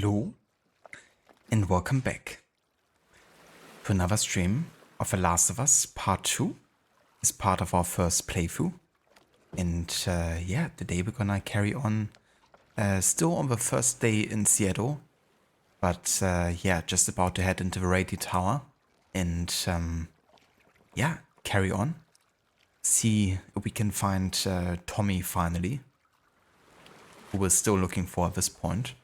Hello and welcome back to another stream of The Last of Us Part 2 as part of our first playthrough. And yeah, today we're gonna carry on still on the first day in Seattle, but yeah, just about to head into the radio tower and yeah, carry on. See if we can find Tommy finally, who we're still looking for at this point.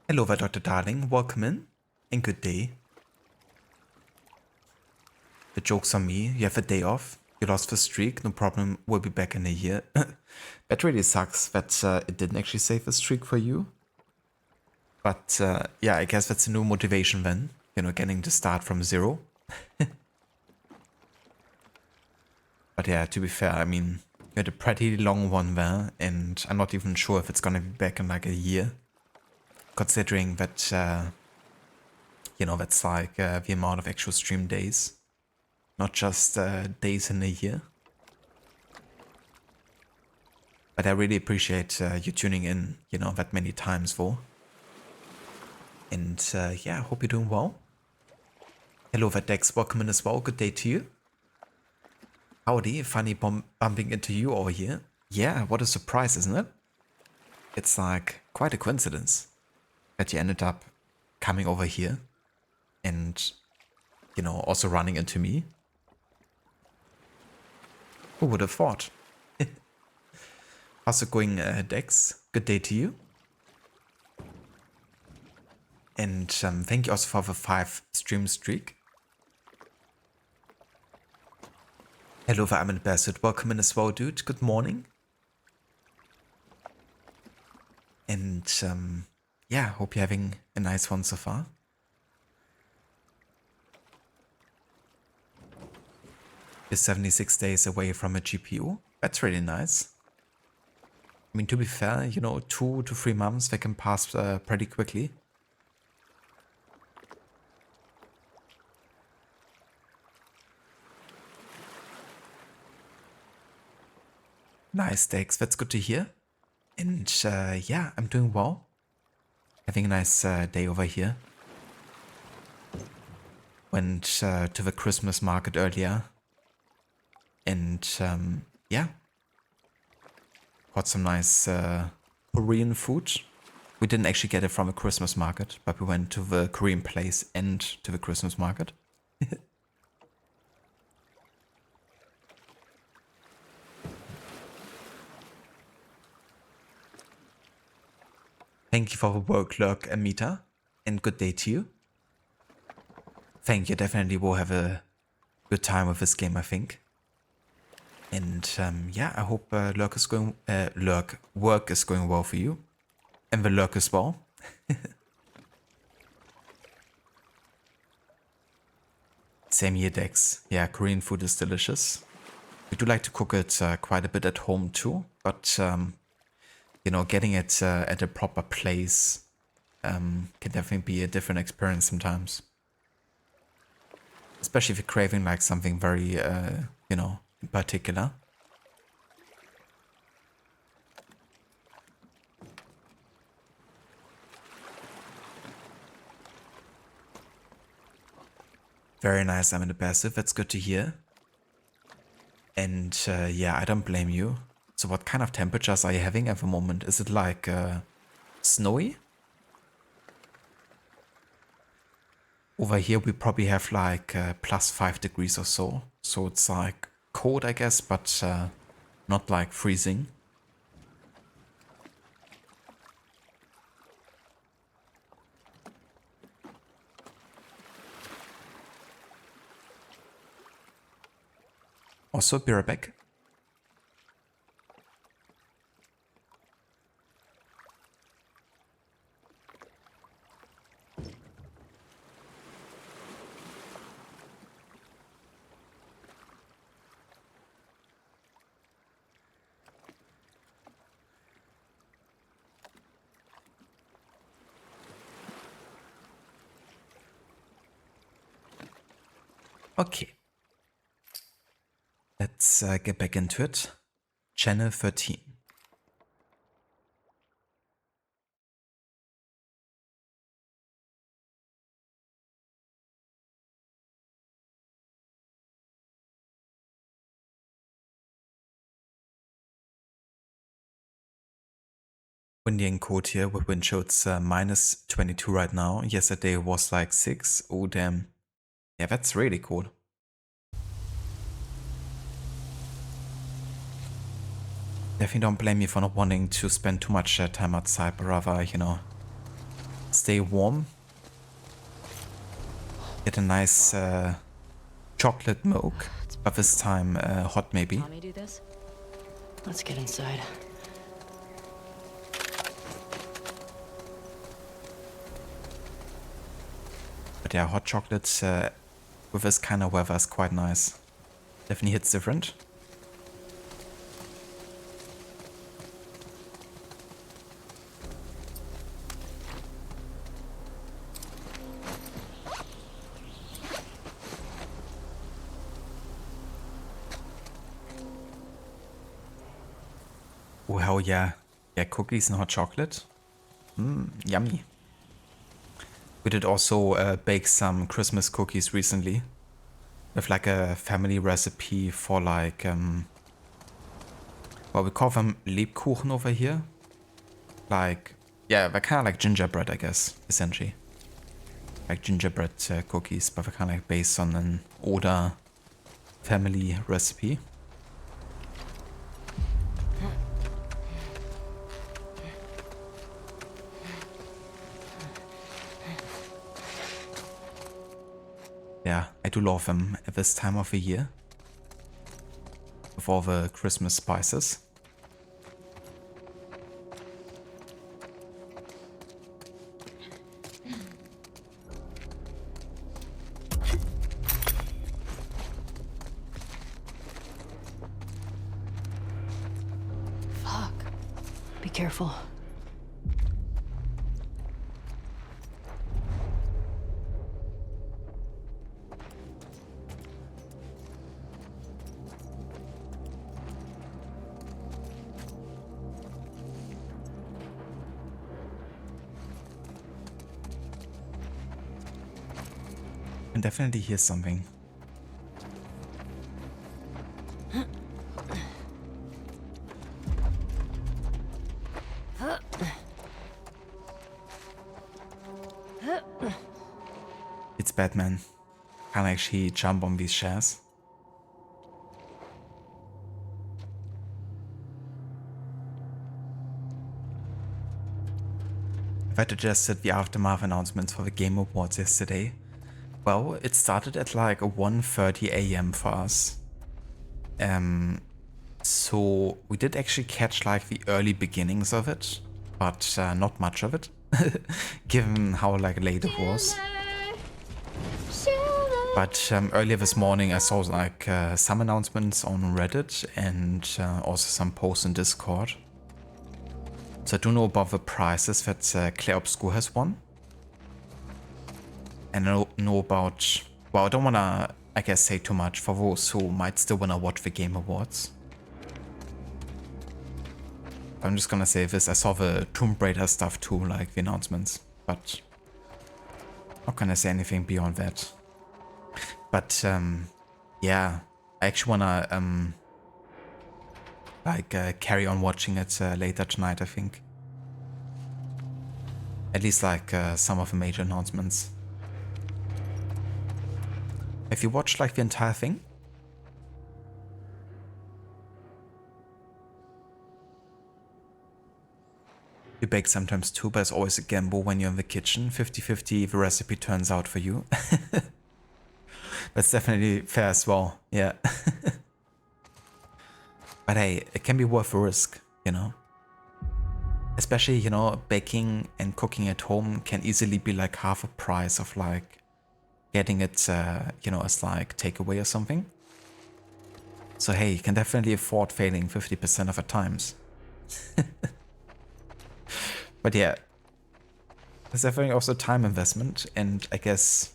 Hello there, Dr. Darling. Welcome in and good day. The joke's on me. You have a day off. You lost the streak. No problem. We'll be back in a year. That really sucks that it didn't actually save the streak for you. But yeah, I guess that's a new motivation then. You know, getting to start from zero. But yeah, to be fair, I mean, you had a pretty long one there. And I'm not even sure if it's gonna be back in like a year. Considering that, you know, that's like the amount of actual stream days. Not just days in a year. But I really appreciate you tuning in, you know, that many times for. And yeah, I hope you're doing well. Hello, Dex. Welcome in as well. Good day to you. Howdy, funny bumping into you over here. Yeah, what a surprise, isn't it? It's like quite a coincidence that you ended up coming over here and, you know, also running into me. Who would have thought? How's it going, Dex? Good day to you. And thank you also for the 5 stream streak. Hello, Vermin Bastard. Welcome in as well, dude. Good morning. And yeah, hope you're having a nice one so far. You're 76 days away from a GPU. That's really nice. I mean, to be fair, you know, 2 to 3 months, they can pass pretty quickly. Nice, Dex. That's good to hear. And yeah, I'm doing well. Having a nice day over here. Went to the Christmas market earlier. And yeah, got some nice Korean food. We didn't actually get it from a Christmas market, but we went to the Korean place and to the Christmas market. Thank you for the work, Lurk and Mita, and good day to you. Thank you, definitely will have a good time with this game, I think. And yeah, I hope work is going well for you, and the Lurk as well. Same here, Dex. Yeah, Korean food is delicious. We do like to cook it quite a bit at home too, but you know, getting it at a proper place can definitely be a different experience sometimes. Especially if you're craving like something very, you know, in particular. Very nice, I'm in the passive. That's good to hear. And yeah, I don't blame you. So what kind of temperatures are you having at the moment? Is it like snowy? Over here we probably have like plus 5 degrees or so. So it's like cold, I guess, but not like freezing. Also, be right back. Okay. Let's get back into it. Channel 13. windy and cold here with wind chill. It's minus 22 right now. Yesterday it was like 6. Oh damn. Yeah, that's really cold. Definitely don't blame me for not wanting to spend too much time outside, but rather, you know, stay warm. Get a nice chocolate milk, but this time hot maybe. Tommy do this? Let's get inside. But yeah, hot chocolate with this kind of weather is quite nice. Definitely hits different. Oh hell yeah. Yeah, cookies and hot chocolate. Yummy. We did also bake some Christmas cookies recently. With like a family recipe for like, well, we call them Lebkuchen over here. Like, yeah, they're kind of like gingerbread, I guess, essentially. Like gingerbread cookies, but they're kind of like based on an older family recipe. Yeah, I do love them at this time of the year. With all the Christmas spices. Fuck. Be careful. I can definitely hear something. It's Batman. Can't actually jump on these chairs. If I digested the aftermath announcements for the Game Awards yesterday, well, it started at like 1:30 a.m. for us. So we did actually catch like the early beginnings of it, but not much of it, given how like late it was. But earlier this morning I saw like some announcements on Reddit and also some posts in Discord. So I do know about the prizes that Claire Obscure has won. And I know about, well, I don't wanna, I guess, say too much for those who might still wanna watch the Game Awards. I'm just gonna say this, I saw the Tomb Raider stuff too, like the announcements, but not gonna say anything beyond that. But yeah, I actually wanna carry on watching it later tonight, I think. At least like some of the major announcements. Have you watched like the entire thing? You bake sometimes too, but it's always a gamble when you're in the kitchen. 50-50 if the recipe turns out for you. That's definitely fair as well, yeah. But hey, it can be worth the risk, you know? Especially, you know, baking and cooking at home can easily be like half a price of like getting it, you know, as like takeaway or something. So hey, you can definitely afford failing 50% of the times. But yeah, there's definitely also time investment, and I guess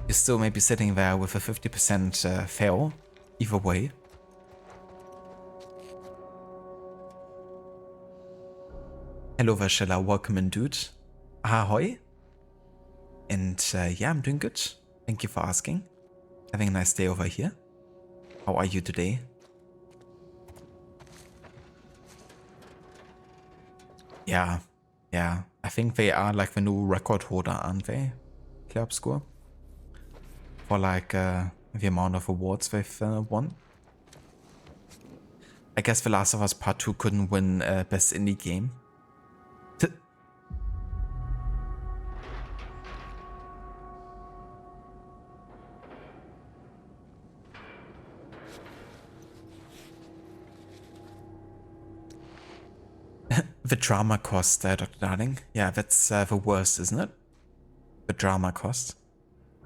you're still maybe sitting there with a 50% fail, either way. Hello Vashella, welcome in dude. Ahoy. And yeah, I'm doing good. Thank you for asking. Having a nice day over here. How are you today? Yeah, yeah. I think they are like the new record holder, aren't they? Clear Obscure? For like the amount of awards they've won. I guess The Last of Us Part 2 couldn't win Best Indie Game. The drama cost, Dr. Darling. Yeah, that's the worst, isn't it? The drama cost.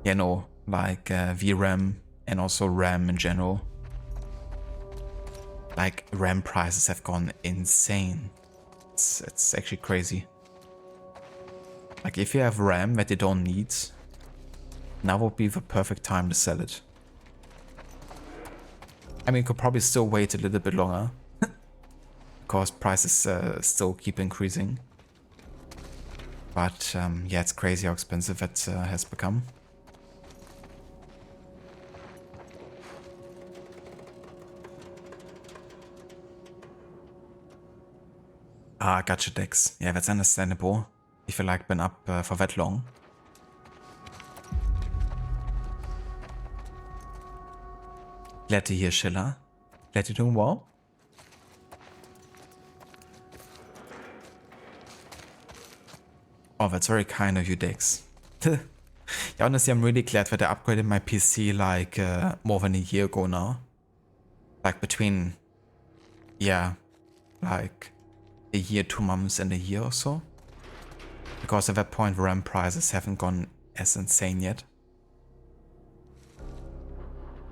Yeah, no, like VRAM and also RAM in general. Like RAM prices have gone insane. It's actually crazy. Like if you have RAM that you don't need, now would be the perfect time to sell it. I mean, you could probably still wait a little bit longer. Because prices still keep increasing. But yeah, it's crazy how expensive it has become. Ah, gotcha decks. Yeah, that's understandable. If you like been up for that long. Glad to hear, Schiller. Glad you're doing well. Oh, that's very kind of you, Dex. Yeah, honestly, I'm really glad that I upgraded my PC like more than a year ago now. Like between, yeah, like a year, 2 months and a year or so. Because at that point, RAM prices haven't gone as insane yet.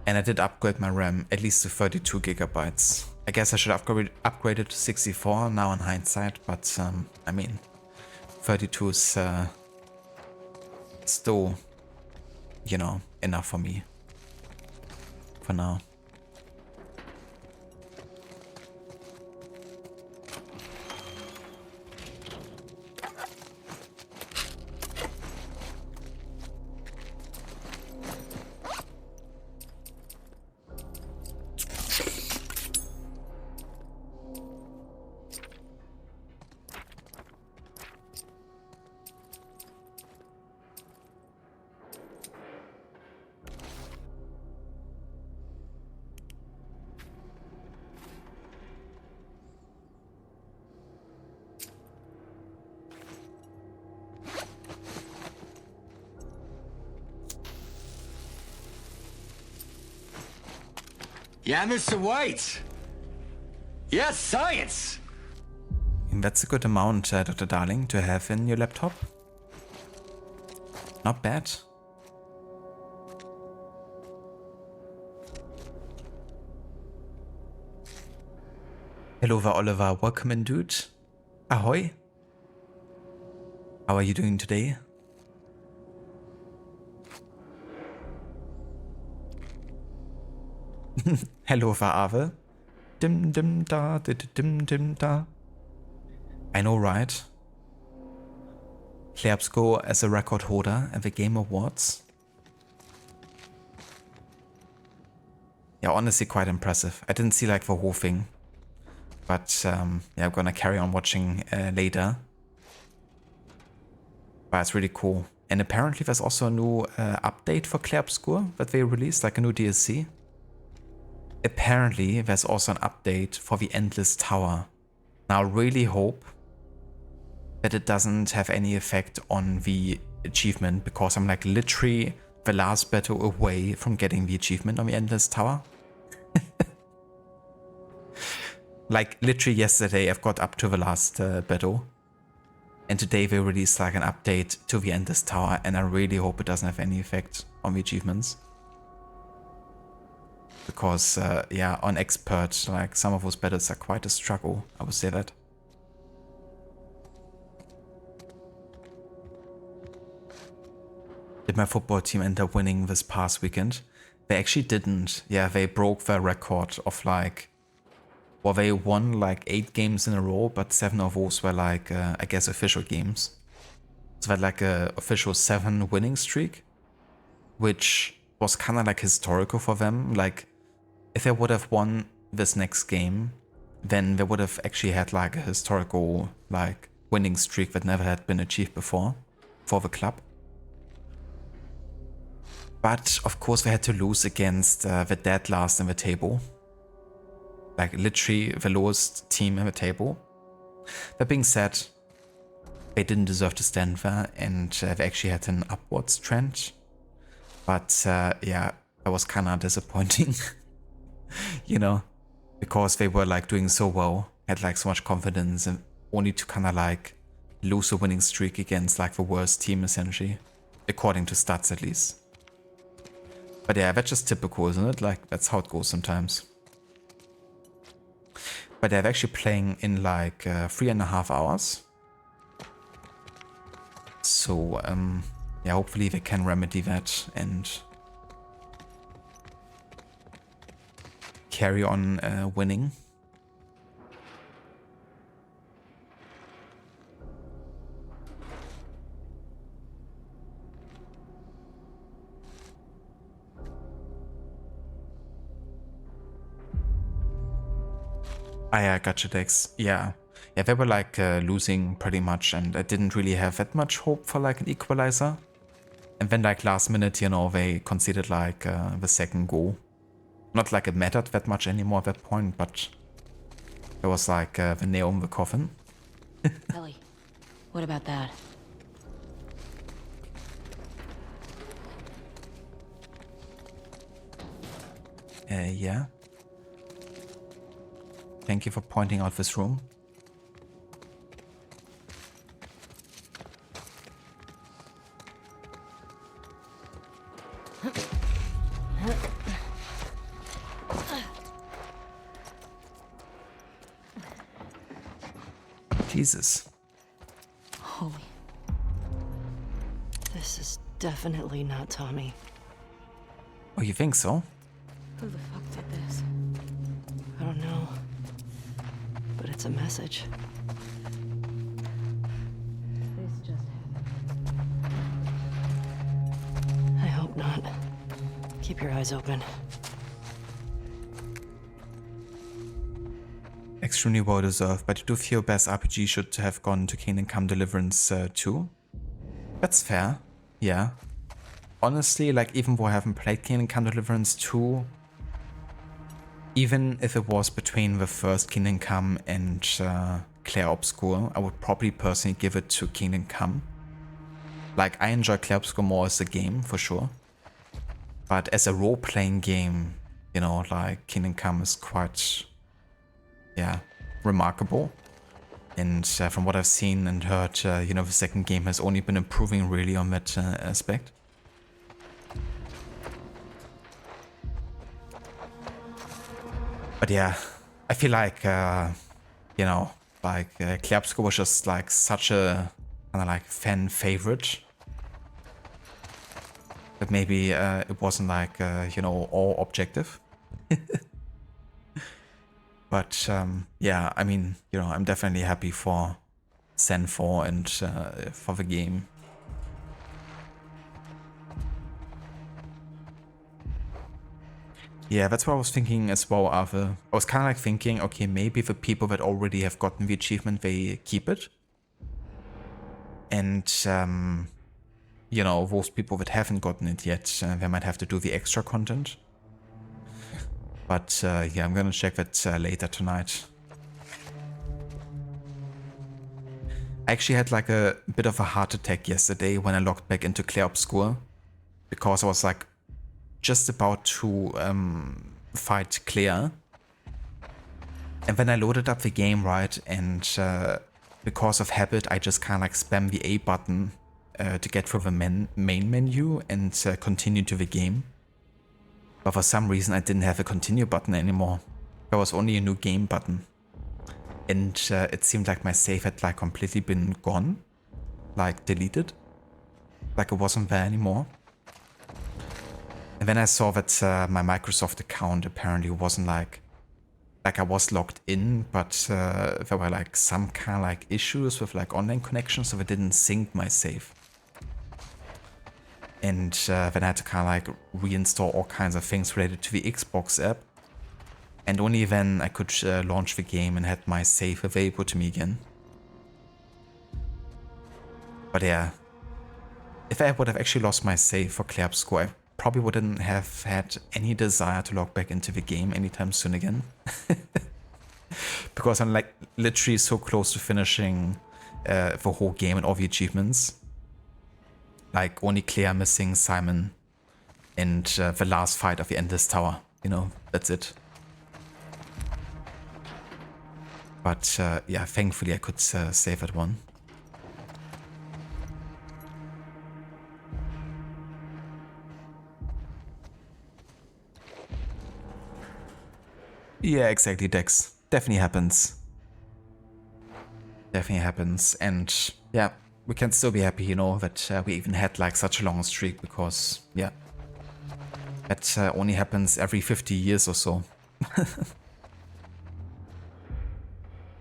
And I did upgrade my RAM at least to 32 gigabytes. I guess I should upgrade it to 64 now in hindsight, but I mean, 32 is still, you know, enough for me for now. Yeah, Mr. White. Yes, science. And that's a good amount, Dr. Darling, to have in your laptop. Not bad. Hello there, Oliver. Welcome in, dude. Ahoy. How are you doing today? Hello, Ave. Dim dim da, dim dim da. I know, right? Klerbsko as a record holder at the Game Awards. Yeah, honestly, quite impressive. I didn't see like the whole thing, but yeah, I'm gonna carry on watching later. But it's really cool. And apparently, there's also a new update for Klerbsko that they released, like a new DLC. Apparently, there's also an update for the Endless Tower. Now, I really hope that it doesn't have any effect on the achievement, because I'm like literally the last battle away from getting the achievement on the Endless Tower. Like literally yesterday, I've got up to the last battle. And today they released like an update to the Endless Tower, and I really hope it doesn't have any effect on the achievements. Because, yeah, on Expert, like, some of those battles are quite a struggle, I would say that. Did my football team end up winning this past weekend? They actually didn't. Yeah, they broke their record of, like... Well, they won, like, 8 games in a row, but 7 of those were, like, I guess, official games. So they had, like, a official 7 winning streak, which was kind of, like, historical for them. Like, if they would have won this next game, then they would have actually had like a historical like winning streak that never had been achieved before for the club. But of course, they had to lose against the dead last in the table. Like literally the lowest team in the table. That being said, they didn't deserve to stand there, and they actually had an upwards trend. But yeah, that was kind of disappointing, you know, because they were like doing so well, had like so much confidence, and only to kind of like lose a winning streak against like the worst team essentially, according to stats at least. But yeah, that's just typical, isn't it? Like that's how it goes sometimes. But they're actually playing in like 3.5 hours. So yeah, hopefully they can remedy that and carry on winning. Ah, yeah, gotcha, Dex. Yeah. Yeah, they were like losing pretty much, and I didn't really have that much hope for like an equalizer. And then like last minute, you know, they conceded like the second goal. Not like it mattered that much anymore at that point, but there was like the nail in the coffin. Ellie, what about that? Yeah. Thank you for pointing out this room. Jesus. Holy. This is definitely not Tommy. Oh, you think so? Who the fuck did this? I don't know. But it's a message. This just happened. I hope not. Keep your eyes open. Extremely well deserved, but I do feel best RPG should have gone to Kingdom Come Deliverance 2. That's fair, yeah. Honestly, like even though I haven't played Kingdom Come Deliverance 2, even if it was between the first Kingdom Come and Clair Obscur, I would probably personally give it to Kingdom Come. Like I enjoy Clair Obscur more as a game, for sure. But as a role-playing game, you know, like Kingdom Come is quite... yeah, remarkable. And from what I've seen and heard, you know, the second game has only been improving really on that aspect. But yeah, I feel like, you know, like Clair Obscur was just like such a kind of like fan favorite. But maybe it wasn't like, you know, all objective. But yeah, I mean, you know, I'm definitely happy for Zen 4 and for the game. Yeah, that's what I was thinking as well, Arthur. I was kind of like thinking, okay, maybe the people that already have gotten the achievement, they keep it. And, you know, those people that haven't gotten it yet, they might have to do the extra content. But yeah, I'm gonna check that later tonight. I actually had like a bit of a heart attack yesterday when I logged back into Clair Obscur, because I was like just about to fight Claire, and then I loaded up the game, right, and because of habit I just kind of like spam the A button to get through the main menu and continue to the game. But for some reason I didn't have a continue button anymore. There was only a new game button. And it seemed like my save had like completely been gone. Like deleted. Like it wasn't there anymore. And then I saw that my Microsoft account apparently wasn't like I was logged in, but there were like some kind of like issues with like online connection, so it didn't sync my save. And then I had to kind of like reinstall all kinds of things related to the Xbox app. And only then I could launch the game and had my save available to me again. But yeah, if I would have actually lost my save for Claire Obscure, I probably wouldn't have had any desire to log back into the game anytime soon again. Because I'm like literally so close to finishing the whole game and all the achievements. Like only Claire missing Simon and the last fight of the Endless Tower. You know, that's it. But yeah, thankfully I could save that one. Yeah, exactly, Dex. Definitely happens. Definitely happens. And yeah, we can still be happy, you know, that we even had like such a long streak because, yeah, that only happens every 50 years or so.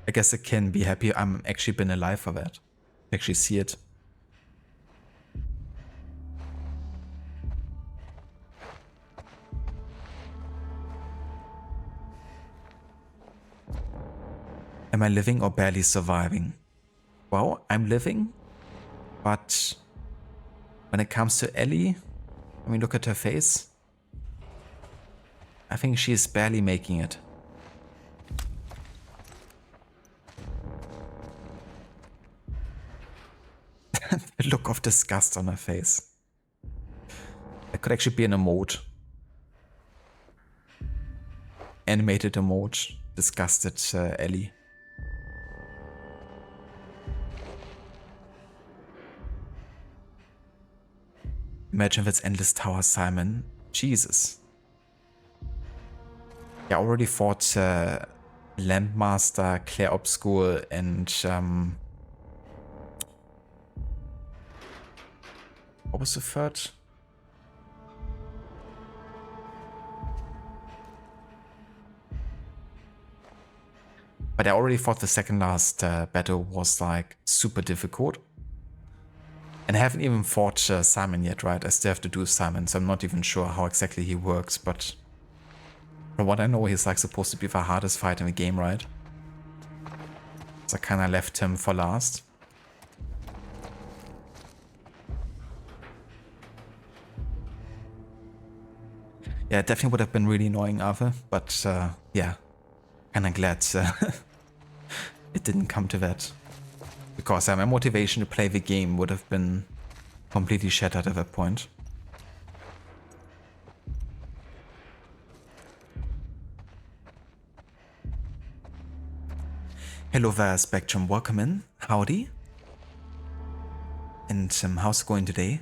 I guess I can be happy I'm actually been alive for that. Actually see it. Am I living or barely surviving? Well, I'm living, but when it comes to Ellie, I mean, look at her face. I think she is barely making it. The look of disgust on her face. That could actually be an emote. Animated emote. Disgusted Ellie. Imagine if it's Endless Tower, Simon. Jesus. Yeah, I already fought Landmaster, Claire Obscure, and what was the third? But I already thought the second last battle was like super difficult. And I haven't even fought Simon yet, right? I still have to do Simon, so I'm not even sure how exactly he works, but from what I know, he's like supposed to be the hardest fight in the game, right? So I kinda left him for last. Yeah, it definitely would have been really annoying, Arthur, but yeah, kinda glad it didn't come to that. Because my motivation to play the game would have been completely shattered at that point. Hello there, Spectrum. Welcome in. Howdy. And how's it going today?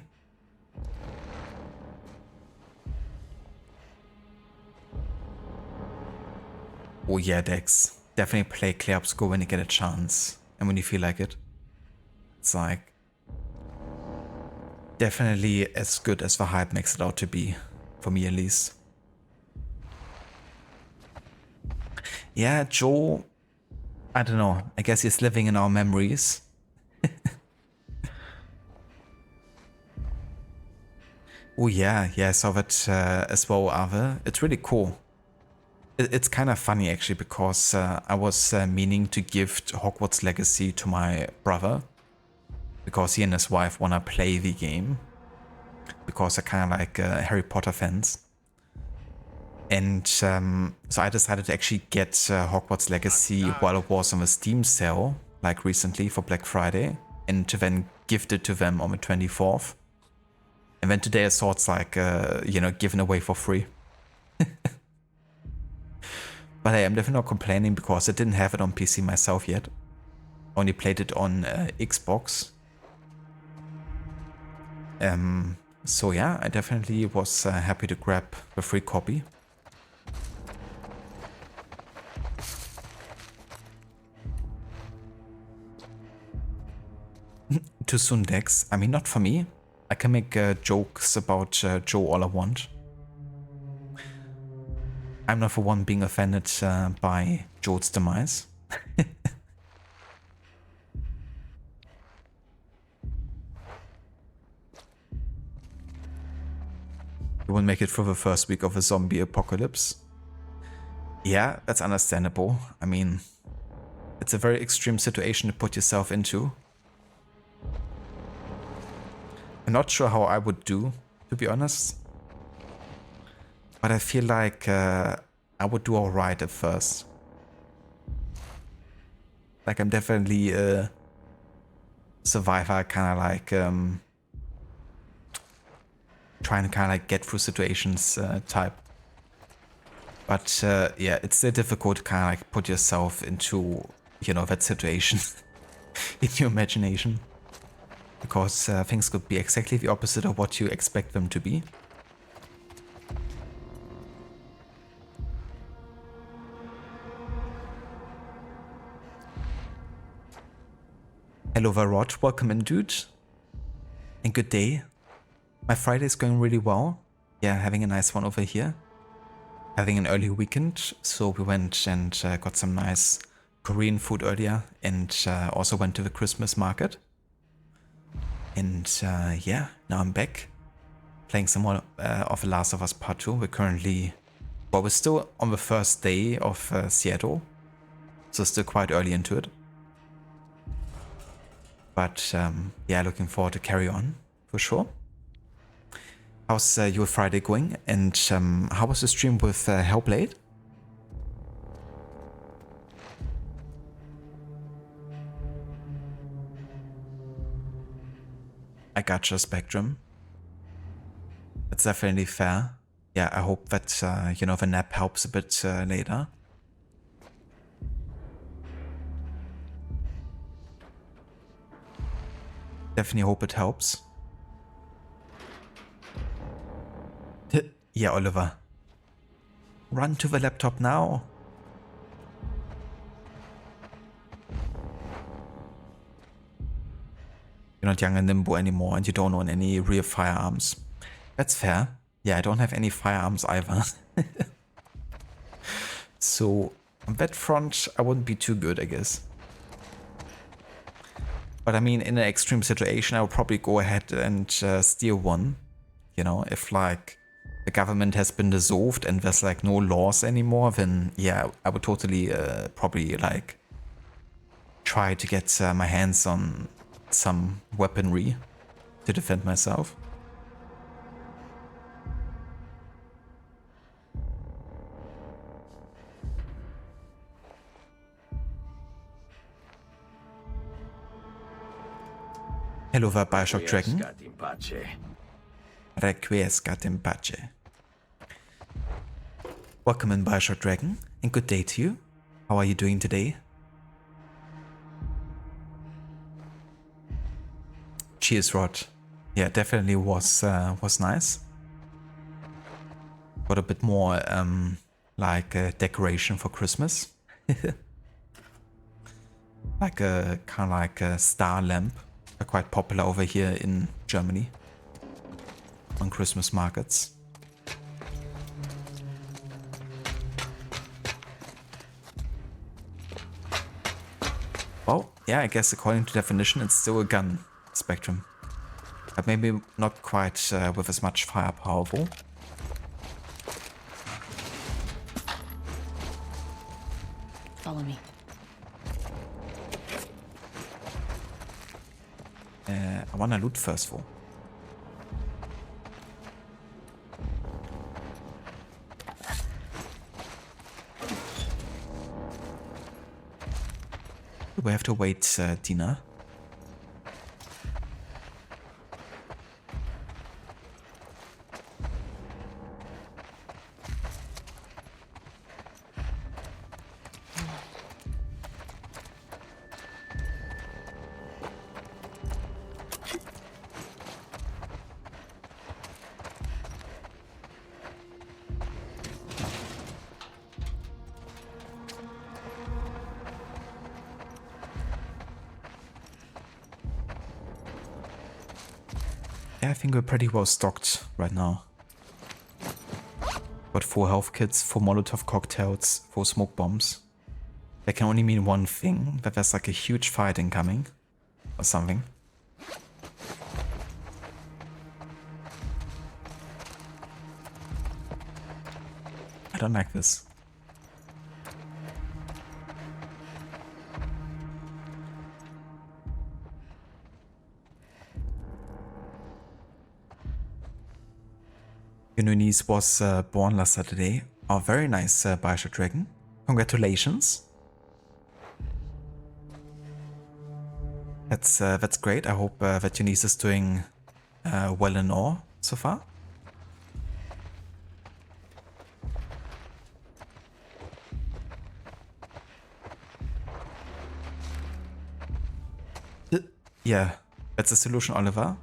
Oh yeah, Dex. Definitely play Claire Obscure when you get a chance and when you feel like it. It's like definitely as good as the hype makes it out to be, for me at least. Yeah, Joe, I don't know. I guess he's living in our memories. Oh yeah, I saw that as well, Ave. It's really cool. It's kind of funny actually because I was meaning to gift Hogwarts Legacy to my brother because he and his wife want to play the game because they're kind of like Harry Potter fans. And so I decided to actually get Hogwarts Legacy while it was on the Steam sale, like recently for Black Friday, and to then gift it to them on the 24th. And then today I saw it's like, you know, given away for free. But hey, I'm definitely not complaining because I didn't have it on PC myself yet. Only played it on Xbox. So yeah, I definitely was happy to grab the free copy. Too soon, Dex. I mean, not for me. I can make jokes about Joe all I want. I'm not the one being offended by Joe's demise. You won't make it through the first week of a zombie apocalypse. Yeah, that's understandable. I mean, it's a very extreme situation to put yourself into. I'm not sure how I would do, to be honest. But I feel like I would do alright at first. Like I'm definitely a survivor, kind of like trying to kind of like get through situations type. But yeah, it's still difficult to kind of like put yourself into, you know, that situation in your imagination. Because things could be exactly the opposite of what you expect them to be. Hello Varot, welcome in dude. And good day. My Friday is going really well. Yeah, having a nice one over here. Having an early weekend, so we went and got some nice Korean food earlier and also went to the Christmas market. And yeah, now I'm back playing some more of The Last of Us Part 2. We're currently, well, we're still on the first day of Seattle, so still quite early into it. But yeah, looking forward to carry on for sure. How's your Friday going? And how was the stream with Hellblade? I gotcha, Spectrum. That's definitely fair. Yeah, I hope that, you know, the nap helps a bit later. Definitely hope it helps. Yeah, Oliver. Run to the laptop now. You're not young and nimble anymore and you don't own any real firearms. That's fair. Yeah, I don't have any firearms either. So on that front, I wouldn't be too good, I guess. But I mean, in an extreme situation, I would probably go ahead and steal one. You know, if like the government has been dissolved and there's like no laws anymore, then yeah, I would totally probably like try to get my hands on some weaponry to defend myself. Hello there, Bioshock Dragon. Requiescat in pace. Welcome in, Bioshock Dragon, and good day to you. How are you doing today? Cheers, Rod. Yeah, definitely was nice. Got a bit more like a decoration for Christmas. Like a kind of like a star lamp. They're quite popular over here in Germany on Christmas markets. Well, yeah, I guess according to definition, it's still a gun, Spectrum. But maybe not quite with as much firepower though. Follow me. I wanna loot first though. We have to wait, Dina. Yeah, I think we're pretty well stocked right now. Got 4 health kits, 4 Molotov cocktails, 4 smoke bombs. That can only mean one thing, that there's like a huge fight incoming. Or something. I don't like this. Your new niece was born last Saturday. Oh, very nice, Bioshock Dragon. Congratulations. That's great. I hope that your niece is doing well in all so far. Yeah, that's the solution, Oliver.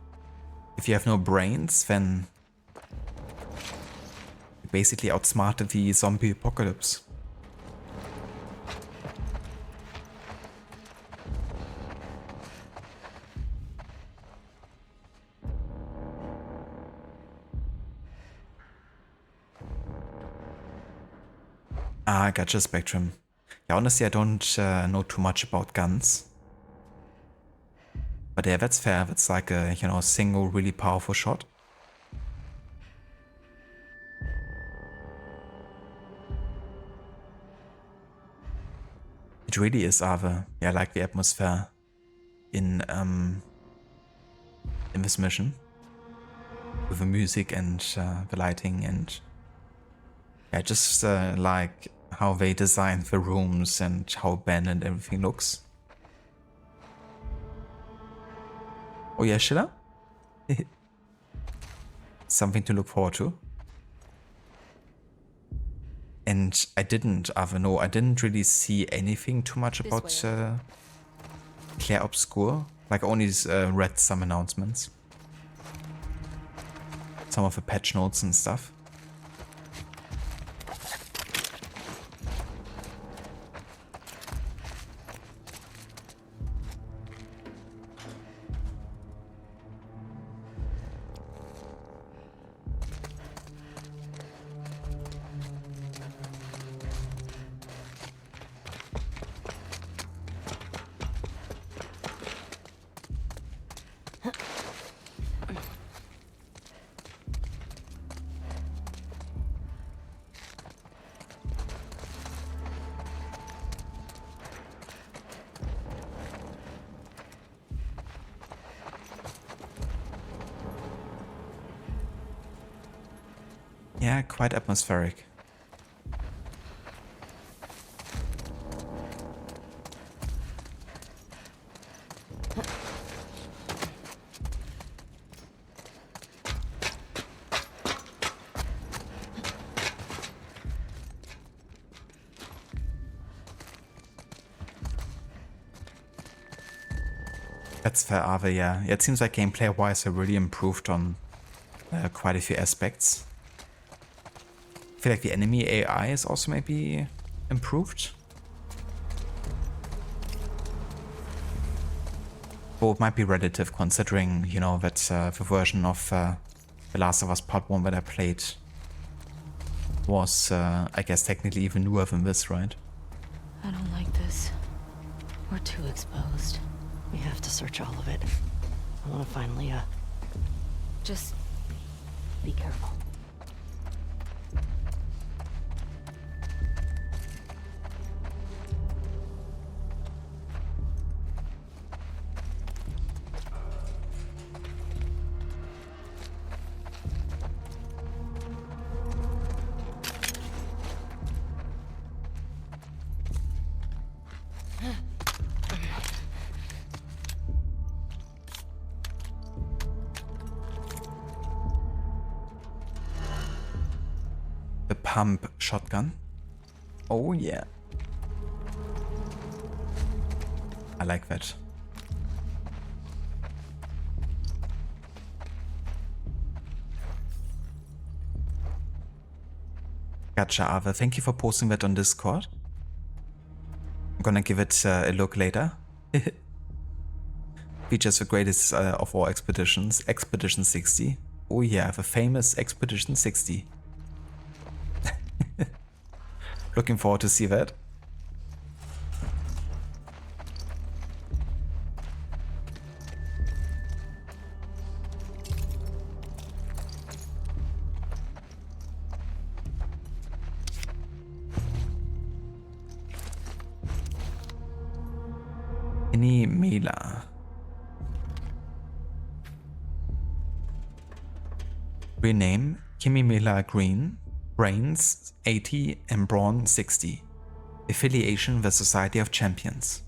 If you have no brains, then you basically outsmarted the zombie apocalypse. Ah, gotcha, Spectrum. Yeah, honestly, I don't know too much about guns. But yeah, that's fair. That's like a, you know, single really powerful shot. It really is, Ave. Yeah, I like the atmosphere in this mission. With the music and the lighting and yeah, just like how they designed the rooms and how abandoned everything looks. Oh yeah, Sheila? Something to look forward to. And I didn't really see anything too much about Claire Obscure. Like I only read some announcements. Some of the patch notes and stuff. Yeah, quite atmospheric. That's fair, Ave, yeah. It seems like gameplay-wise I really improved on quite a few aspects. I feel like the enemy AI is also maybe improved. Though it might be relative considering, you know, that the version of The Last of Us Part 1 that I played was, I guess, technically even newer than this, right? I don't like this. We're too exposed. We have to search all of it. I want to finally, just be careful. The pump shotgun. Oh yeah. I like that. Gotcha, Ava. Thank you for posting that on Discord. I'm gonna give it a look later. Features the greatest of all expeditions. Expedition 60. Oh yeah, the famous Expedition 60. Looking forward to see that. Any Mela. Rename Kimmy Miller Green, Brains 80 and Brawn 60. Affiliation with Society of Champions.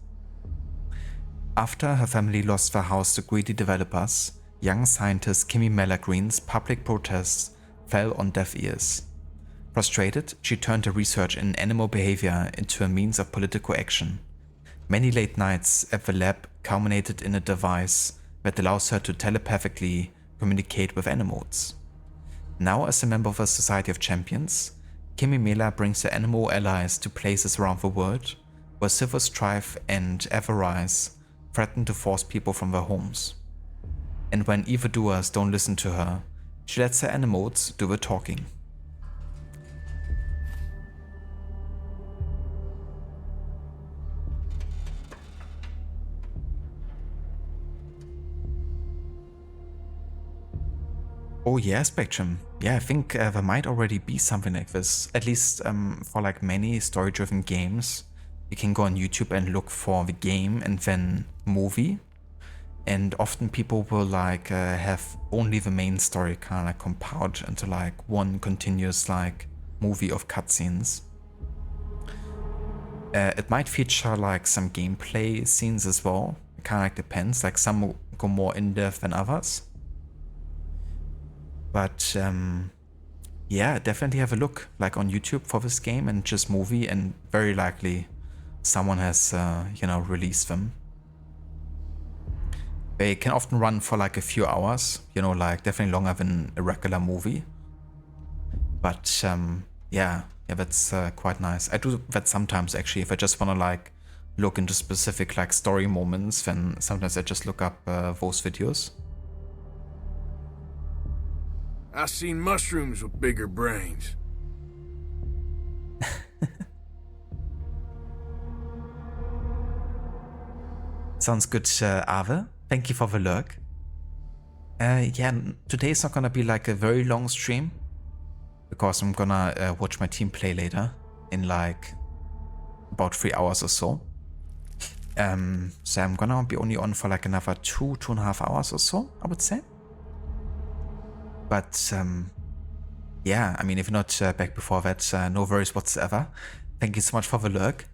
After her family lost their house to greedy developers, young scientist Kimmy Miller Green's public protests fell on deaf ears. Frustrated, she turned her research in animal behavior into a means of political action. Many late nights at the lab culminated in a device that allows her to telepathically communicate with animals. Now, as a member of the Society of Champions, Kimmy Miller brings her animal allies to places around the world where civil strife and avarice threaten to force people from their homes. And when evildoers don't listen to her, she lets her animals do the talking. Oh yeah, Spectrum. Yeah, I think there might already be something like this. At least for like many story-driven games, you can go on YouTube and look for the game and then movie. And often people will like have only the main story kind of like compiled into like one continuous like movie of cutscenes. It might feature like some gameplay scenes as well. It kind of like depends. Like some will go more in depth than others. But yeah, definitely have a look like on YouTube for this game and just movie, and very likely someone has you know, released them. They can often run for like a few hours, you know, like definitely longer than a regular movie. But yeah, that's quite nice. I do that sometimes actually. If I just want to like look into specific like story moments, then sometimes I just look up those videos. I seen mushrooms with bigger brains. Sounds good, Ave. Thank you for the lurk. Yeah, today's not gonna be like a very long stream because I'm gonna watch my team play later in like about 3 hours or so. So I'm gonna be only on for like another 2.5 hours or so, I would say. But yeah, I mean, if you're not back before that, no worries whatsoever. Thank you so much for the lurk,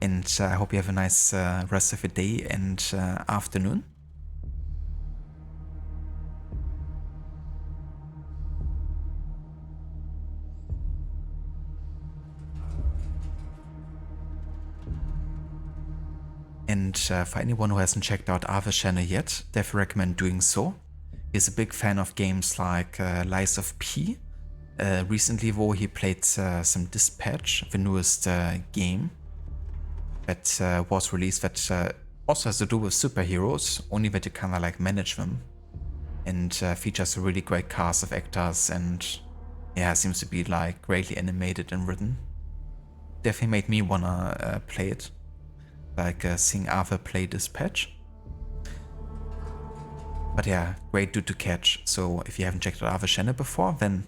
and I hope you have a nice rest of your day and afternoon. And for anyone who hasn't checked out Ave's channel yet, definitely recommend doing so. He's a big fan of games like Lies of P. Recently though, he played some Dispatch, the newest game that was released, that also has to do with superheroes, only that you kind of like manage them. And features a really great cast of actors, and yeah, seems to be like greatly animated and written. Definitely made me wanna play it. Like seeing Arthur play Dispatch. But yeah, great dude to catch. So if you haven't checked out Arthur's channel before, then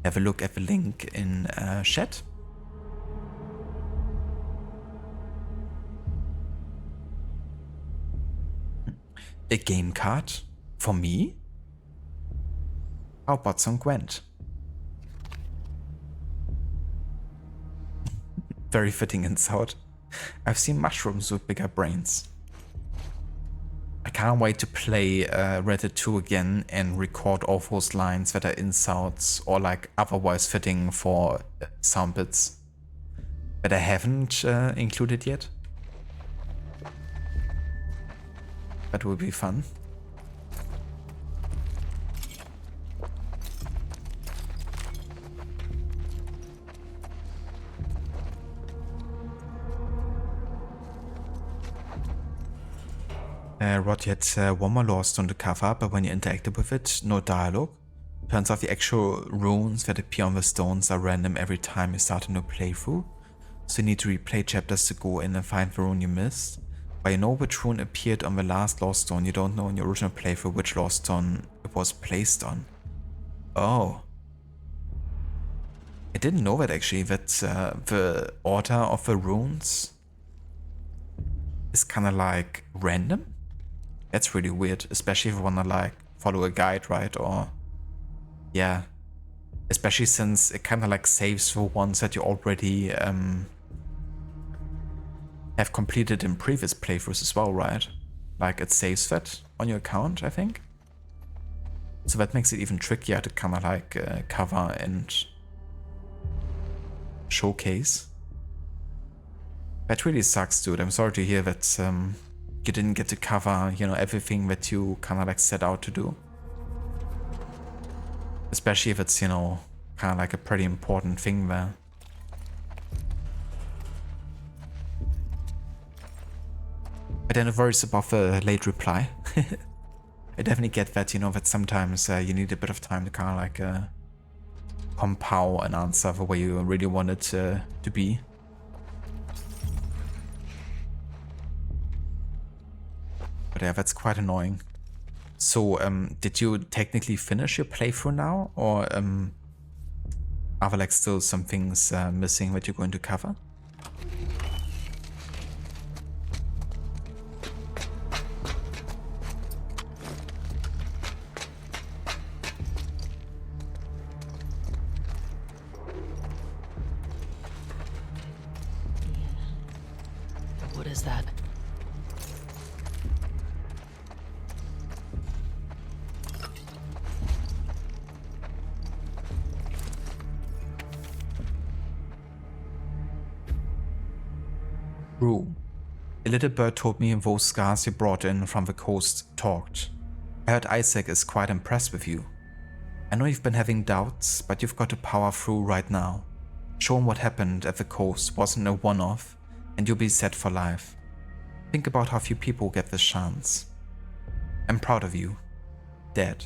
have a look at the link in chat. A game card for me? How about some Gwent? Very fitting insult. I've seen mushrooms with bigger brains. I can't wait to play Red Dead 2 again and record all those lines that are insults or like otherwise fitting for sound bits that I haven't included yet. That will be fun. Rod, you had one more lost on the cover, but when you interacted with it, no dialogue. Turns out the actual runes that appear on the stones are random every time you start a new playthrough, so you need to replay chapters to go in and find the rune you missed. But you know which rune appeared on the last lost stone, you don't know in your original playthrough which lost stone it was placed on. Oh. I didn't know that actually, that the order of the runes is kind of like random. That's really weird, especially if you wanna like follow a guide, right? Or yeah, Especially since it kind of like saves for ones that you already have completed in previous playthroughs as well, right? Like it saves that on your account, I think. So that makes it even trickier to kind of like cover and showcase. That really sucks, dude. I'm sorry to hear that you didn't get to cover, you know, everything that you kind of like set out to do. Especially if it's, you know, kind of like a pretty important thing there. But then no worries about the late reply. I definitely get that, you know, that sometimes you need a bit of time to kind of like compile an answer the way you really want it to be. But yeah, that's quite annoying. So, did you technically finish your playthrough now? Or are there like still some things missing that you're going to cover? What is that? Rue. A little bird told me those scars you brought in from the coast talked. I heard Isaac is quite impressed with you. I know you've been having doubts, but you've got to power through right now. Show him what happened at the coast wasn't a one-off, and you'll be set for life. Think about how few people get this chance. I'm proud of you. Dad.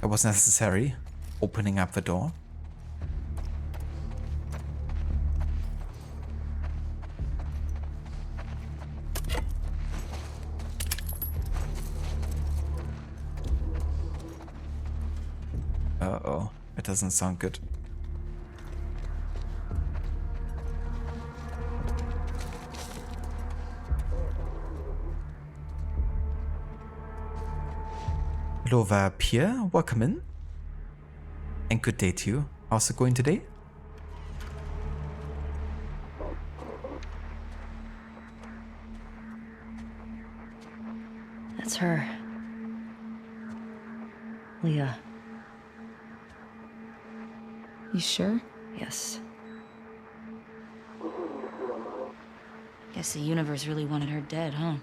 It was necessary, opening up the door. Uh-oh, it doesn't sound good. Hello there, Pierre. Welcome in. And good day to you. How's it going today? That's her. Leah. You sure? Yes. Guess the universe really wanted her dead, huh?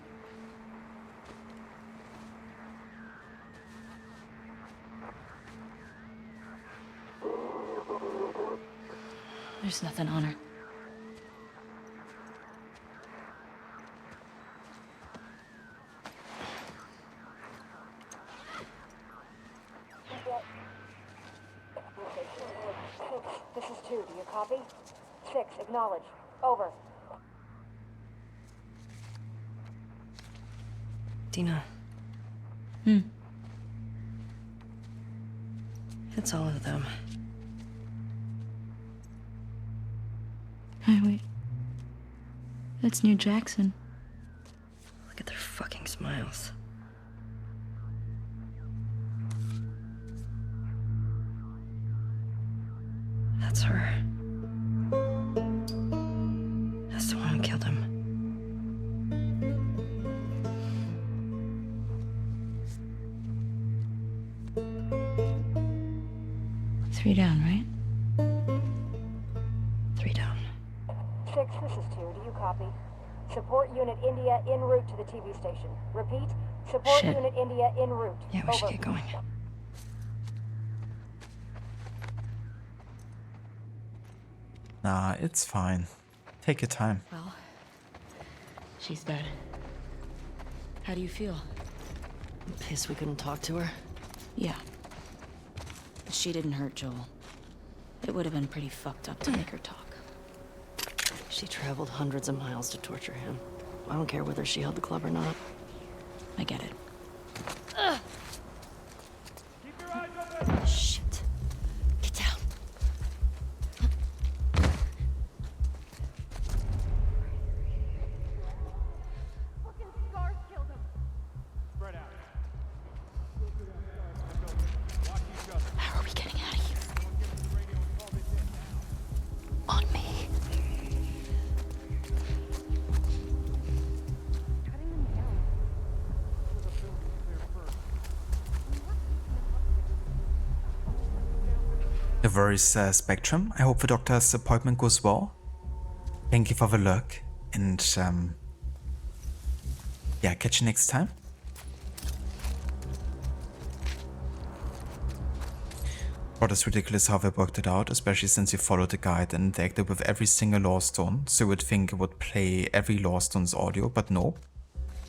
There's nothing on her. This is 2. Do you copy? 6. Acknowledge. Over. Dina. It's all of them. Hey, wait. That's New Jackson. Look at their fucking smiles. That's her. That's the one who killed him. Three down, right? 3 down. 6. This is 2. Do you copy? Support Unit India en route to the TV station. Repeat. Support Shit. Unit India en route. Yeah, we should Over. get going. Nah, it's fine. Take your time. Well, she's dead. How do you feel? I'm pissed we couldn't talk to her. Yeah. But she didn't hurt Joel. It would have been pretty fucked up to make her talk. She traveled hundreds of miles to torture him. I don't care whether she held the club or not. I get it. Shit. Get down. No worries, Spectrum. I hope the doctor's appointment goes well. Thank you for the look, and yeah, catch you next time. But it's ridiculous how they worked it out, especially since you followed the guide and interacted with every single lore stone, so you would think it would play every lore stone's audio, but no.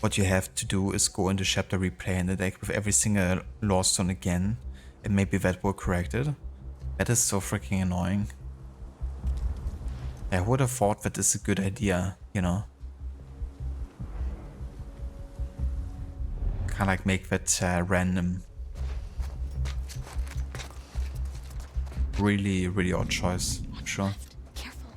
What you have to do is go into chapter replay and interact with every single lore stone again, and maybe that will correct it. That is so freaking annoying. I would have thought that is a good idea, you know. Kinda like make that random. Really, really odd choice, I'm sure. Careful.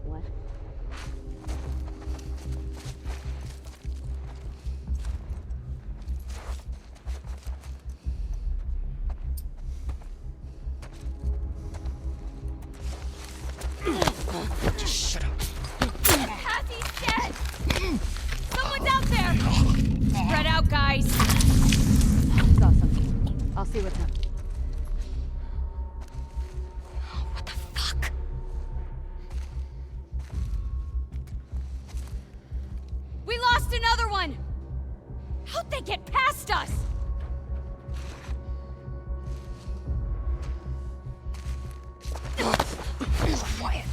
What? Cassie's dead! Someone's out there! Spread out, guys! Saw something. I'll see what's up. What the fuck? We lost another one! How'd they get past us? Quiet.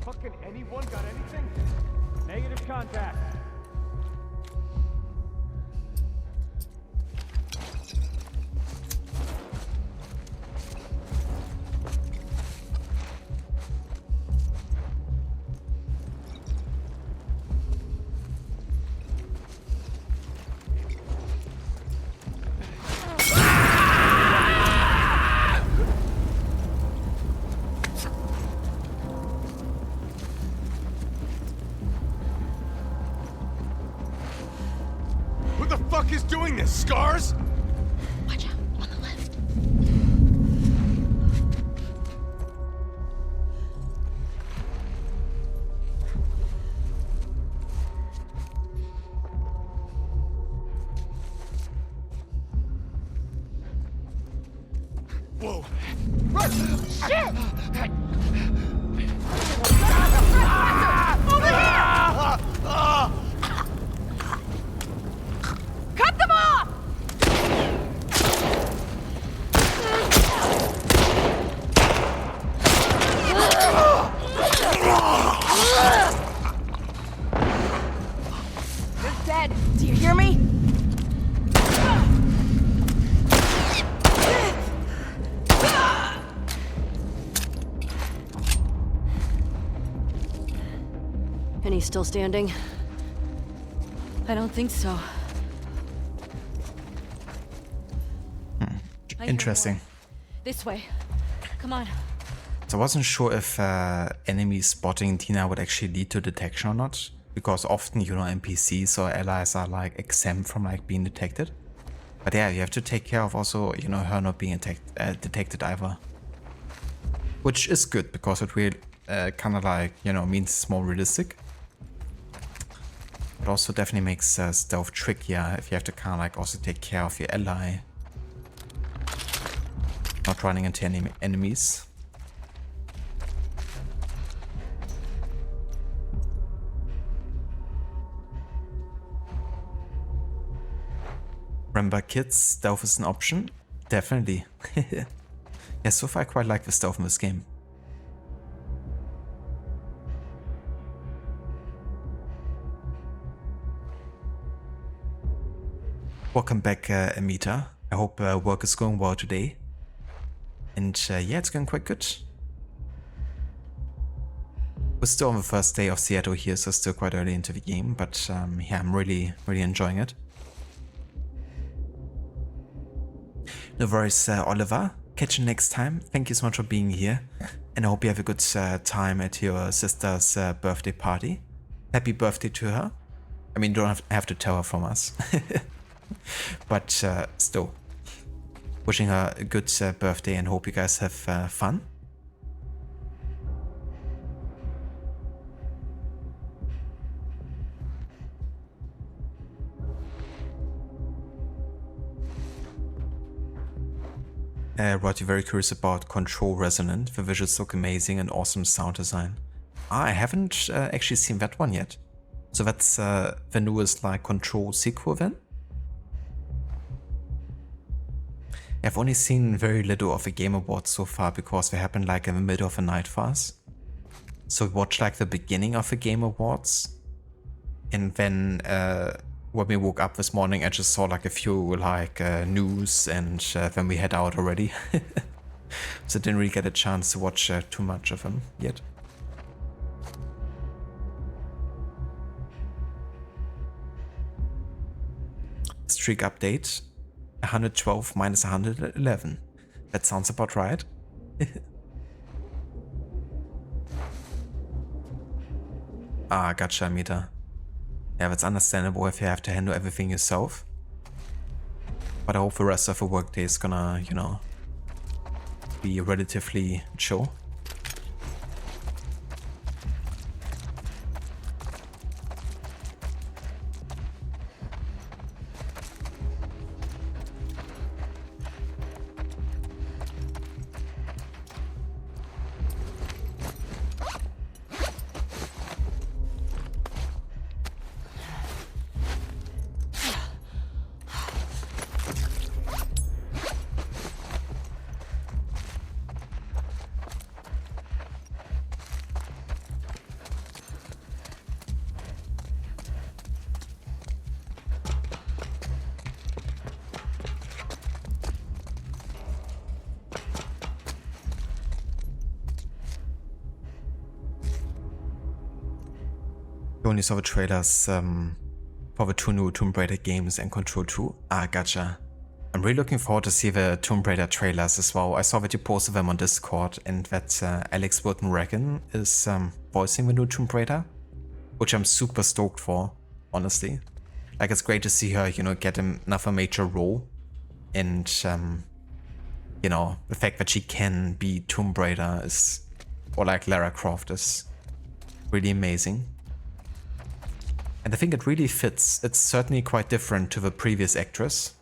Fucking anyone got anything? Negative contact. Who the fuck is doing this, Scars? Watch out, on the left. Whoa. Cut them off! They're dead. Do you hear me? And he's still standing? I don't think so. I hear Interesting. more. This way. Come on. So I wasn't sure if enemy spotting Tina would actually lead to detection or not, because often, you know, NPCs or allies are like exempt from like being detected. But yeah, you have to take care of also, you know, her not being detected either. Which is good, because it really kind of like, you know, means it's more realistic. But also definitely makes stealth trickier if you have to kind of like also take care of your ally. Not running into any enemies. Remember kids, stealth is an option? Definitely. Yeah, so far I quite like the stealth in this game. Welcome back, Amita. I hope work is going well today. And yeah, it's going quite good. We're still on the first day of Seattle here, so still quite early into the game, but yeah, I'm really enjoying it. No worries, Oliver. Catch you next time. Thank you so much for being here. And I hope you have a good time at your sister's birthday party. Happy birthday to her. I mean, you don't have to tell her from us. But still, wishing her a good birthday and hope you guys have fun. Rod, you're very curious about Control Resonant. The visuals look amazing and awesome sound design. I haven't actually seen that one yet. So that's the newest like Control sequel then? I've only seen very little of the Game Awards so far because they happened like in the middle of a night fast. So we watched like the beginning of the Game Awards. And then when we woke up this morning, I just saw like a few like news, and then we head out already. So I didn't really get a chance to watch too much of them yet. Streak update, 112 minus 111. That sounds about right. Ah, gotcha, Amita. Yeah, that's understandable if you have to handle everything yourself. But I hope the rest of the workday is gonna, you know, be relatively chill. You only saw the trailers for the two new Tomb Raider games and Control 2. Ah, gotcha. I'm really looking forward to see the Tomb Raider trailers as well. I saw that you posted them on Discord and that Alex Wilton-Regan is voicing the new Tomb Raider, which I'm super stoked for, honestly. Like, it's great to see her, you know, get another major role. And, you know, the fact that she can be Tomb Raider is, or like Lara Croft, is really amazing. And I think it really fits. It's certainly quite different to the previous actress.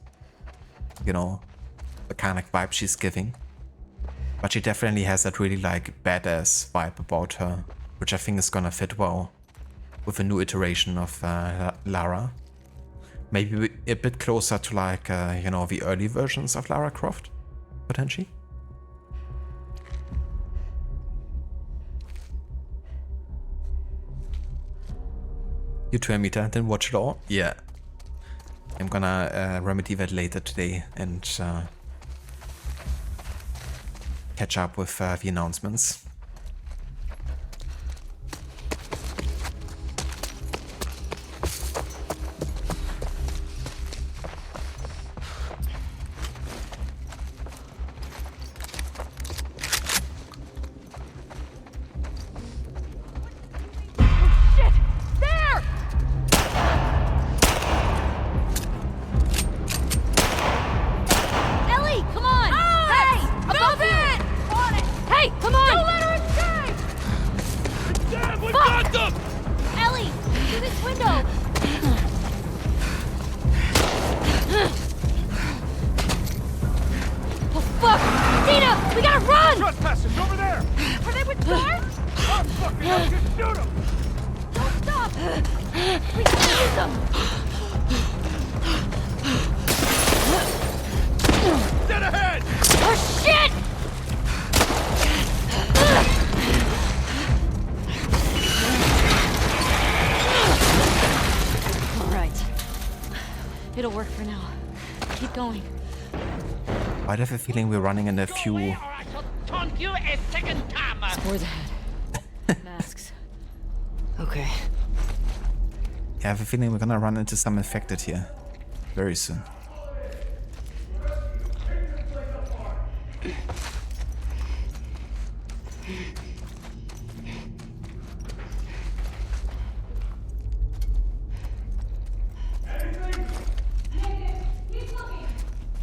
You know, the kind of vibe she's giving. But she definitely has that really like badass vibe about her, which I think is gonna fit well with a new iteration of Lara. Maybe a bit closer to like, you know, the early versions of Lara Croft, potentially. You too, Amita, didn't watch it all? Yeah. I'm gonna remedy that later today and catch up with the announcements. moving. I have a feeling we're running in a few. I shall taunt you a second time. Towards ahead. Masks. Okay. I have a feeling we're gonna run into some infected here very soon.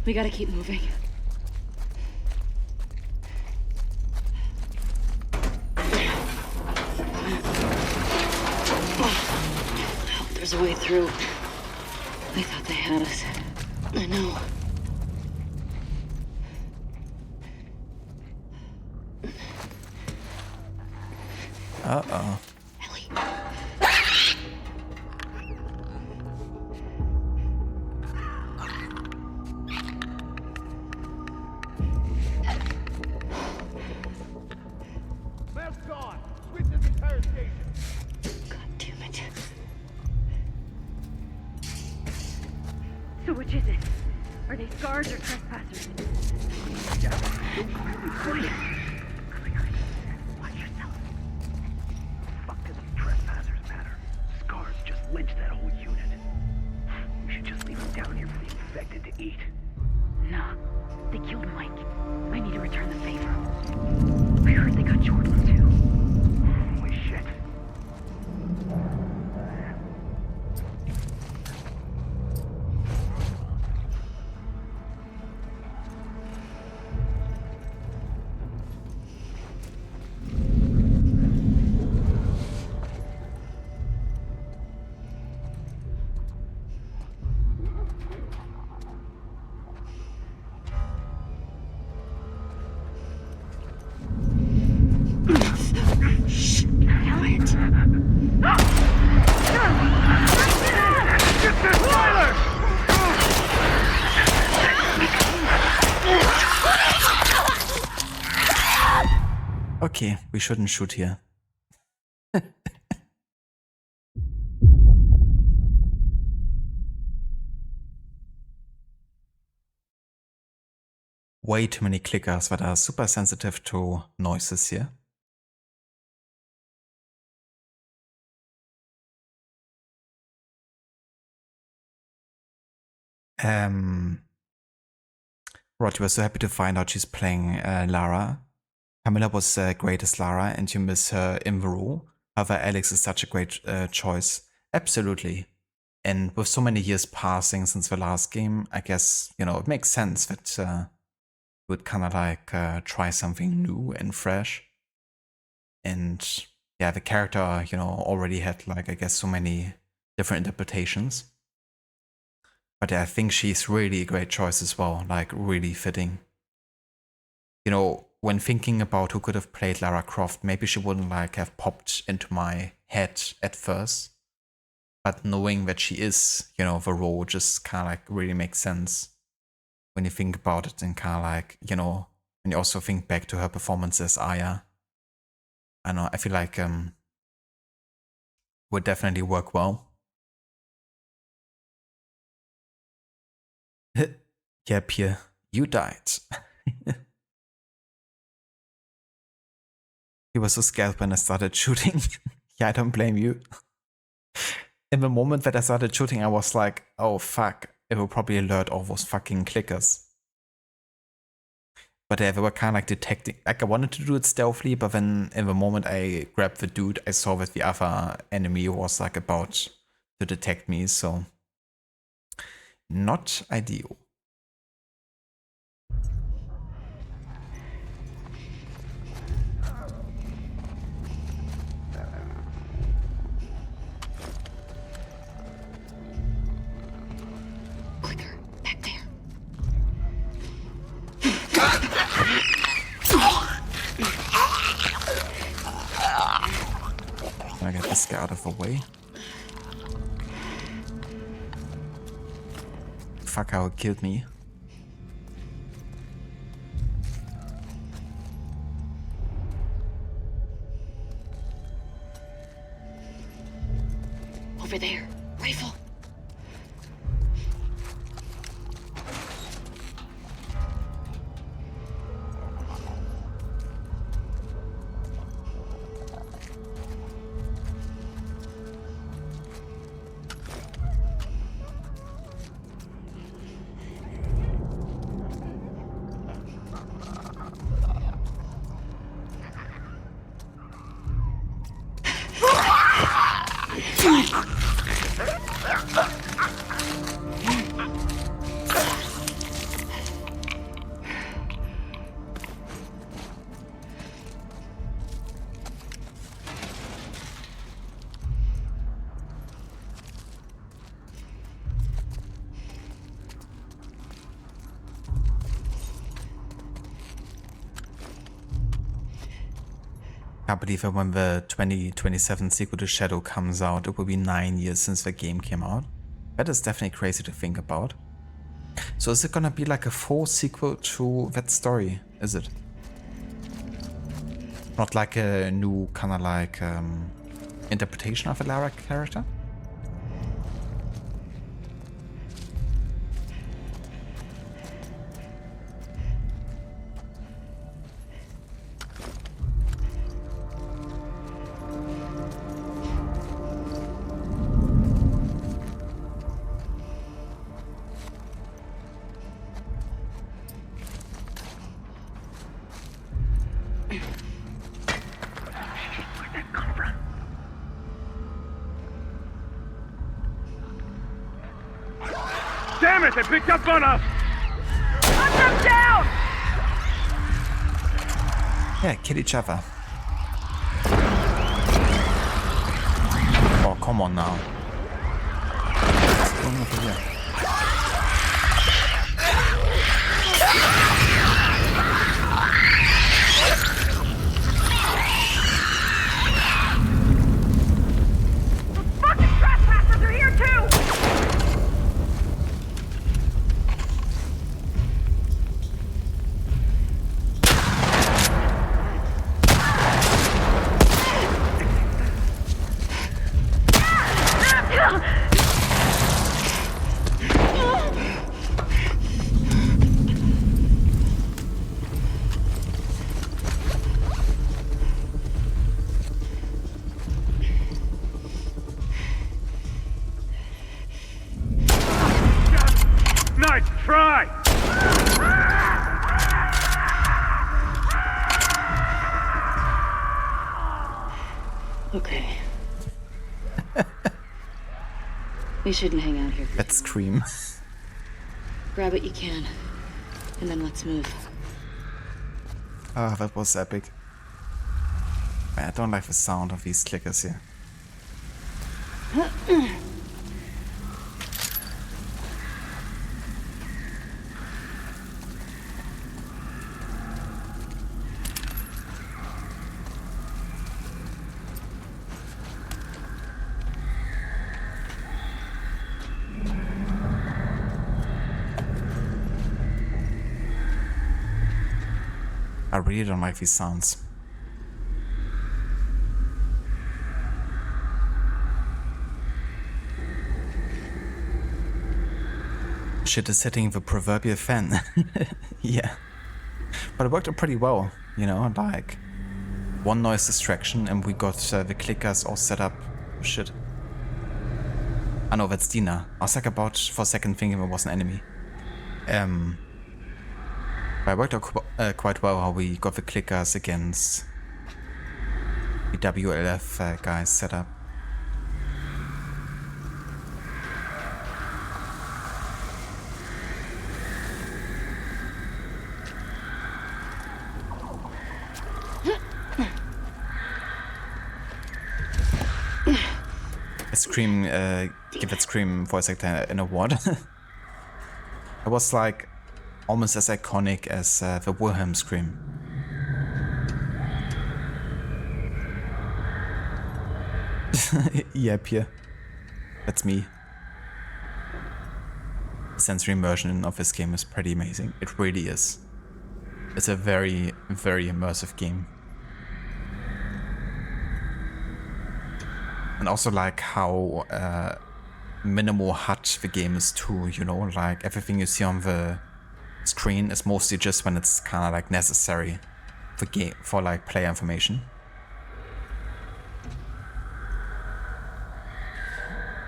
We gotta keep moving. There's a way through. They thought they had us. I know. Uh-oh. Ellie. Mask on! Sweep this entire station! God damn it. So which is it? Are they scars or trespassers? Watch yourself. Fuck do these trespassers matter? Scars just lynched that whole unit. We should just leave them down here for the infected to eat. Nah, they killed Mike. I need to return the favor. I heard they got Jordan too. Holy shit. Okay, we shouldn't shoot here. Way too many clickers that are super sensitive to noises here. Rod, you were so happy to find out she's playing Lara. Camilla was great as Lara and you miss her in the role. However, Alex is such a great choice. Absolutely. And with so many years passing since the last game, I guess, you know, it makes sense that you would kind of like try something new and fresh. And yeah, the character, you know, already had like, I guess, so many different interpretations. But yeah, I think she's really a great choice as well, like really fitting. You know, when thinking about who could have played Lara Croft, maybe she wouldn't like have popped into my head at first. But knowing that she is, you know, the role just kind of like really makes sense when you think about it and kind of like, you know, when you also think back to her performance as Aya. I know, I feel like would definitely work well. Yeah, Pierre, you died. He was so scared when I started shooting. Yeah, I don't blame you. In the moment that I started shooting, I was like, oh fuck, it will probably alert all those fucking clickers. But they were kind of like detecting, like I wanted to do it stealthily, but then in the moment I grabbed the dude, I saw that the other enemy was like about to detect me, so not ideal. Clicker, back there. Can I get this guy out of the way? Fuck, how it killed me. Over there. Rifle. I believe that when the 2027 sequel to Shadow comes out, it will be 9 years since the game came out. That is definitely crazy to think about. So is it gonna be like a full sequel to that story? Is it? Not like a new kind of like interpretation of a Lara character? Where'd that come from? Damn it, they picked up on us! Hunt them down! Yeah, kill each other. Oh, come on now. What's going on over here? Fucking trespassers are here too! Nice try! Okay. We shouldn't hang out here. That scream. Grab what you can, and then let's move. Ah, that was epic. Man, I don't like the sound of these clickers here. I really don't like these sounds. Shit is hitting the proverbial fan. Yeah. But it worked out pretty well, you know, like one noise distraction and we got the clickers all set up. Shit. I know, that's Dina. I was like about for a second thinking it was an enemy. But it worked out quite well how we got the clickers against the WLF guys set up. Scream, give that Scream voice actor an award. It was like almost as iconic as the Wilhelm scream. Yeah, Pierre. That's me. The sensory immersion of this game is pretty amazing. It really is. It's a very, very immersive game. And also like how minimal HUD the game is too, you know, like everything you see on the screen is mostly just when it's kind of like necessary for game, for like player information.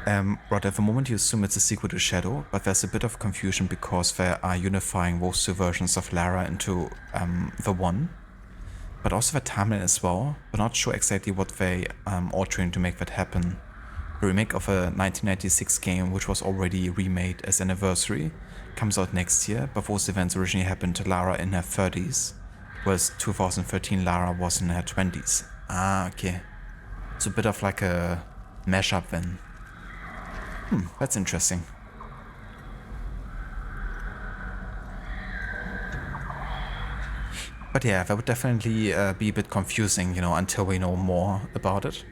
Right, at the moment you assume it's a sequel to Shadow, but there's a bit of confusion because they are unifying those two versions of Lara into the one. But also the timeline as well. We're not sure exactly what they altering to make that happen. The remake of a 1996 game which was already remade as Anniversary comes out next year, but those events originally happened to Lara in her 30s, whereas 2013 Lara was in her 20s. Ah, okay. It's a bit of like a mashup then. That's interesting. But yeah, that would definitely be a bit confusing, until we know more about it.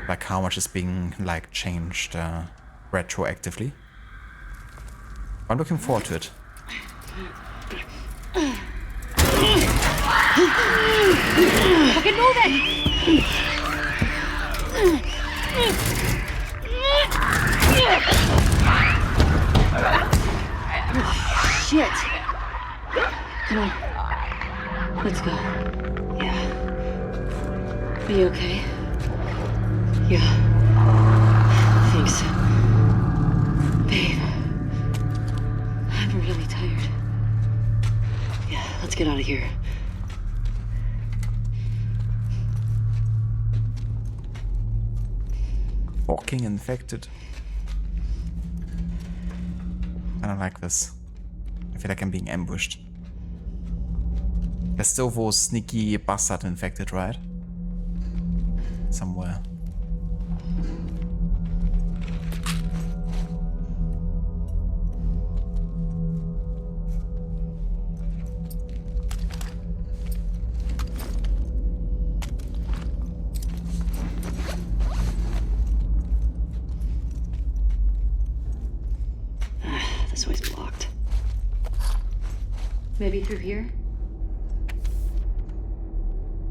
Like how much is being changed retroactively. I'm looking forward to it. Fucking move it! Shit! Come on. Let's go. Yeah. Are you okay? Yeah. Thanks. Babe. I'm really tired. Yeah, let's get out of here. Walking infected. I don't like this. I feel like I'm being ambushed. There's still those sneaky bastard infected, right? Somewhere. This way's blocked. Maybe through here?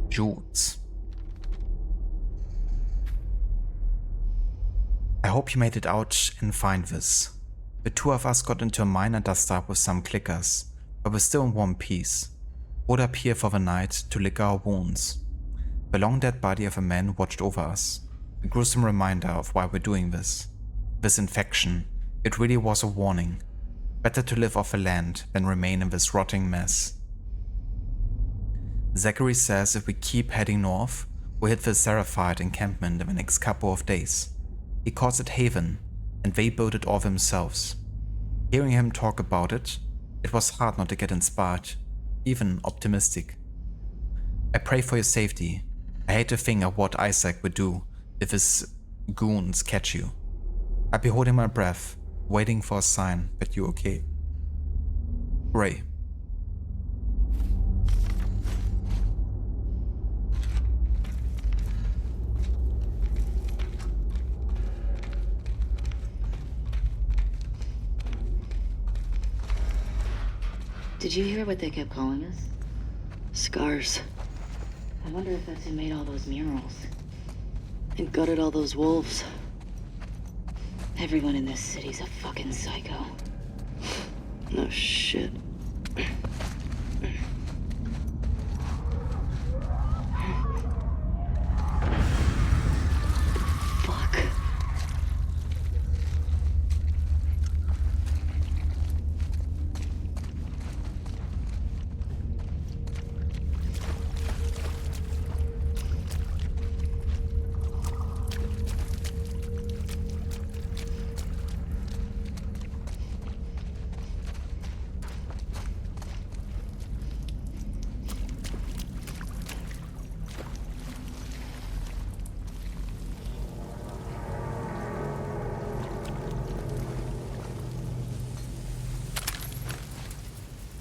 Jewels. I hope you made it out and find this. The two of us got into a minor dust up with some clickers, but we're still in one piece. Rode up here for the night to lick our wounds. The long dead body of a man watched over us. A gruesome reminder of why we're doing this. This infection, it really was a warning. Better to live off the land than remain in this rotting mess. Zachary says if we keep heading north, we'll hit the Seraphied encampment in the next couple of days. He calls it Haven, and they built it all themselves. Hearing him talk about it, it was hard not to get inspired, even optimistic. I pray for your safety. I hate to think of what Isaac would do if his goons catch you. I'd be holding my breath, waiting for a sign that you're okay. Ray. Did you hear what they kept calling us? Scars. I wonder if that's who made all those murals. And gutted all those wolves. Everyone in this city's a fucking psycho. No shit. Fuck.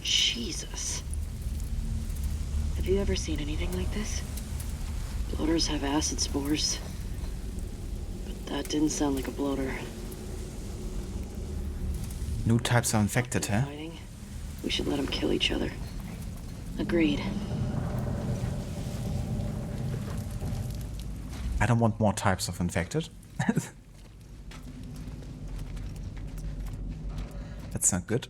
Jesus. Have you ever seen anything like this? Bloaters have acid spores. But that didn't sound like a bloater. New types are infected, huh? Fighting? We should let them kill each other. Agreed. I don't want more types of infected. That's not good.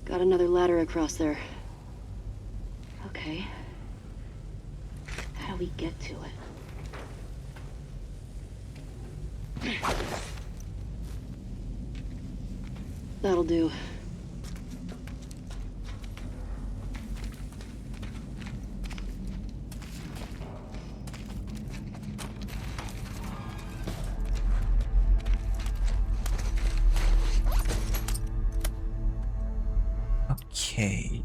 Got another ladder across there. Okay. How do we get to it? That'll do. Okay.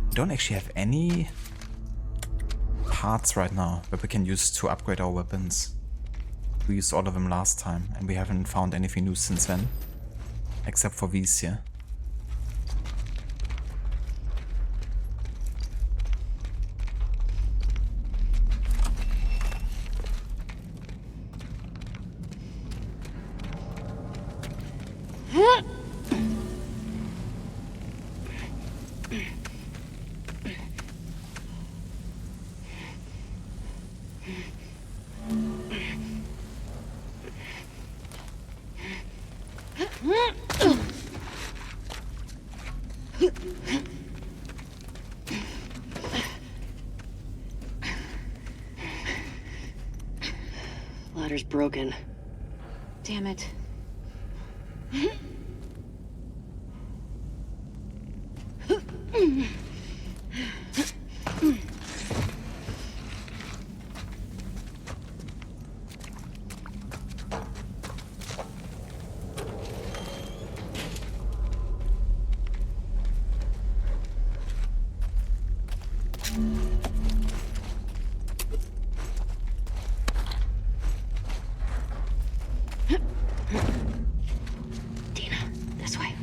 We don't actually have any parts right now that we can use to upgrade our weapons. We used all of them last time, and we haven't found anything new since then. Except for these here. Ladder's broken. Damn it. This way.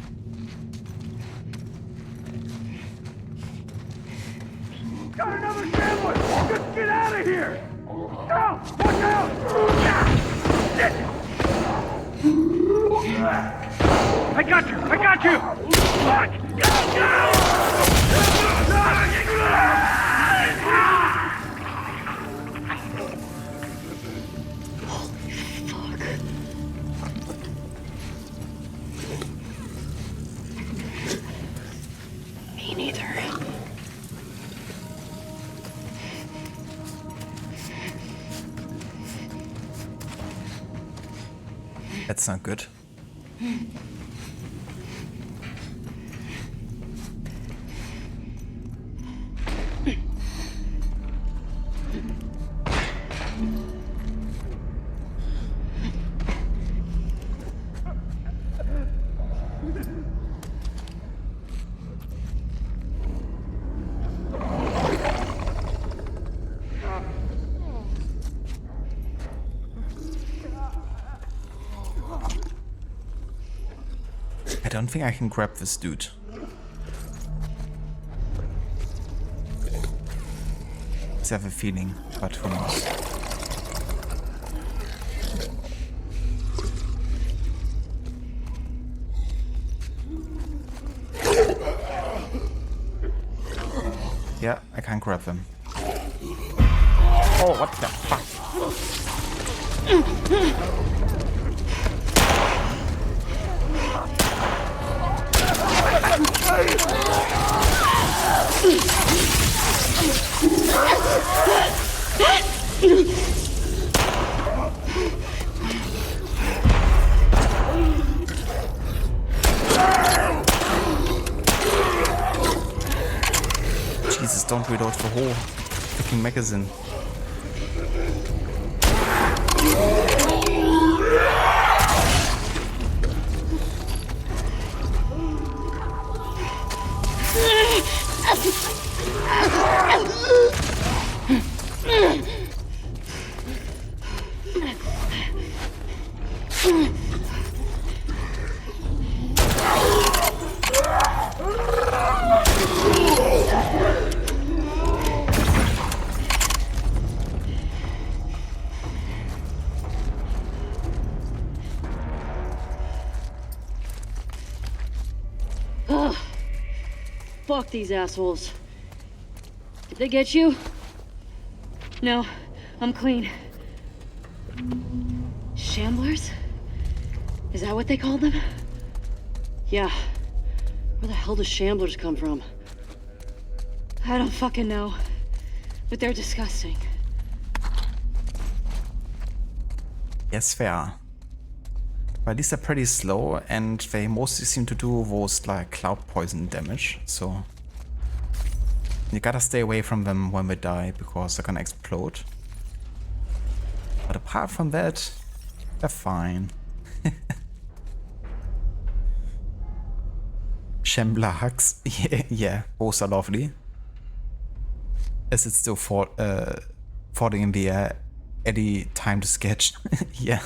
Got another sandwich! Just get out of here! Now! Watch out! I got you! I got you! Me neither. That's not good. I don't think I can grab this dude. I have a feeling, but who knows. Yeah, I can't grab them. Oh, what the fuck? Jesus, don't reload the whole fucking magazine. Fuck these assholes. Did they get you? No, I'm clean. Shamblers? Is that what they called them? Yeah. Where the hell do shamblers come from? I don't fucking know. But they're disgusting. Yes, fair. But at least they're pretty slow, and they mostly seem to do those like cloud poison damage, so you gotta stay away from them when they die because they're gonna explode. But apart from that, they're fine. Shambler hugs. Yeah, both are lovely. Is it still falling in the air any time to sketch? Yeah.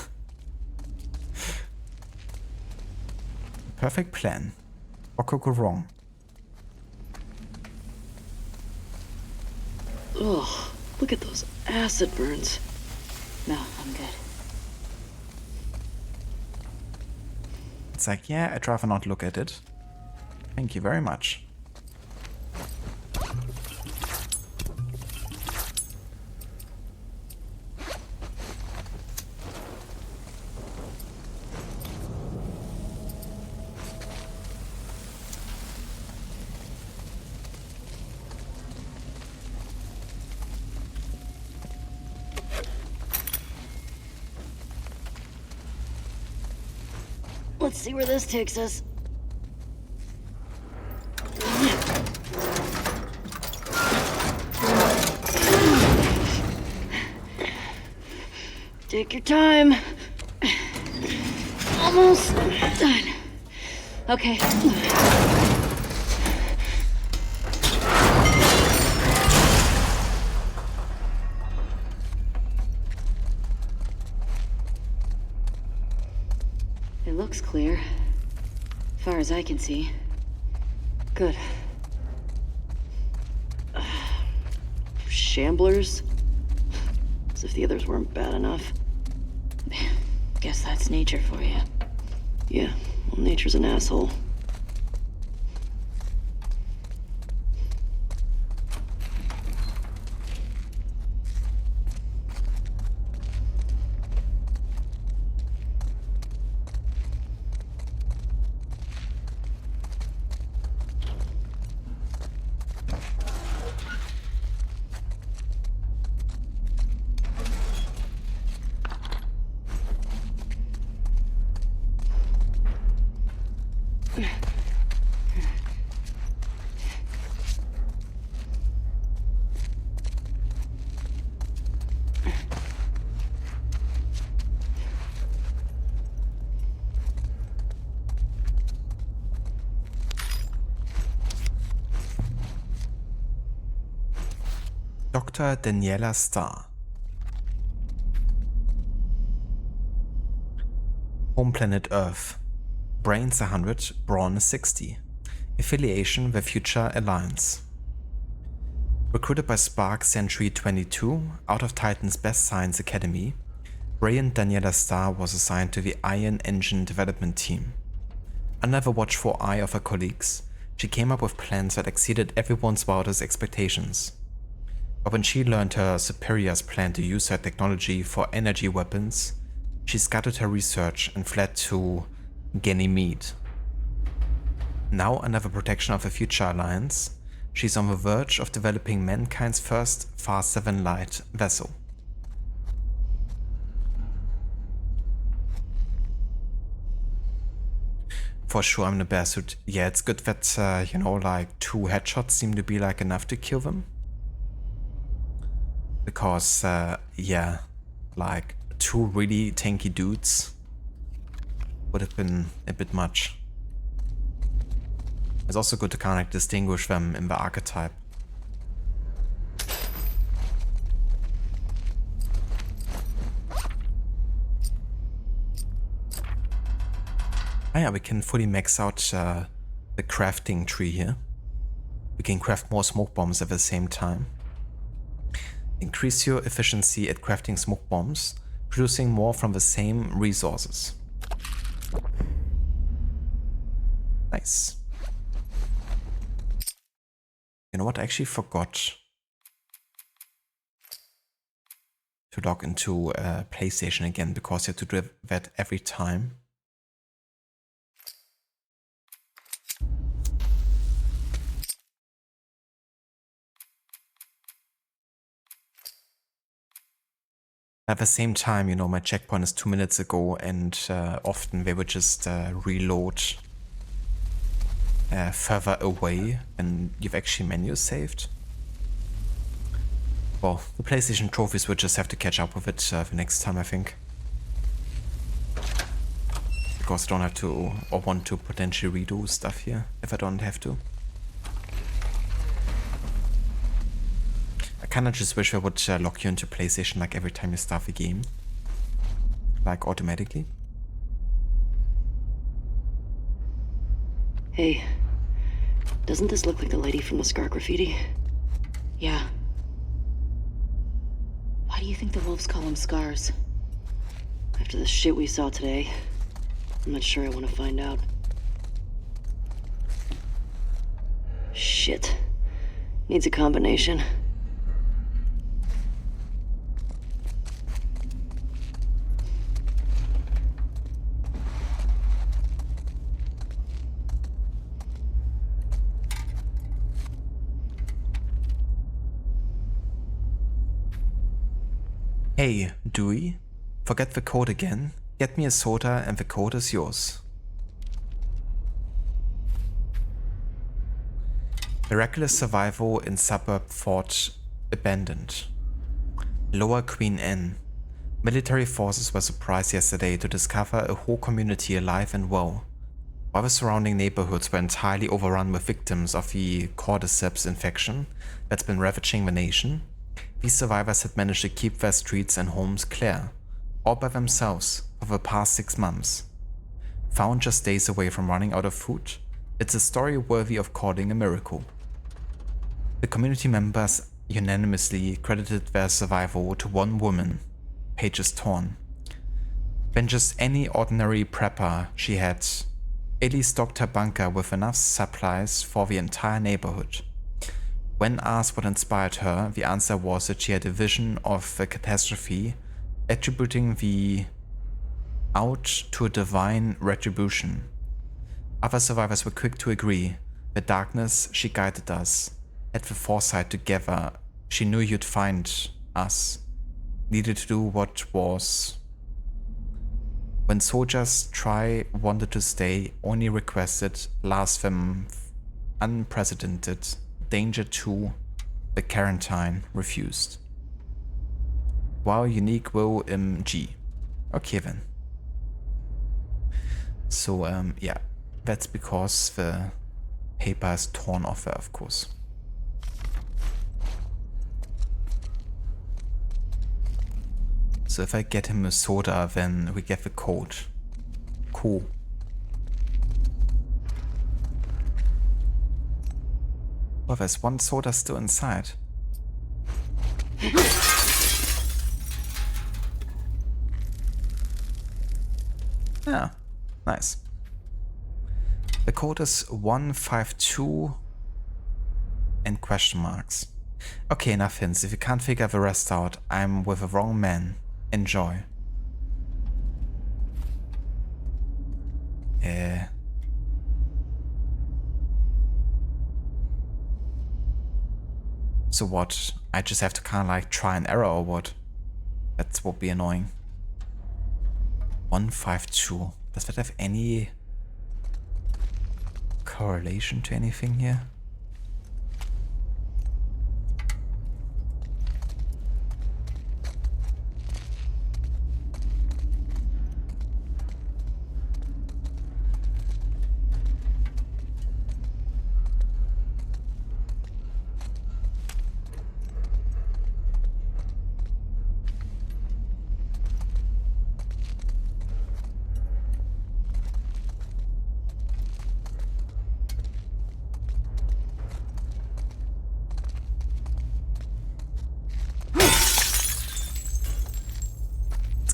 Perfect plan. What could go wrong? Ugh, look at those acid burns. No, I'm good. It's like, yeah, I'd rather not look at it. Thank you very much. Let's see where this takes us. Take your time. Almost done. Okay. It looks clear. Far as I can see. Good. Shamblers? As if the others weren't bad enough. Guess that's nature for you. Yeah, well, nature's an asshole. Dr. Daniela Starr. Home planet Earth. Brains 100, brawn 60. Affiliation the Future Alliance. Recruited by Spark Century 22 out of Titan's Best Science Academy, brilliant Daniela Starr was assigned to the Iron Engine development team. Under the watchful eye of her colleagues, she came up with plans that exceeded everyone's wildest expectations. But when she learned her superiors planned to use her technology for energy weapons, she scattered her research and fled to Ganymede. Now under the protection of the Future Alliance, she's on the verge of developing mankind's first Far-7 Light vessel. For sure I'm in a bear suit. Yeah, it's good that, you know, like 2 headshots seem to be like enough to kill them. Because, yeah, like 2 really tanky dudes would have been a bit much. It's also good to kind of distinguish them in the archetype. Ah yeah, we can fully max out the crafting tree here. We can craft more smoke bombs at the same time. Increase your efficiency at crafting smoke bombs, producing more from the same resources. Nice. You know what, I actually forgot to log into PlayStation again because you have to do that every time. At the same time, you know, my checkpoint is 2 minutes ago, and often they would just reload further away and you've actually menu saved. Well, the PlayStation trophies would just have to catch up with it the next time, I think. Because I don't have to, or want to potentially redo stuff here, if I don't have to. I kinda just wish I would lock you into PlayStation like every time you start the game. Like automatically. Hey, doesn't this look like the lady from the scar graffiti? Yeah. Why do you think the wolves call them scars? After the shit we saw today, I'm not sure I want to find out. Shit. Needs a combination. Hey, Dewey, forget the code again. Get me a soda and the code is yours. Miraculous survival in suburb fort abandoned. Lower Queen Anne. Military forces were surprised yesterday to discover a whole community alive and well, while the surrounding neighborhoods were entirely overrun with victims of the cordyceps infection that's been ravaging the nation. These survivors had managed to keep their streets and homes clear, all by themselves, for the past 6 months. Found just days away from running out of food, it's a story worthy of calling a miracle. The community members unanimously credited their survival to one woman, Pages Torn. When just any ordinary prepper she had, Ellie stocked her bunker with enough supplies for the entire neighborhood. When asked what inspired her, the answer was that she had a vision of the catastrophe, attributing the out to a divine retribution. Other survivors were quick to agree. The darkness she guided us, had the foresight together. She knew you'd find us. Needed to do what was. When soldiers wanted to stay, only requested last them unprecedented. Danger to the quarantine refused. Wow, unique will MG. Okay then. So yeah, that's because the paper is torn off there, of course. So if I get him a soda, then we get the code. Cool. Well, there's one soda still inside. Yeah, nice. The code is 152 and question marks. Okay, enough hints. If you can't figure the rest out, I'm with the wrong man. Enjoy. So what? I just have to kind of like try and error or what? That would be annoying. 152. Does that have any correlation to anything here?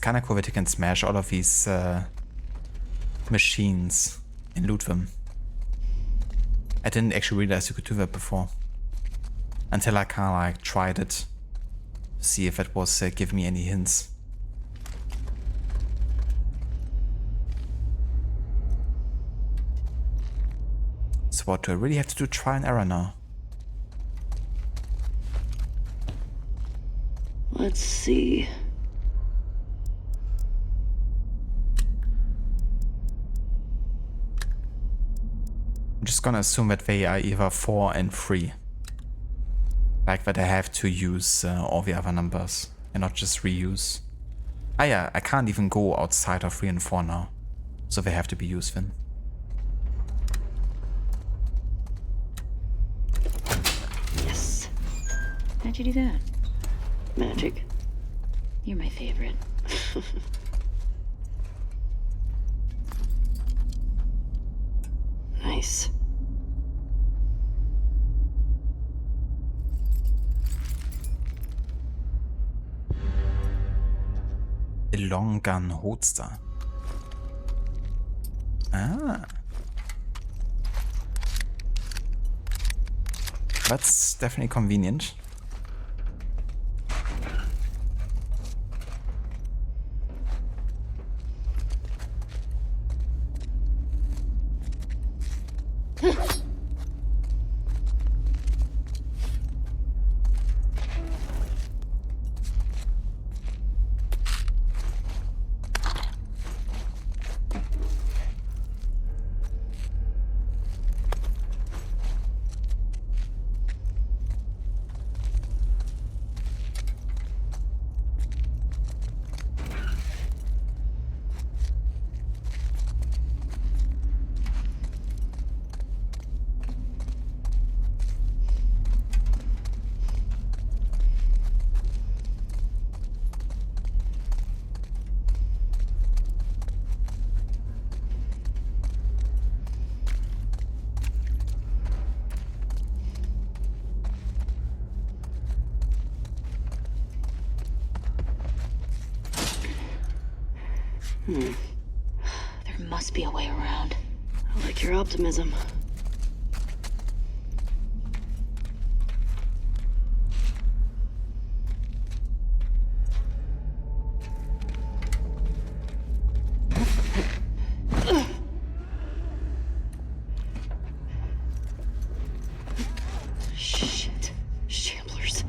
Kind of cool that you can smash all of these machines and loot them. I didn't actually realize you could do that before. Until I kind of like tried it to see if it was giving me any hints. So what do I really have to do? Try and error now? Let's see. gonna assume that they are either 4 and 3. Like that I have to use all the other numbers and not just reuse. Ah yeah, I can't even go outside of 3 and 4 now. So they have to be used then. Yes. How'd you do that? Magic. You're my favorite. Nice. The long gun holster. Ah. That's definitely convenient. There must be a way around. I like your optimism. Shit. Shamblers.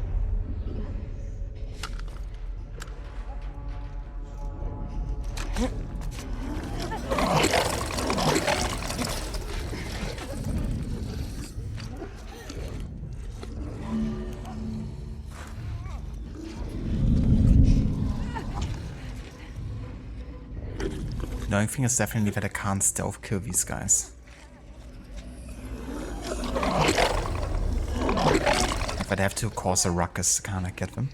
The only thing is definitely that I can't stealth kill these guys. If I'd have to cause a ruckus to kinda get them.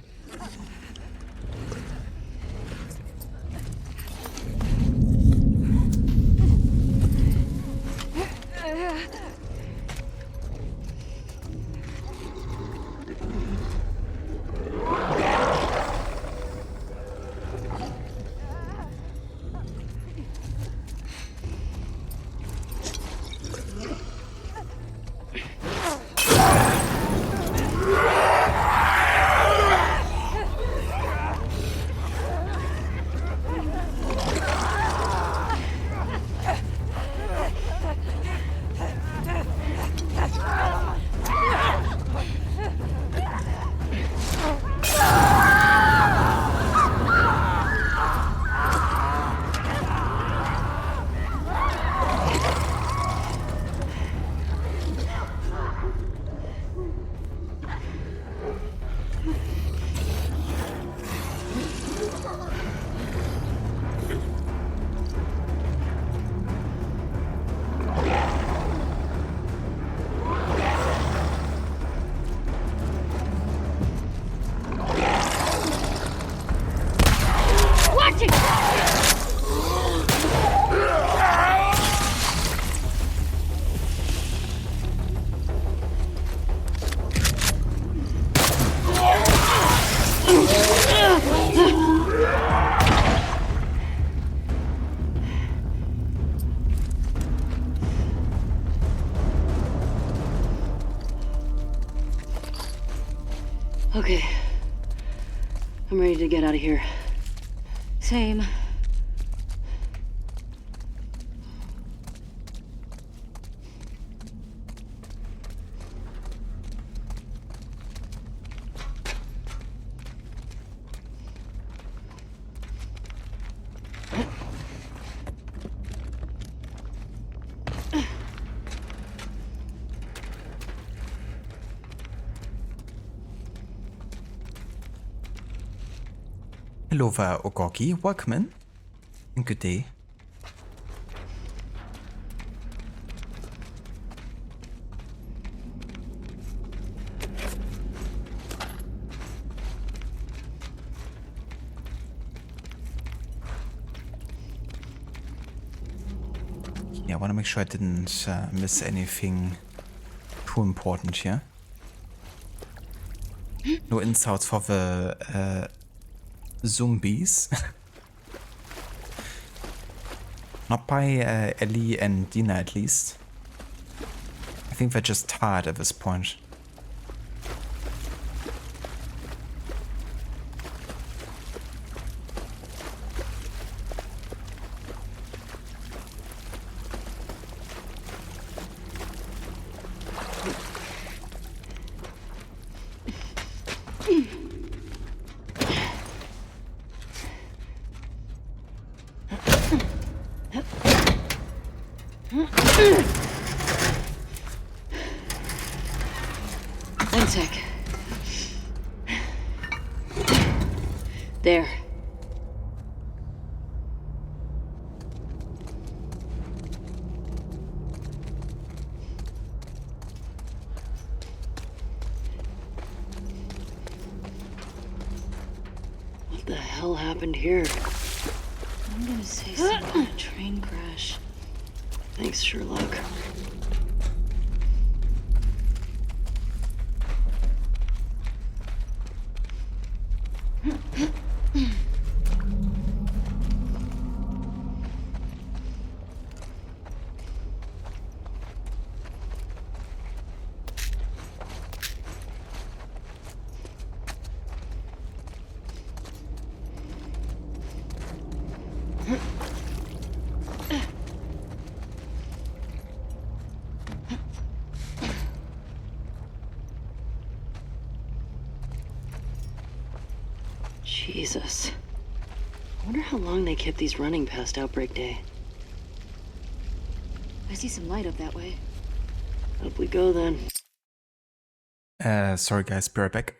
Okay. I'm ready to get out of here. Same. Hello there, Ogogi. Welcome in. And good day. Yeah, I want to make sure I didn't miss anything too important here. No insults for the zombies. Not by Ellie and Dina, at least. I think they're just tired at this point. One sec. There. What the hell happened here? I'm gonna say some kind of train crash. Thanks, Sherlock. Jesus. I wonder how long they kept these running past Outbreak Day. I see some light up that way. Up we go then. Sorry guys, be right back.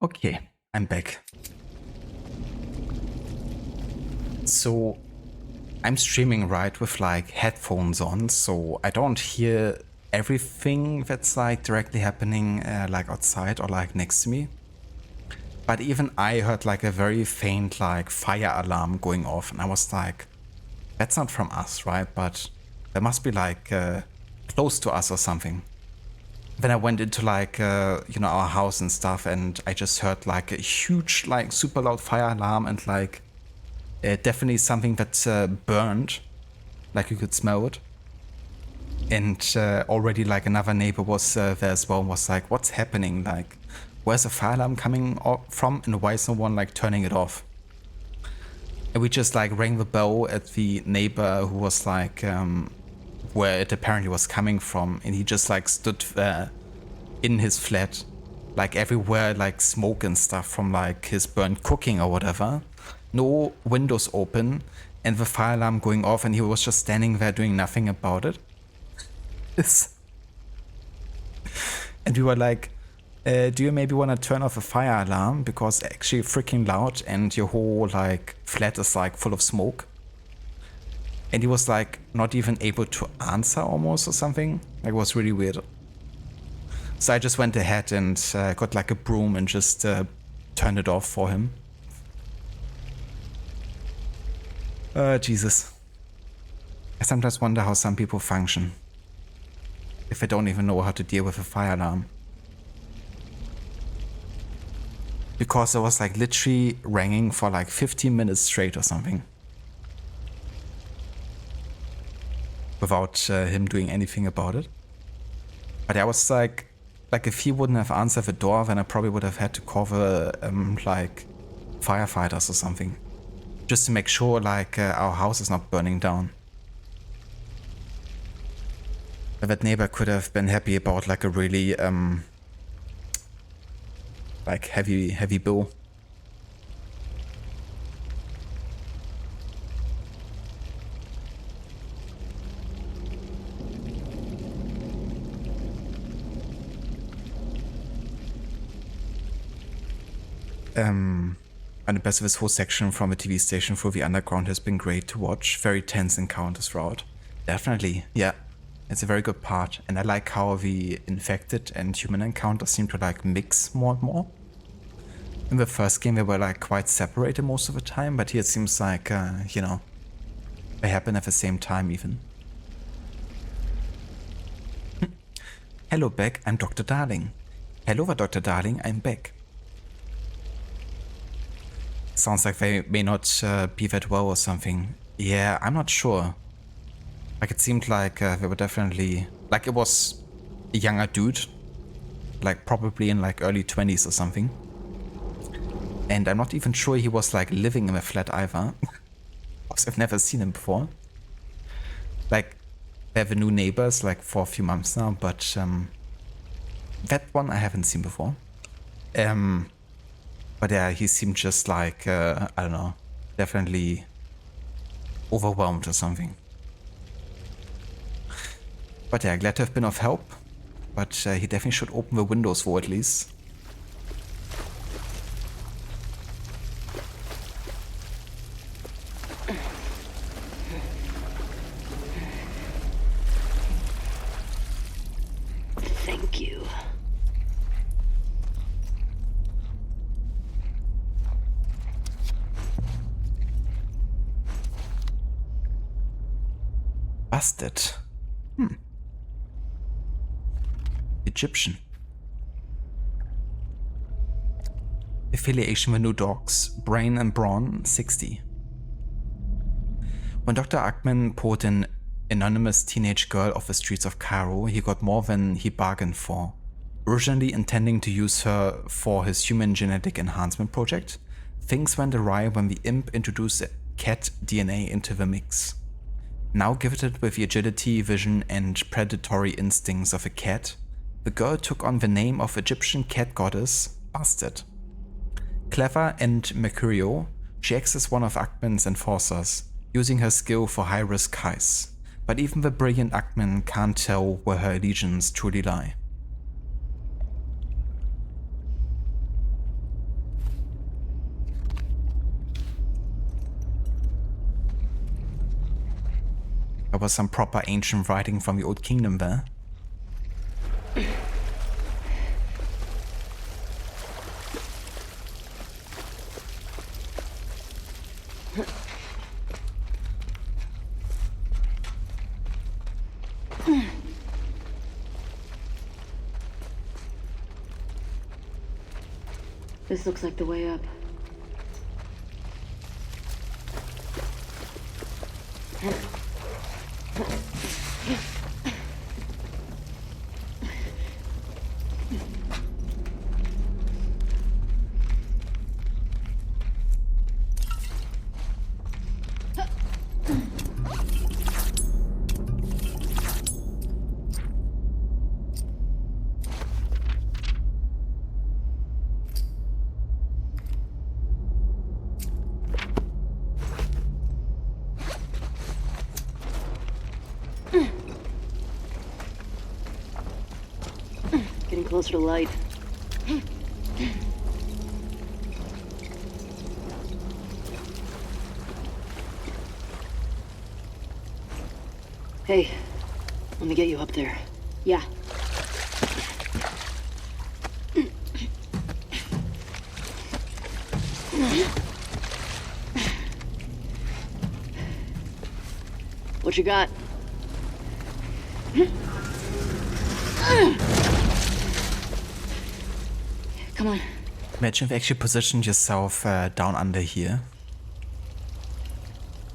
Okay, I'm back. So I'm streaming right with like headphones on, so I don't hear everything that's like directly happening like outside or like next to me. But even I heard like a very faint like fire alarm going off, and I was like, that's not from us, right? But there must be like close to us or something. Then I went into like, you know, our house and stuff, and I just heard like a huge, like super loud fire alarm, and like definitely something that burned, like you could smell it. And already like another neighbor was there as well, was like, what's happening? Like, where's the fire alarm coming from, and why is no one like turning it off? And we just like rang the bell at the neighbor who was like, where it apparently was coming from, and he just like stood there in his flat, like everywhere like smoke and stuff from like his burnt cooking or whatever, no windows open, and the fire alarm going off, and he was just standing there doing nothing about it. And we were like, do you maybe want to turn off a fire alarm, because it's actually freaking loud and your whole like flat is like full of smoke? And he was like not even able to answer almost or something. Like, it was really weird. So I just went ahead and got like a broom and just turned it off for him. Jesus. I sometimes wonder how some people function, if they don't even know how to deal with a fire alarm. Because it was like literally ringing for like 15 minutes straight or something, without him doing anything about it. But I was like if he wouldn't have answered the door, then I probably would have had to call the like firefighters or something, just to make sure like our house is not burning down. But that neighbor could have been happy about like a really like heavy bill. And the best of this whole section from the TV station through the underground has been great to watch. Very tense encounters throughout. Definitely, yeah. It's a very good part, and I like how the infected and human encounters seem to like mix more and more. In the first game they were like quite separated most of the time, but here it seems like, you know, they happen at the same time even. Hello Beck, I'm Dr. Darling. Hello Dr. Darling, I'm Beck. Sounds like they may not be that well or something. Yeah, I'm not sure. Like, it seemed like they were definitely, like, it was a younger dude, like probably in like early 20s or something. And I'm not even sure he was like living in a flat either, because I've never seen him before. Like, they have a new neighbors like for a few months now, but that one I haven't seen before. But yeah, he seemed just like, I don't know, definitely overwhelmed or something. But yeah, glad to have been of help. But he definitely should open the windows for at least. Thank you. Busted. Egyptian. Affiliation with New Dogs, Brain and Brawn, 60. When Dr. Ackman pulled an anonymous teenage girl off the streets of Cairo, he got more than he bargained for. Originally intending to use her for his human genetic enhancement project, things went awry when the imp introduced cat DNA into the mix. Now gifted with the agility, vision, and predatory instincts of a cat, the girl took on the name of Egyptian cat goddess, Busted. Clever and mercurial, she acts as one of Ackman's enforcers, using her skill for high-risk heists, but even the brilliant Ackman can't tell where her allegiance truly lie. There was some proper ancient writing from the Old Kingdom there. This looks like the way up. Getting closer to light. Hey, let me get you up there. Yeah. What you got? Come on. Imagine if you actually positioned yourself down under here.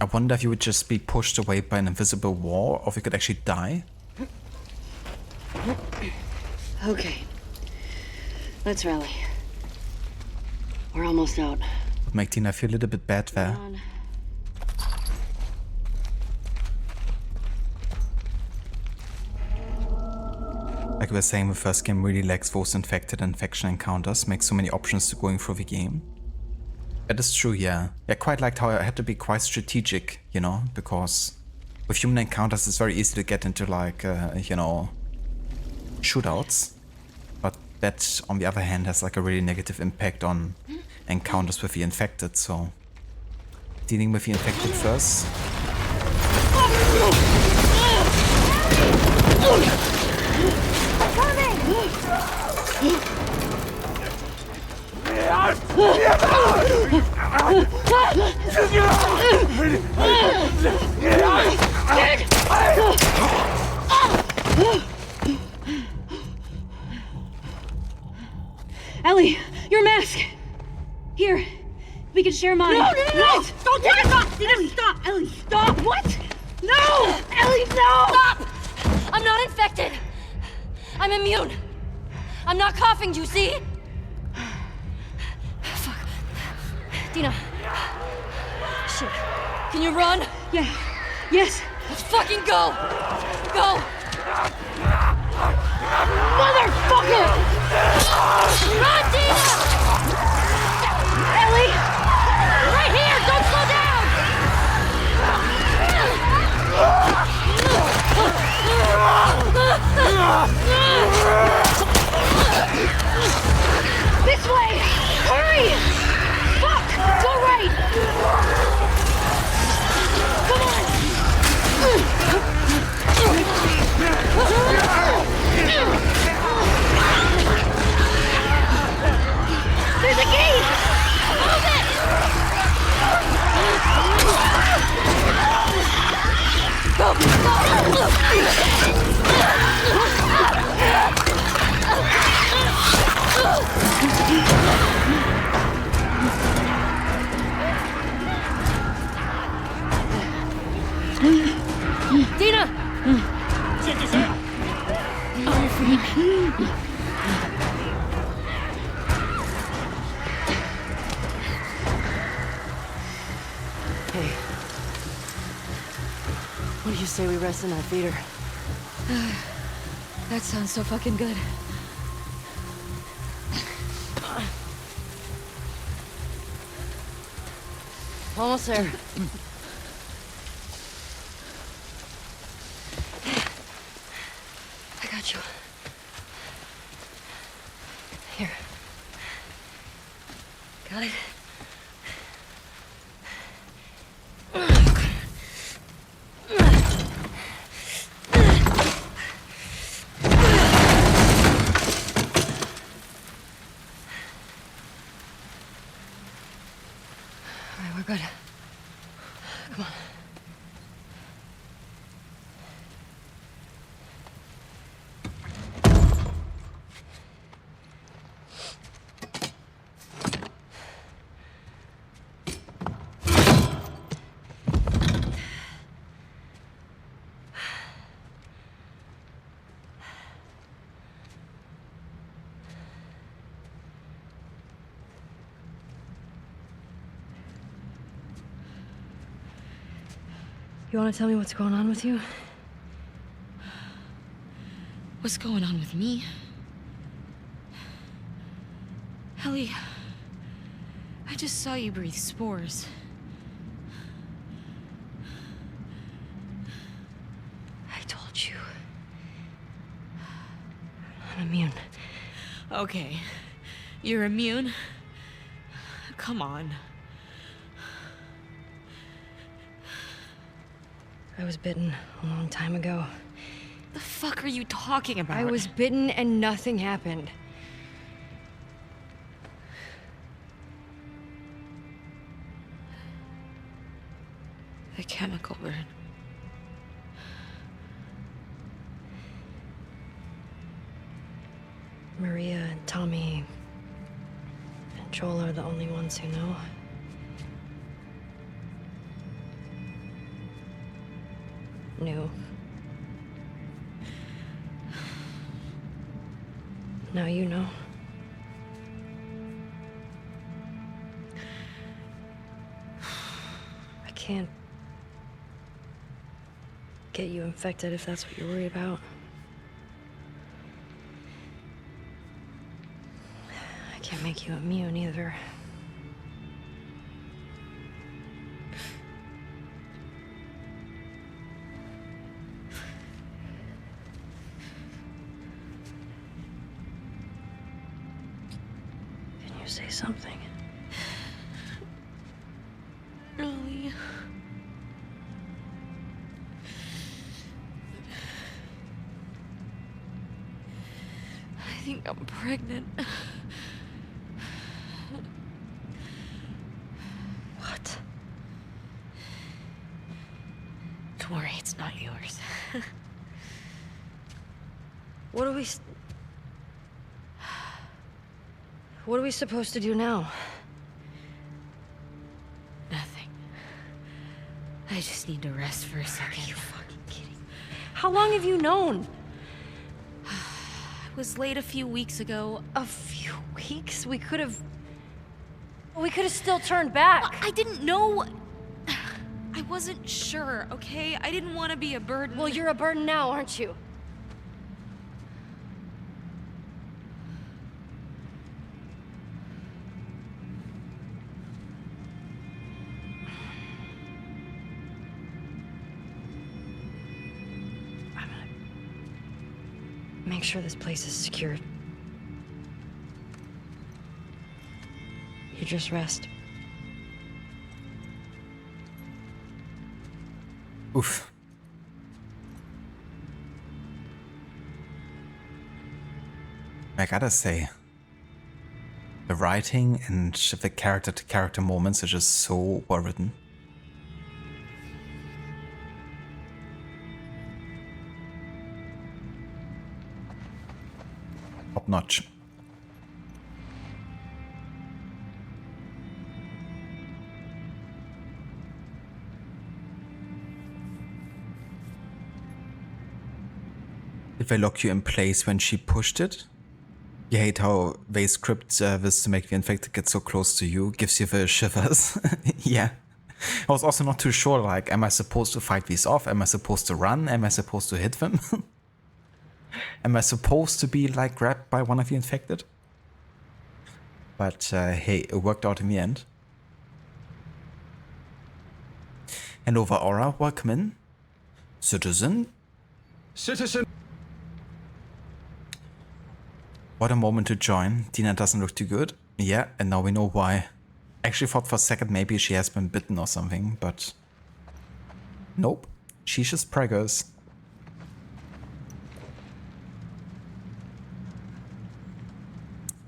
I wonder if you would just be pushed away by an invisible wall, or if you could actually die. Okay. Let's rally. We're almost out. Would make Tina feel a little bit bad there. Come on. Like we were saying, the first game really lacks those infected and infection encounters, makes so many options to going through the game. That is true, yeah. I quite liked how I had to be quite strategic, you know, because with human encounters it's very easy to get into like, you know, shootouts. But that, on the other hand, has like a really negative impact on encounters with the infected, so dealing with the infected first. Ellie, your mask! Here, we can share mine. No! Don't take it! Stop! Ellie, stop! Ellie, stop! What? No! Ellie, no! Stop! I'm not infected. I'm immune. I'm not coughing, do you see? Fuck. Dina. Shit. Can you run? Yeah. Yes. Let's fucking go! Go! Motherfucker! Run, Dina! Ellie! Right here! Don't slow down! This way! Hurry! Fuck! Go right! Come on! There's a gate! Move it! Go! Dina! Check this out! On your feet. Hey. What do you say we rest in that theater? That sounds so fucking good. Almost there. I got you. Here. Got it? good. Come on. You want to tell me what's going on with you? What's going on with me? Ellie, I just saw you breathe spores. I told you. I'm immune. Okay, you're immune? Come on. I was bitten a long time ago. The fuck are you talking about? I was bitten and nothing happened. The chemical burn. Maria and Tommy and Joel are the only ones who know. Knew. Now you know. I can't get you infected if that's what you're worried about. I can't make you immune either. Can you say something? Really? I think I'm pregnant. What? Don't worry, it's not yours. What are we supposed to do now? Nothing. I just need to rest for a second. Are you fucking kidding? How long have you known? I was late a few weeks ago. A few weeks? We could have still turned back. I didn't know. I wasn't sure, okay? I didn't want to be a burden. Well, you're a burden now, aren't you? I'm gonna make sure this place is secured. You just rest. Oof. I gotta say, the writing and the character-to-character moments are just so well written. Top notch. Did they lock you in place when she pushed it? You hate how they script this to make the infected get so close to you, gives you the shivers. Yeah. I was also not too sure, like, am I supposed to fight these off? Am I supposed to run? Am I supposed to hit them? Am I supposed to be, like, grabbed by one of the infected? But, hey, it worked out in the end. And over Aura, welcome in. Citizen. What a moment to join. Dina doesn't look too good. Yeah, and now we know why. Actually thought for a second maybe she has been bitten or something, but... Nope. She's just preggers.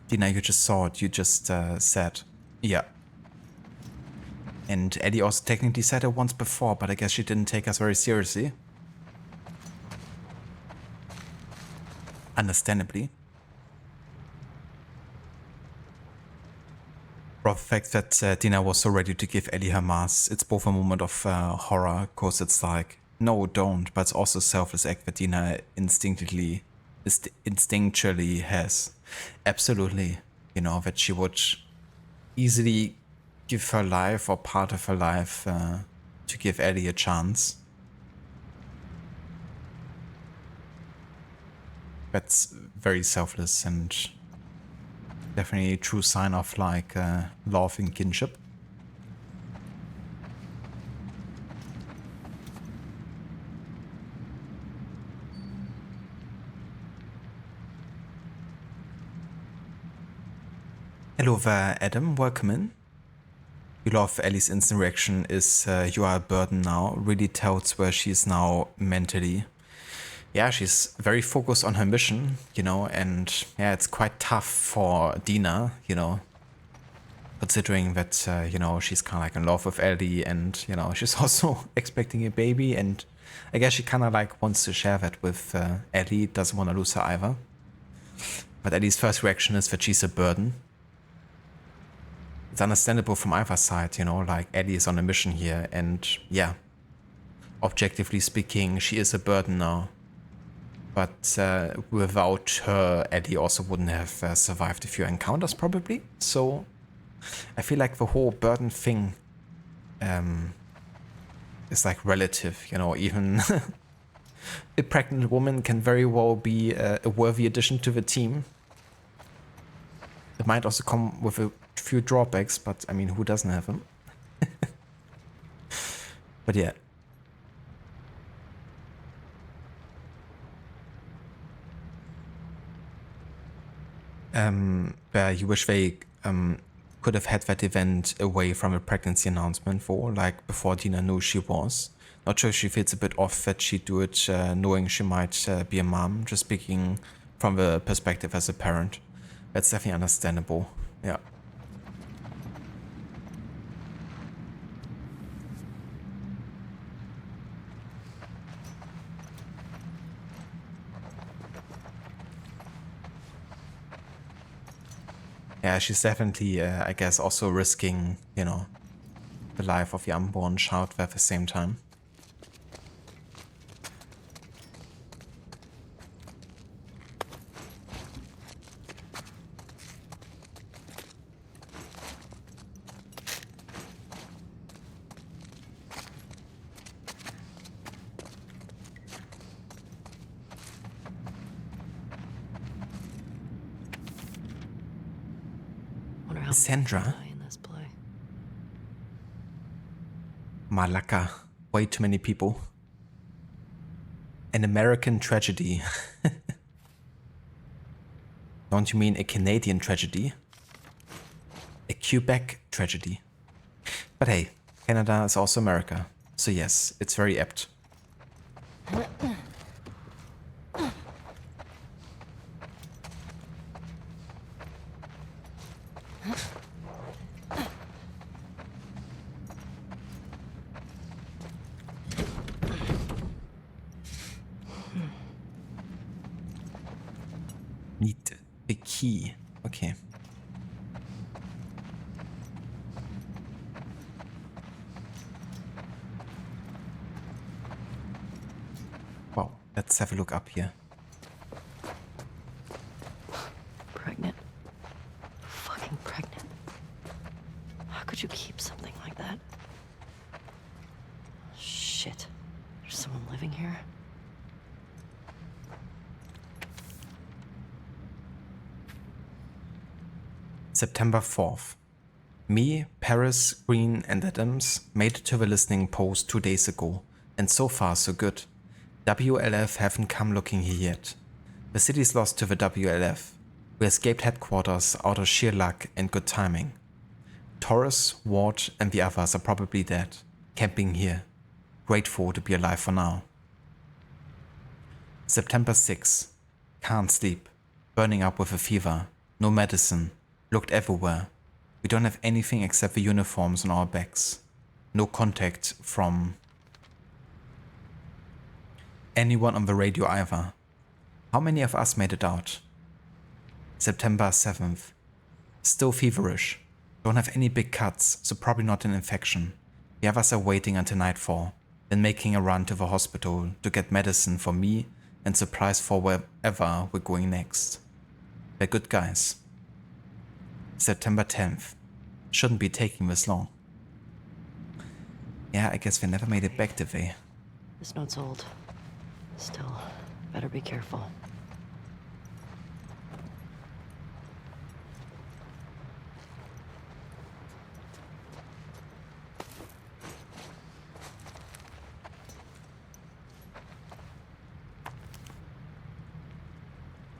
Dina, you just saw it. You just said. Yeah. And Ellie also technically said it once before, but I guess she didn't take us very seriously. Understandably. For the fact that Dina was so ready to give Ellie her mask, it's both a moment of horror, because it's like, no, don't, but it's also a selfless act that Dina instinctually has. Absolutely, you know, that she would easily give her life or part of her life to give Ellie a chance. That's very selfless and definitely a true sign of like love and kinship. Hello there, Adam. Welcome in. You love Ellie's instant reaction is you are a burden now. Really tells where she is now mentally. Yeah, she's very focused on her mission, you know, and yeah, it's quite tough for Dina, you know, considering that, you know, she's kind of like in love with Ellie and, you know, she's also expecting a baby, and I guess she kind of like wants to share that with Ellie, doesn't want to lose her either. But Ellie's first reaction is that she's a burden. It's understandable from either side, you know, like Ellie is on a mission here, and yeah, objectively speaking, she is a burden now. But without her, Ellie also wouldn't have survived a few encounters probably. So I feel like the whole burden thing is like relative, you know, even a pregnant woman can very well be a worthy addition to the team. It might also come with a few drawbacks, but I mean, who doesn't have them? But yeah. Where you wish they could have had that event away from a pregnancy announcement for, like before Dina knew she was. Not sure if she feels a bit off that she do it knowing she might be a mom, just speaking from the perspective as a parent. That's definitely understandable, yeah. Yeah, she's definitely, I guess, also risking, you know, the life of the unborn child at the same time. Sandra? Malaka. Way too many people. An American tragedy. Don't you mean a Canadian tragedy? A Quebec tragedy. But hey, Canada is also America. So yes, it's very apt. Need the key. Okay. Wow, let's have a look up here. Pregnant. Fucking pregnant. How could you keep something like that? Shit. There's someone living here? September 4th. Me, Paris, Green, and Adams made it to the listening post 2 days ago, and so far so good. WLF haven't come looking here yet. The city's lost to the WLF. We escaped headquarters out of sheer luck and good timing. Torres, Ward, and the others are probably dead, camping here. Grateful to be alive for now. September 6th. Can't sleep. Burning up with a fever. No medicine. Looked everywhere. We don't have anything except the uniforms on our backs. No contact from anyone on the radio either. How many of us made it out? September 7th. Still feverish. Don't have any big cuts, so probably not an infection. The others are waiting until nightfall, then making a run to the hospital to get medicine for me and supplies for wherever we're going next. They're good guys. September 10th. Shouldn't be taking this long. Yeah, I guess they never made it back, did they? This note's old. Still, better be careful.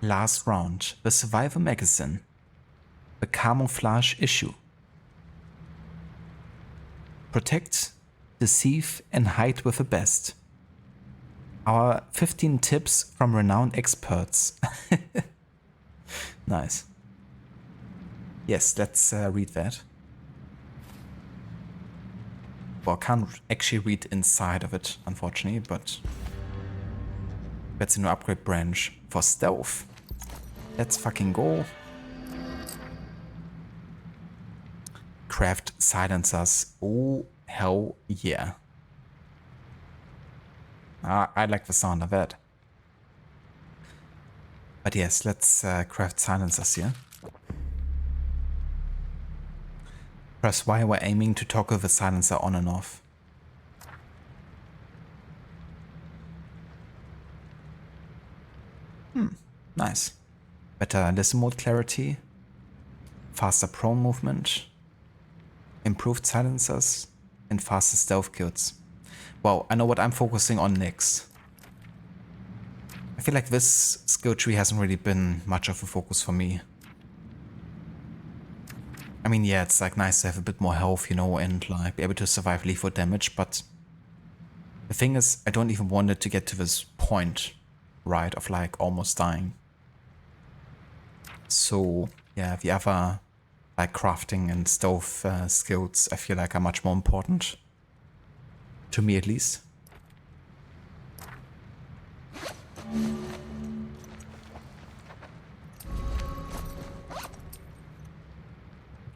Last round, the Survivor magazine. The camouflage issue. Protect, deceive, and hide with the best. Our 15 tips from renowned experts. Nice. Yes, let's read that. Well, I can't actually read inside of it, unfortunately, but that's a new upgrade branch for stealth. Let's fucking go. Craft silencers. Oh, hell yeah. I like the sound of that. But yes, let's craft silencers here. Press Y while aiming to toggle the silencer on and off. Nice. Better listen mode clarity. Faster prone movement. Improved silencers. And faster stealth kills. Wow, I know what I'm focusing on next. I feel like this skill tree hasn't really been much of a focus for me. I mean, yeah, it's like nice to have a bit more health, you know, and like be able to survive lethal damage, but the thing is, I don't even want it to get to this point, right, of like almost dying. So, yeah, the other like crafting and stealth skills I feel like are much more important. To me at least.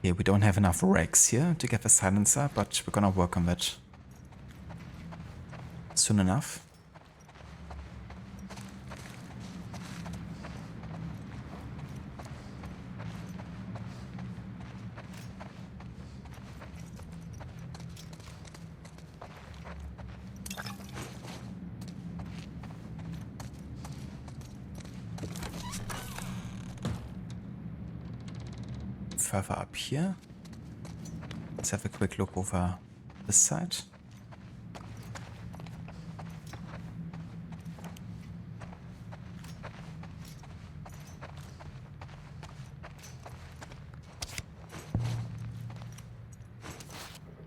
Yeah, we don't have enough rags here to get the silencer, but we're gonna work on that soon enough. Further up here. Let's have a quick look over this side.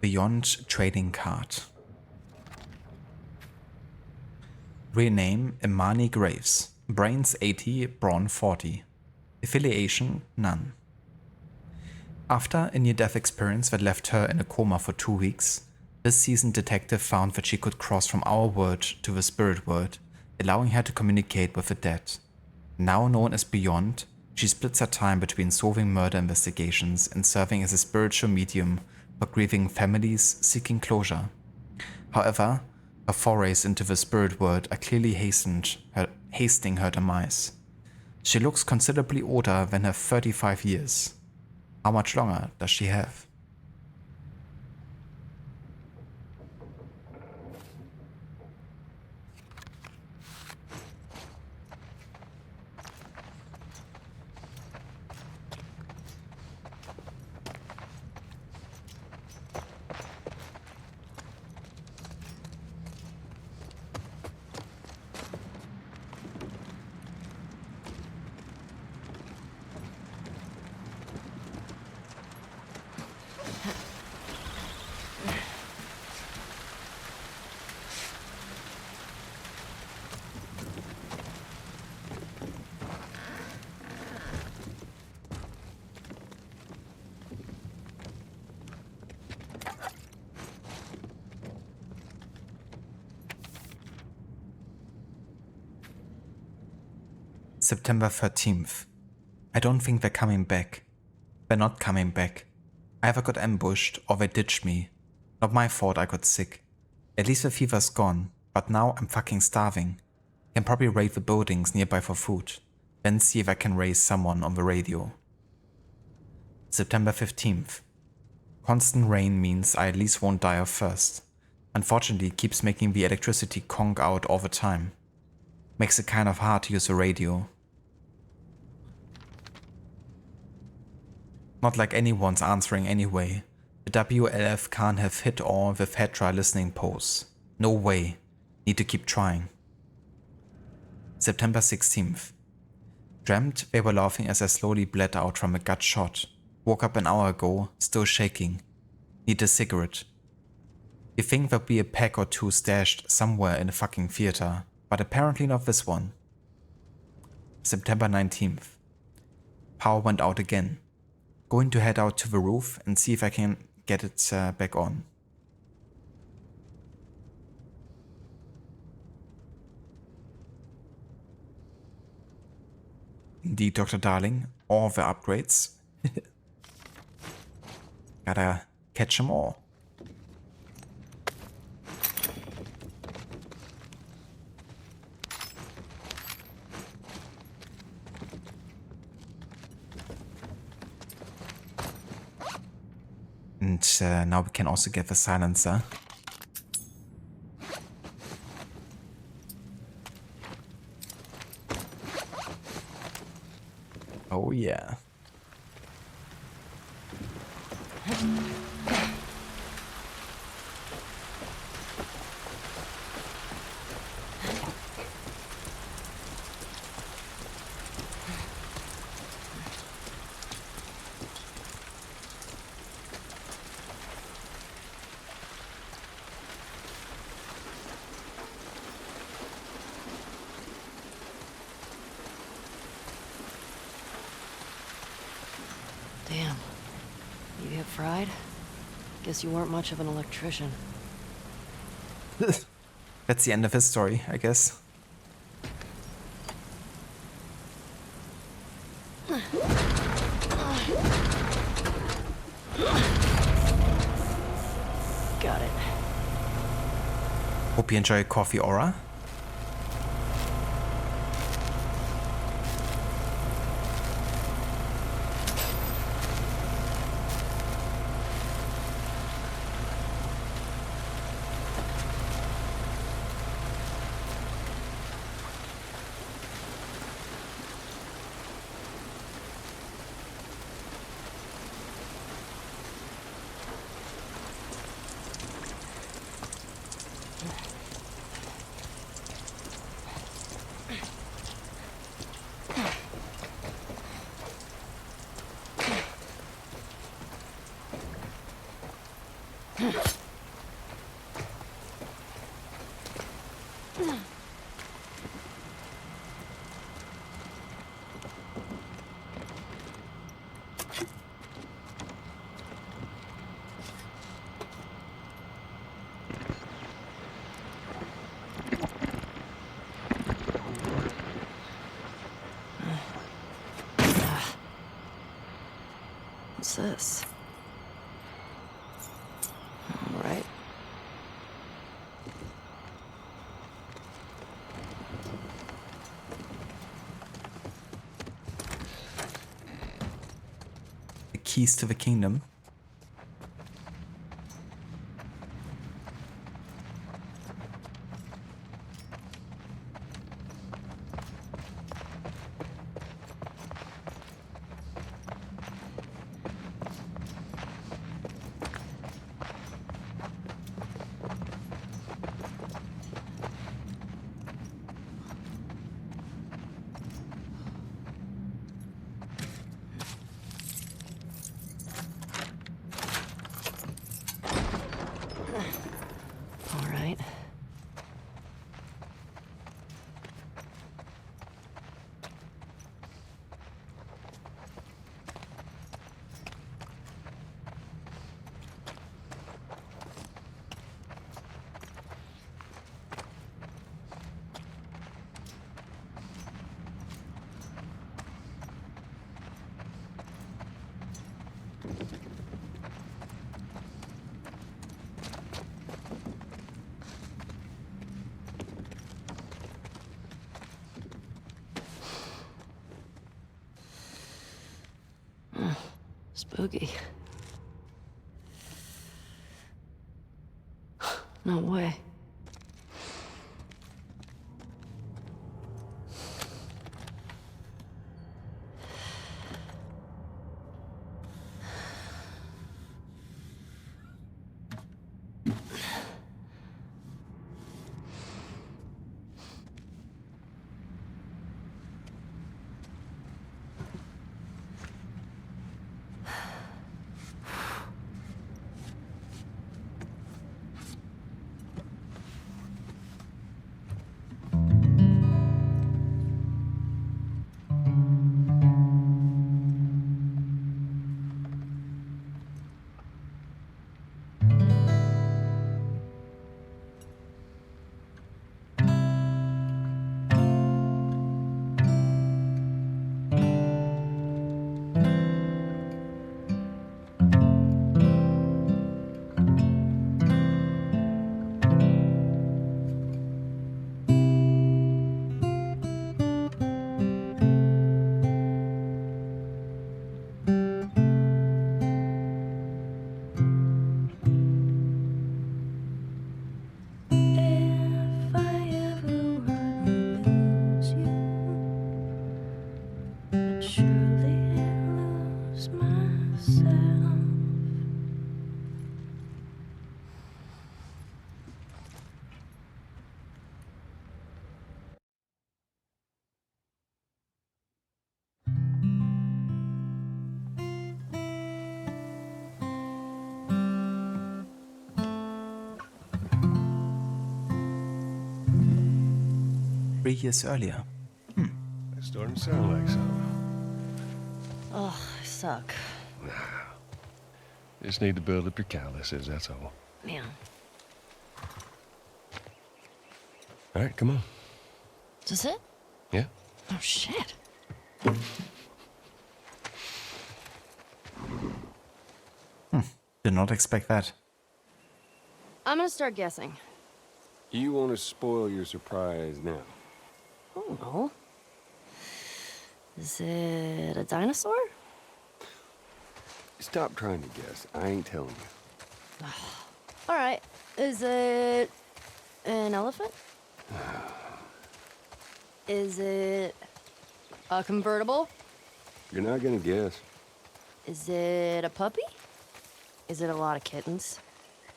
Beyond trading card. Real name Imani Graves. Brains 80, brawn 40. Affiliation none. After a near-death experience that left her in a coma for 2 weeks, this seasoned detective found that she could cross from our world to the spirit world, allowing her to communicate with the dead. Now known as Beyond, she splits her time between solving murder investigations and serving as a spiritual medium for grieving families seeking closure. However, her forays into the spirit world are clearly hastening her demise. She looks considerably older than her 35 years. How much longer does she have? September 13th. I don't think they're coming back. They're not coming back. I either got ambushed or they ditched me. Not my fault I got sick. At least the fever's gone, but now I'm fucking starving. Can probably raid the buildings nearby for food, then see if I can raise someone on the radio. September 15th. Constant rain means I at least won't die of thirst. Unfortunately, it keeps making the electricity conk out all the time. Makes it kind of hard to use the radio. Not like anyone's answering anyway. The WLF can't have hit all the Fedra listening posts. No way. Need to keep trying. September 16th. Dreamt they were laughing as I slowly bled out from a gut shot. Woke up an hour ago, still shaking. Need a cigarette. You think there'll be a pack or two stashed somewhere in the fucking theater, but apparently not this one. September 19th. Power went out again. Going to head out to the roof and see if I can get it back on. Indeed, Dr. Darling, all the upgrades. Gotta catch them all. And now we can also get the silencer. Oh yeah. Damn. You get fried? Guess you weren't much of an electrician. That's the end of his story, I guess. Got it. Hope you enjoy Coffee Aura. What's this? All right. The keys to the kingdom. Spooky. No way. Three years earlier. It's starting to sound like something. Ugh, I suck. Just need to build up your calluses, that's all. Man. All right, come on. Is this it? Yeah? Oh, shit. Did not expect that. I'm gonna start guessing. You want to spoil your surprise now? I don't know. Is it a dinosaur? Stop trying to guess. I ain't telling you. All right. Is it an elephant? Is it a convertible? You're not gonna guess. Is it a puppy? Is it a lot of kittens?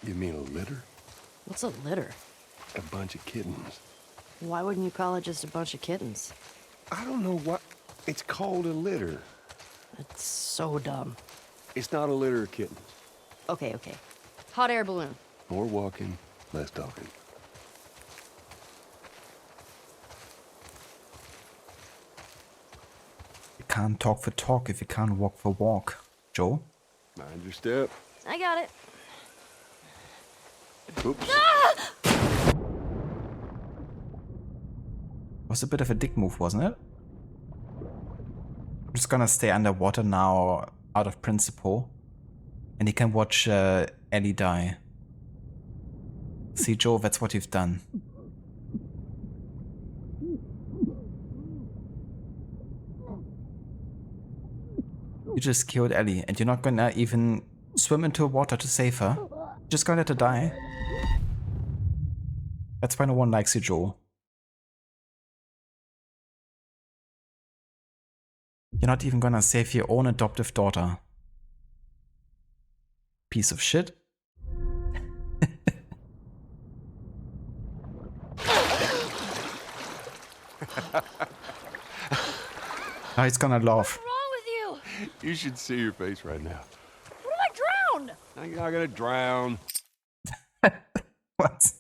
You mean a litter? What's a litter? A bunch of kittens. Why wouldn't you call it just a bunch of kittens? I don't know what... It's called a litter. It's so dumb. It's not a litter of kittens. Okay. Hot air balloon. More walking, less talking. You can't talk for talk if you can't walk for walk. Joe? Mind your step. I got it. Oops. Was a bit of a dick move, wasn't it? I'm just gonna stay underwater now, out of principle. And you can watch Ellie die. See, Joe, that's what you've done. You just killed Ellie, and you're not gonna even swim into water to save her. You're just gonna let her die. That's why no one likes you, Joe. You're not even gonna save your own adoptive daughter. Piece of shit. Now he's gonna laugh. What's wrong with you? You should see your face right now. What if I drown? Now you're not gonna drown. What?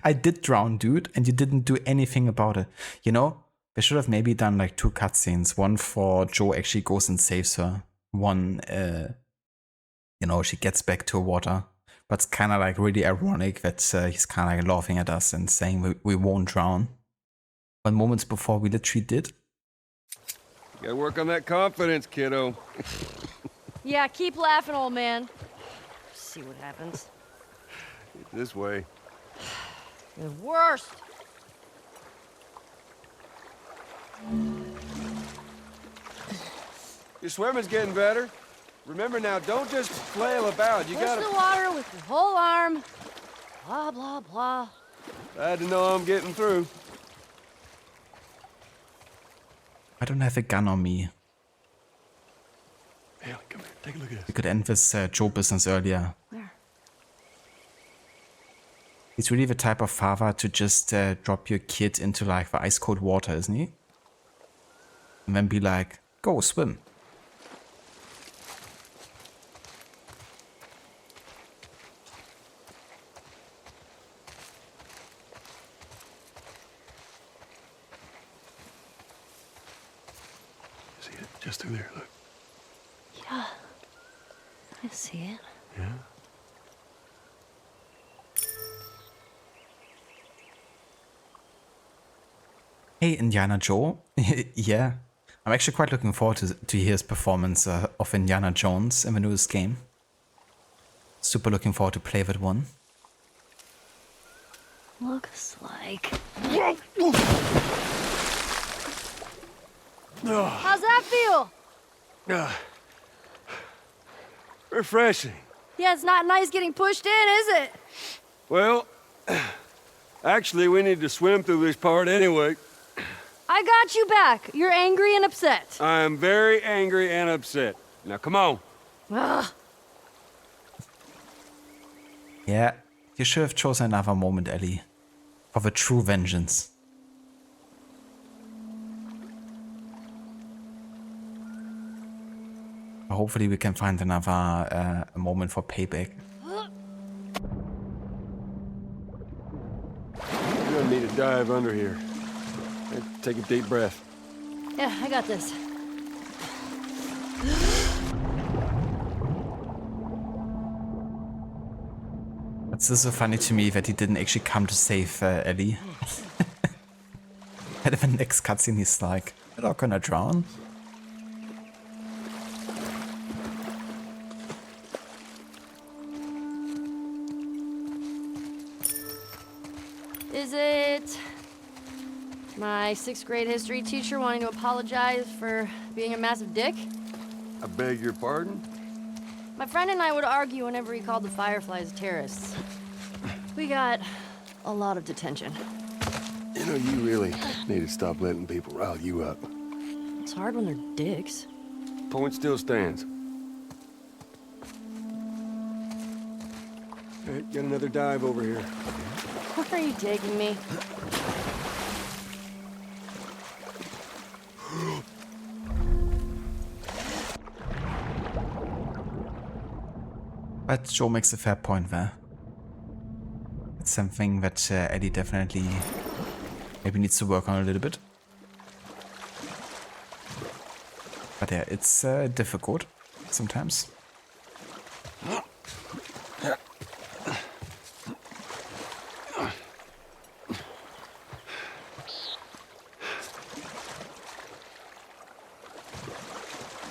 I did drown, dude, and you didn't do anything about it. You know, they should have maybe done like 2 cutscenes. One for Joe actually goes and saves her. One, you know, she gets back to water. But it's kind of like really ironic that he's kind of like laughing at us and saying we won't drown. But moments before we literally did. You gotta work on that confidence, kiddo. Yeah, keep laughing, old man. See what happens. It's this way. You're the worst. Your swimming's getting better. Remember now, don't just flail about. You Push gotta... the water with your whole arm. Blah, blah, blah. Glad to know I'm getting through. I don't have a gun on me. Haley, come here. Take a look at this. We could end this Joe business earlier. Where? He's really the type of father to just drop your kid into like the ice cold water, isn't he? And then be like, go swim. See it? Just through there, look. Yeah. I see it. Yeah? Hey, Indiana Joe. Yeah. I'm actually quite looking forward to hear his performance of Indiana Jones in the newest game. Super looking forward to play that one. Looks like... How's that feel? Refreshing. Yeah, it's not nice getting pushed in, is it? Well, actually, we need to swim through this part anyway. I got you back. You're angry and upset. I'm very angry and upset. Now, come on. Ugh. Yeah, you should have chosen another moment, Ellie. For the true vengeance. Hopefully we can find another moment for payback. You're gonna need to dive under here. Take a deep breath. Yeah, I got this. It's just so funny to me that he didn't actually come to save Ellie. And in the next cutscene he's like, "You're not gonna drown." Is it my 6th grade history teacher wanting to apologize for being a massive dick? I beg your pardon? My friend and I would argue whenever he called the Fireflies terrorists. We got a lot of detention. You know, you really need to stop letting people rile you up. It's hard when they're dicks. Point still stands. All right, got another dive over here. Where are you taking me? But Joe makes a fair point there. It's something that Ellie definitely maybe needs to work on a little bit. But yeah, it's difficult sometimes.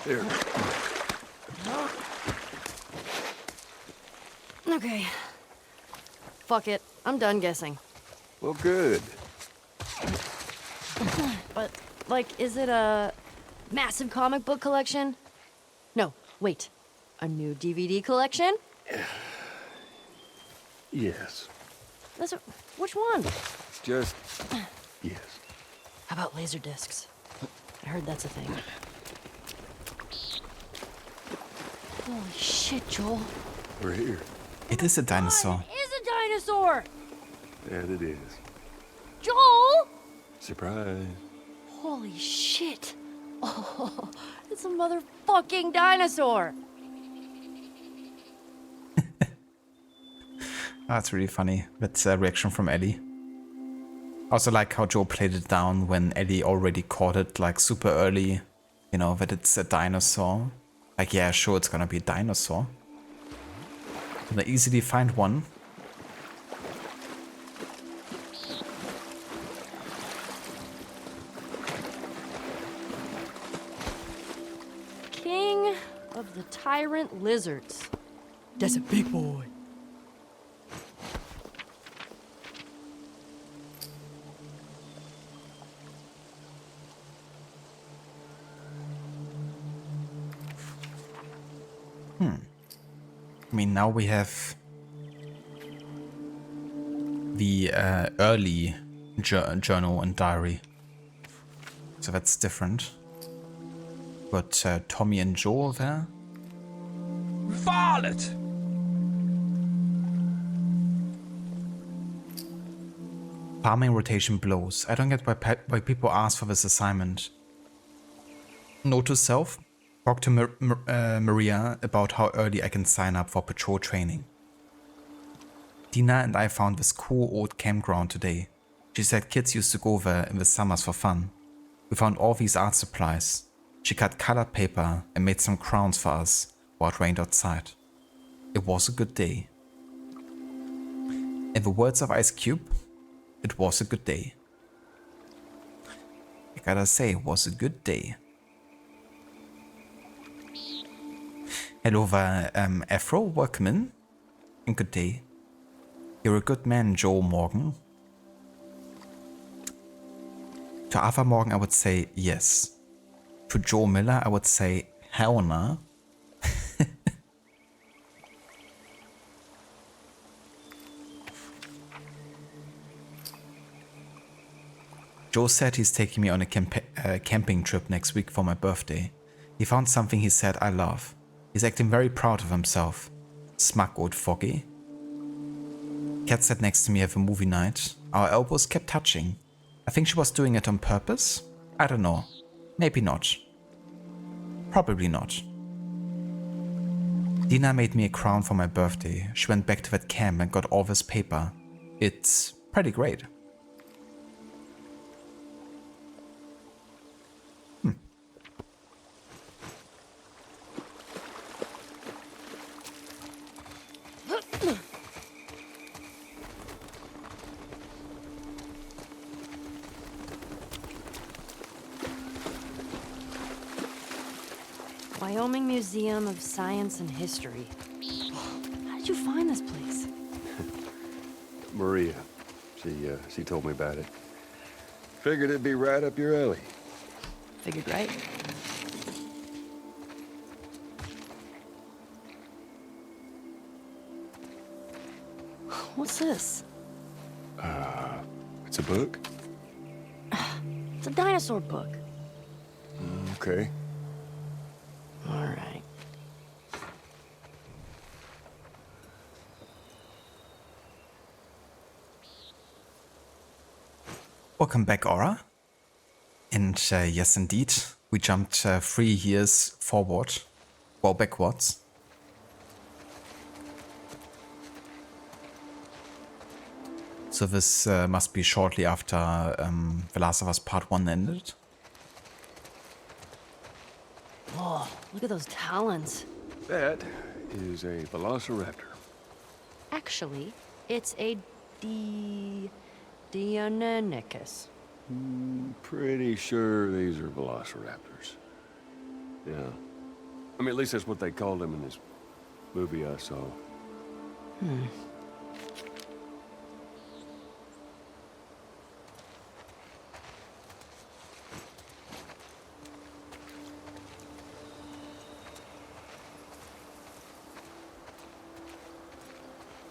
There. Okay. Fuck it. I'm done guessing. Well, good. But, like, is it a massive comic book collection? No, wait. A new DVD collection? Yes. That's which one? Just yes. How about laser discs? I heard that's a thing. Holy shit, Joel. We're here. It is a dinosaur. It is a dinosaur! That it is. Joel! Surprise. Holy shit. Oh, it's a motherfucking dinosaur. That's really funny. That's a reaction from Ellie. Also like how Joe played it down when Ellie already caught it like super early. You know, that it's a dinosaur. Like, yeah, sure, it's gonna be a dinosaur. Can I easily find one? King of the Tyrant Lizards. That's a big boy. I mean, now we have the early journal and diary. So that's different. Got Tommy and Joel there. Violet! Farming rotation blows. I don't get why people ask for this assignment. Note to self. Talk to Maria about how early I can sign up for patrol training. Dina and I found this cool old campground today. She said kids used to go there in the summers for fun. We found all these art supplies. She cut colored paper and made some crowns for us while it rained outside. It was a good day. In the words of Ice Cube, it was a good day. I gotta say, it was a good day. Hello there, Afro, welcome in. And good day. You're a good man, Joel Morgan. To Arthur Morgan, I would say yes. To Joe Miller, I would say hell nah. Joe said he's taking me on a camping trip next week for my birthday. He found something he said I love. He's acting very proud of himself. Smug old foggy. Kat sat next to me at a movie night. Our elbows kept touching. I think she was doing it on purpose. I don't know. Maybe not. Probably not. Dina made me a crown for my birthday. She went back to that camp and got all this paper. It's pretty great. Wyoming Museum of Science and History. How did you find this place? Maria. She told me about it. Figured it'd be right up your alley. Figured right. What's this? It's a book? It's a dinosaur book. Okay. All right. Welcome back, Aura. And yes, indeed, we jumped 3 years forward, well, backwards. So this must be shortly after The Last of Us Part 1 ended. Oh, look at those talons. That is a velociraptor. Actually, it's a Deinonychus. Pretty sure these are velociraptors. Yeah. I mean, at least that's what they called them in this movie I saw.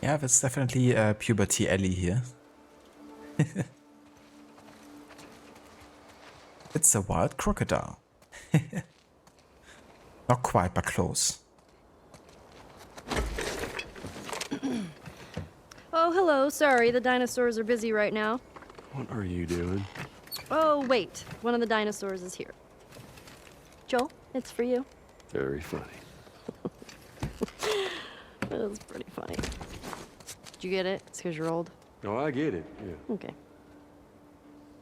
Yeah, that's definitely Puberty Ellie here. It's a wild crocodile. Not quite, but close. Oh, hello. Sorry, the dinosaurs are busy right now. What are you doing? Oh, wait. One of the dinosaurs is here. Joel, it's for you. Very funny. That was pretty funny. Did you get it? It's because you're old. Oh, I get it. Yeah. Okay.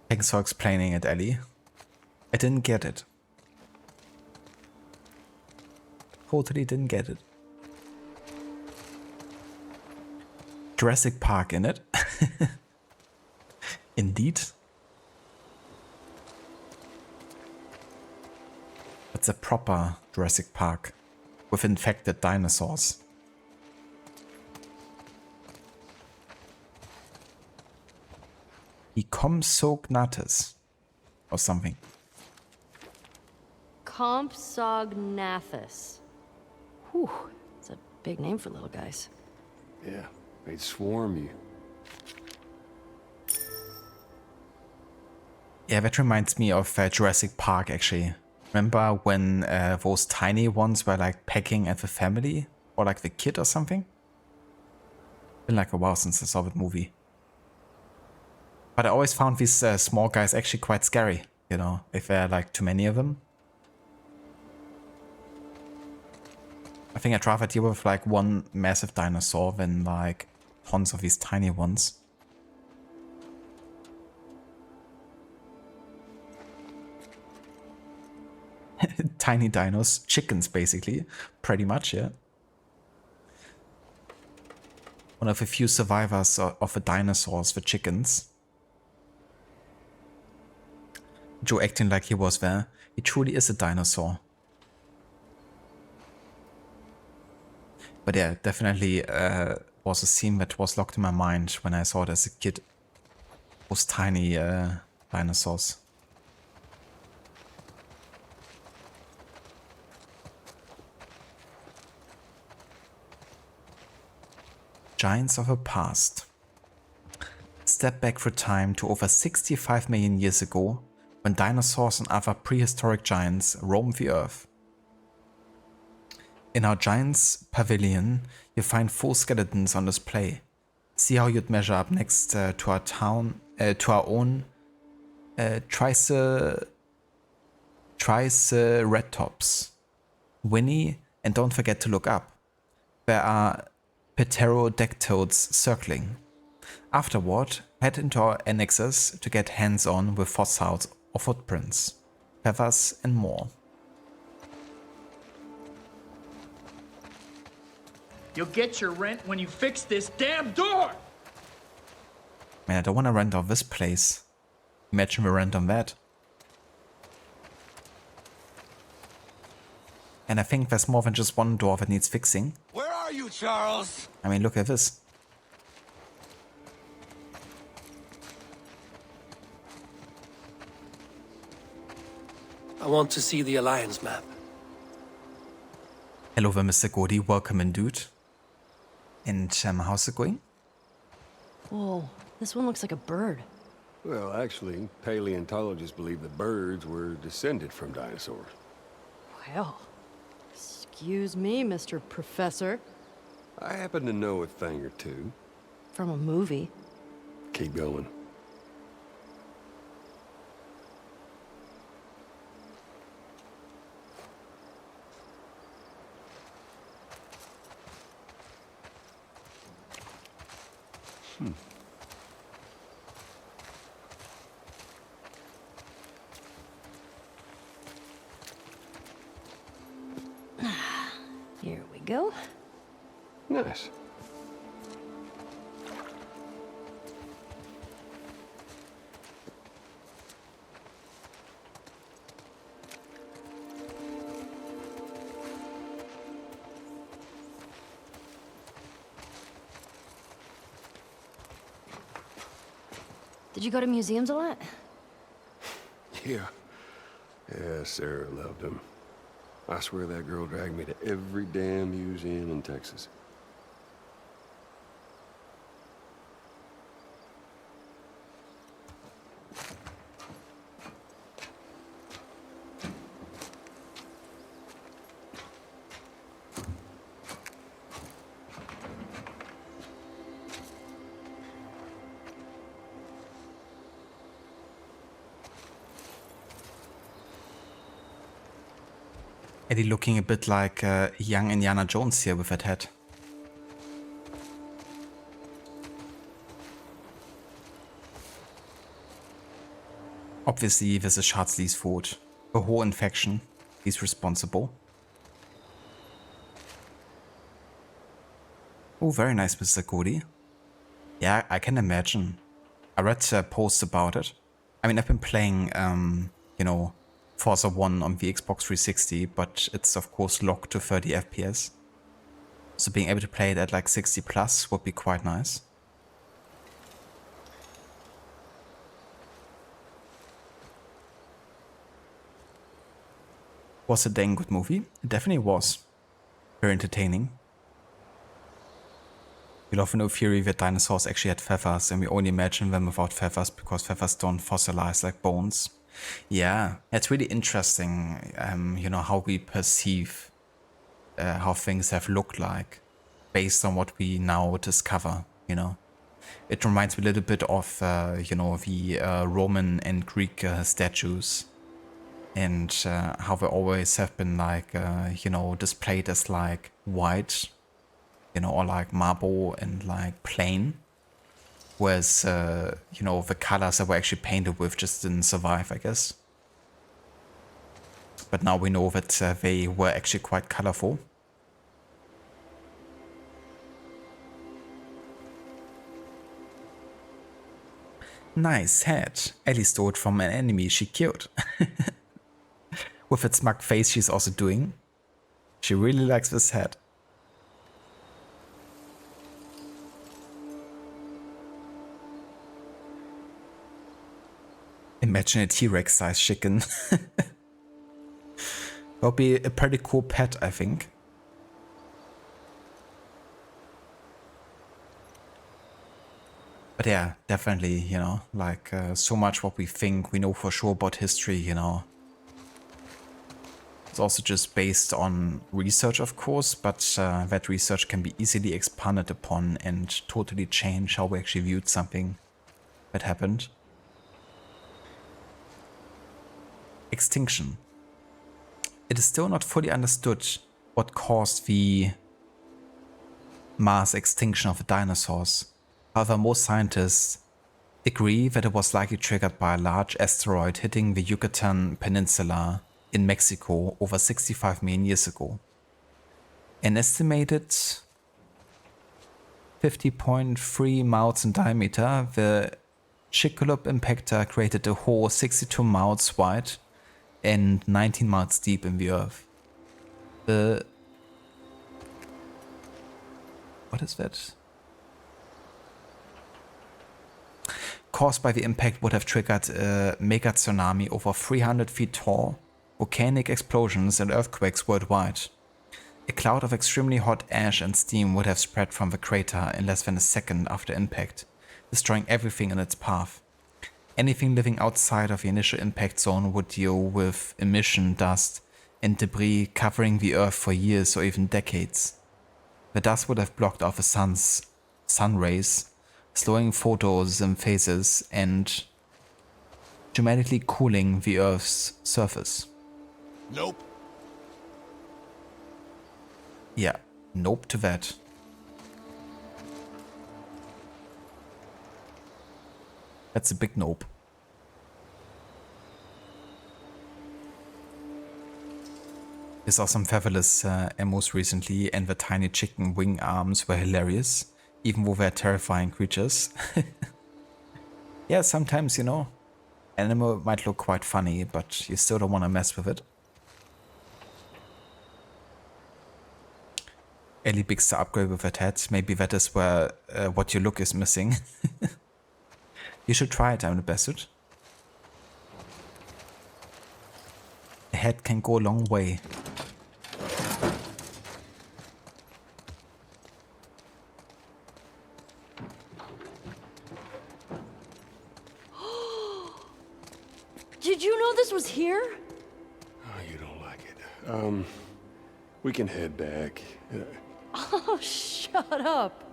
Thanks for explaining it, Ellie. I didn't get it. Totally didn't get it. Jurassic Park in it. Indeed. It's a proper Jurassic Park with infected dinosaurs. Compsognathus or something. Compsognathus. Whew, Big name for little guys. Yeah, they'd swarm you. Yeah, that reminds me of Jurassic Park, actually. Remember when those tiny ones were like pecking at the family? Or like the kid or something? Been like a while since I saw that movie. But I always found these small guys actually quite scary, you know, if there are like too many of them. I think I'd rather deal with like one massive dinosaur than like tons of these tiny ones. Tiny dinos, chickens basically, pretty much, yeah. One of the few survivors of the dinosaurs, the chickens. Joe acting like he was there. He truly is a dinosaur. But yeah, definitely was a scene that was locked in my mind when I saw it as a kid. Those tiny dinosaurs. Giants of the past. Step back through time to over 65 million years ago, when dinosaurs and other prehistoric giants roamed the earth. In our Giants Pavilion, you find full skeletons on display. See how you'd measure up next to our own Triceratops. Winnie, and don't forget to look up. There are pterodactyls circling. Afterward, head into our annexes to get hands-on with fossils or footprints, feathers and more. You'll get your rent when you fix this damn door! Man, I don't want to rent out this place. Imagine we rent on that. And I think there's more than just one door that needs fixing. Where are you, Charles? I mean, look at this. I want to see the Alliance map. Hello there, Mr. Godi. Welcome in, dude. And how's it going? Whoa, this one looks like a bird. Well, actually, paleontologists believe the birds were descended from dinosaurs. Well, excuse me, Mr. Professor. I happen to know a thing or two. From a movie. Keep going. Here we go. Nice. Did you go to museums a lot? Yeah. Yeah, Sarah loved them. I swear that girl dragged me to every damn museum in Texas. Eddie looking a bit like young Indiana Jones here with that hat. Obviously, this is Shardsley's fault. The whole infection. He's responsible. Oh, very nice, Mr. Cody. Yeah, I can imagine. I read posts about it. I mean, I've been playing, you know, Forza 1 on the Xbox 360, but it's of course locked to 30 FPS. So being able to play it at like 60 plus would be quite nice. Was a dang good movie. It definitely was. Very entertaining. You'll often know theory that dinosaurs actually had feathers, and we only imagine them without feathers because feathers don't fossilize like bones. Yeah, it's really interesting, you know, how we perceive how things have looked like based on what we now discover, you know. It reminds me a little bit of, you know, the Roman and Greek statues, and how they always have been like, you know, displayed as like white, you know, or like marble and like plain. Whereas, you know, the colors that were actually painted with just didn't survive, I guess. But now we know that they were actually quite colorful. Nice head. Ellie stole it from an enemy she killed. With its smug face she's also doing. She really likes this head. Imagine a T-Rex sized chicken. That'll be a pretty cool pet, I think. But yeah, definitely, you know, like so much what we think we know for sure about history, you know. It's also just based on research, of course, but that research can be easily expanded upon and totally change how we actually viewed something that happened. Extinction. It is still not fully understood what caused the mass extinction of the dinosaurs. However, most scientists agree that it was likely triggered by a large asteroid hitting the Yucatan Peninsula in Mexico over 65 million years ago. An estimated 50.3 miles in diameter, the Chicxulub impactor created a hole 62 miles wide and 19 miles deep in the earth. What is that? Caused by the impact would have triggered a mega tsunami over 300 feet tall, volcanic explosions and earthquakes worldwide. A cloud of extremely hot ash and steam would have spread from the crater in less than a second after impact, destroying everything in its path. Anything living outside of the initial impact zone would deal with emission, dust, and debris covering the Earth for years or even decades. The dust would have blocked off the sun rays, slowing photosynthesis and dramatically cooling the Earth's surface. Nope. Yeah, nope to that. That's a big nope. I saw some fabulous emos recently, and the tiny chicken wing arms were hilarious, even though they're terrifying creatures. Yeah, sometimes, you know, animal might look quite funny, but you still don't want to mess with it. Ellie bigs the upgrade with that head. Maybe that is where what you look is missing. You should try it, I'm the best. A head can go a long way. Did you know this was here? Oh, you don't like it. We can head back. Oh, shut up.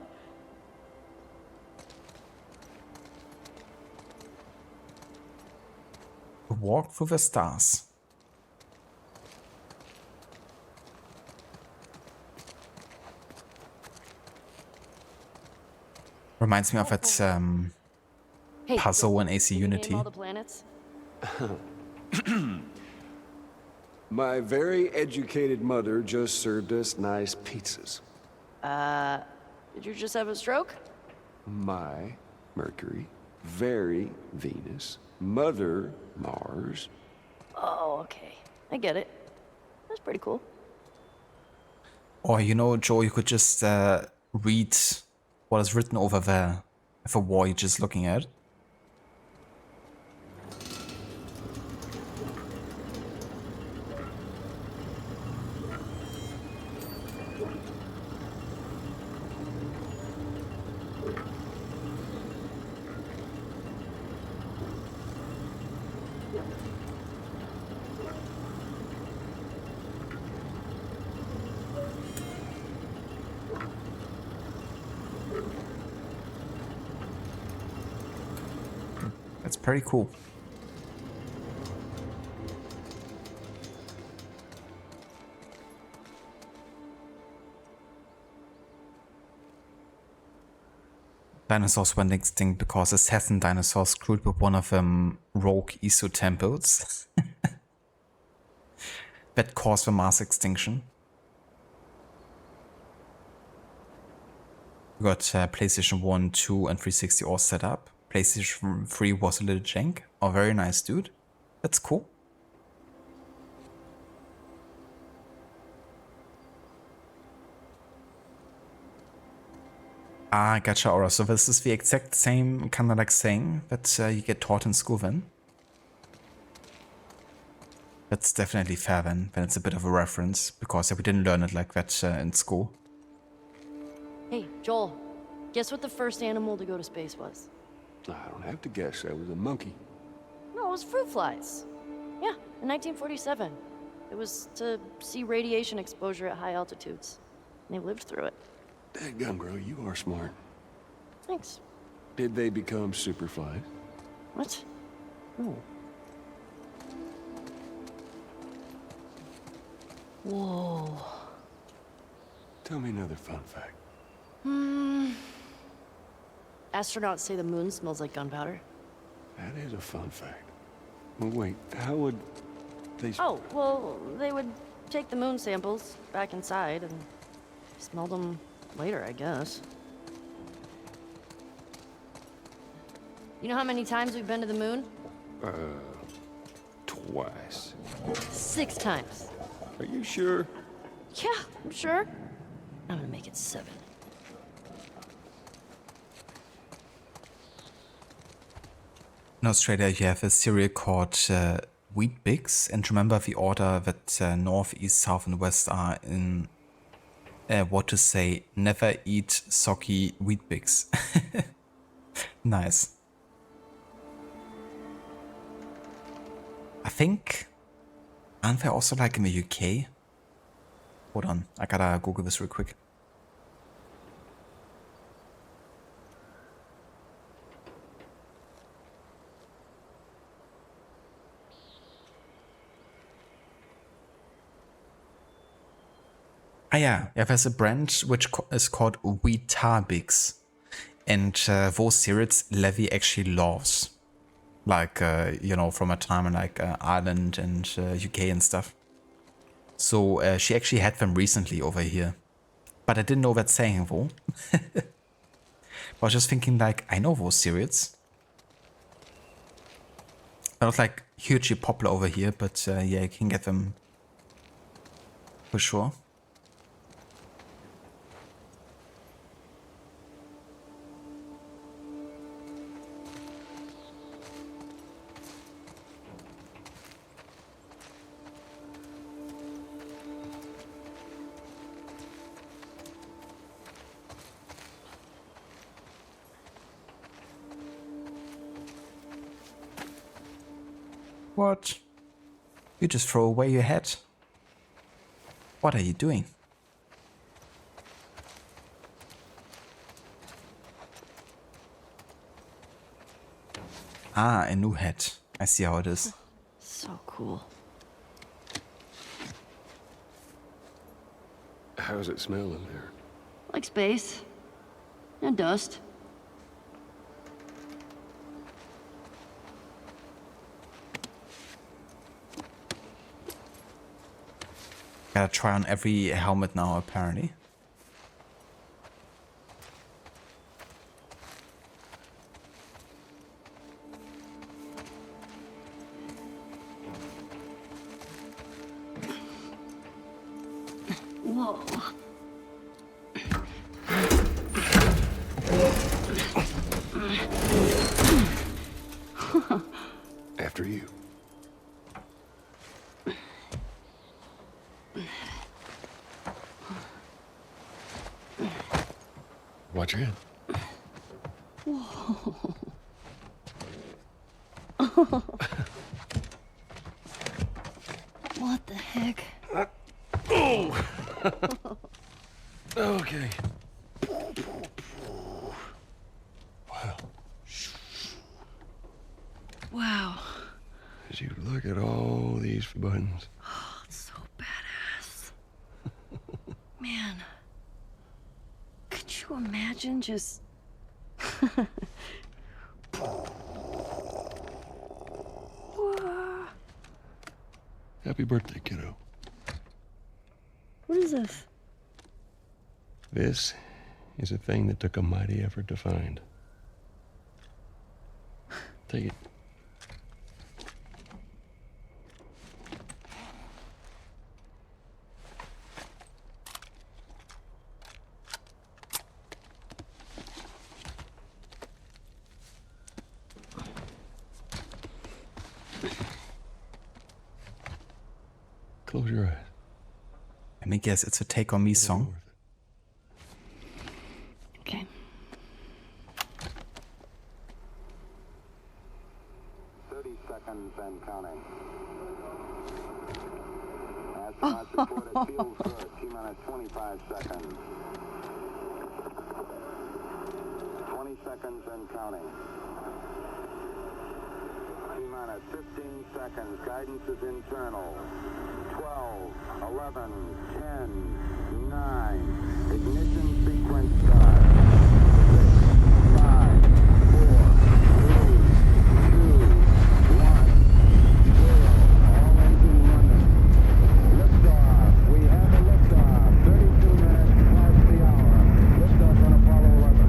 Walk through the stars. Reminds me of that puzzle in AC Can you name Unity. all the planets? My very educated mother just served us nice pizzas. Did you just have a stroke? My Mercury, very Venus, Mother Mars. Oh, okay. I get it. That's pretty cool. Or, you know, Joe, you could just read what is written over there of a wall you're just looking at. That's pretty cool. Dinosaurs went extinct because assassin dinosaurs screwed with one of them rogue Isu temples that caused the mass extinction. We got PlayStation 1, 2 and 360 all set up. PlayStation 3 was a little jank. Oh, very nice, dude. That's cool. Ah, gotcha, Aura. So this is the exact same kind of like saying that you get taught in school then. That's definitely fair then it's a bit of a reference, because we didn't learn it like that in school. Hey, Joel, guess what the first animal to go to space was? I don't have to guess. That was a monkey. No, it was fruit flies. Yeah, in 1947. It was to see radiation exposure at high altitudes. And they lived through it. Dadgum, girl, you are smart. Thanks. Did they become superflies? What? No. Whoa. Tell me another fun fact. Astronauts say the moon smells like gunpowder. That is a fun fact. Well, wait, how would they... Oh, well, they would take the moon samples back inside and smell them later, I guess. You know how many times we've been to the moon? Twice. 6 times. Are you sure? Yeah, I'm sure. I'm gonna make it 7. In Australia, you have a cereal called Wheat Bix, and remember the order that North, East, South, and West are in. What to say? Never eat soggy Wheat Bix. Nice. I think. Aren't they also like in the UK? Hold on, I gotta Google this real quick. Ah yeah, there's a brand which is called Weetabix, and those cereals Levy actually loves, like you know, from a time in like Ireland and UK and stuff. So she actually had them recently over here, but I didn't know that saying though. I was just thinking like, I know those cereals. They're not like hugely popular over here, but yeah, you can get them for sure. What? You just throw away your hat? What are you doing? Ah, a new hat. I see how it is. So cool. How does it smell in there? Like space. And dust. Gotta try on every helmet now, apparently. Whoa. After you. Watch your hand. Whoa. What the heck? Oh! Okay. Wow. Wow. As you look at all these buttons. Oh, it's so badass. Man. Could you imagine just... Happy birthday, kiddo. What is this? This is a thing that took a mighty effort to find. Take it. Close your eyes. Let me guess, it's a Take On Me song. Okay. Seconds and counting. Astronauts report it feels good. T minus 25 seconds. 20 seconds and counting. T minus 15 seconds. Guidance is internal. 12, 11, 10, 9. Ignition sequence start. 6, 5, 4, 3, 2, 1, 0. All engine running. Liftoff. We have a liftoff. 32 minutes past the hour. Liftoff on Apollo 11.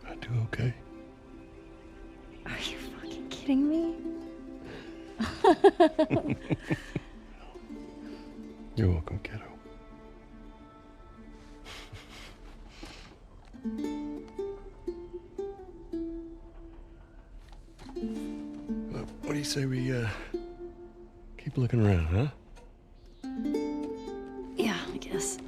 I do okay. Are you fucking kidding me? You're welcome, kiddo. What do you say we keep looking around, huh? Yeah, I guess.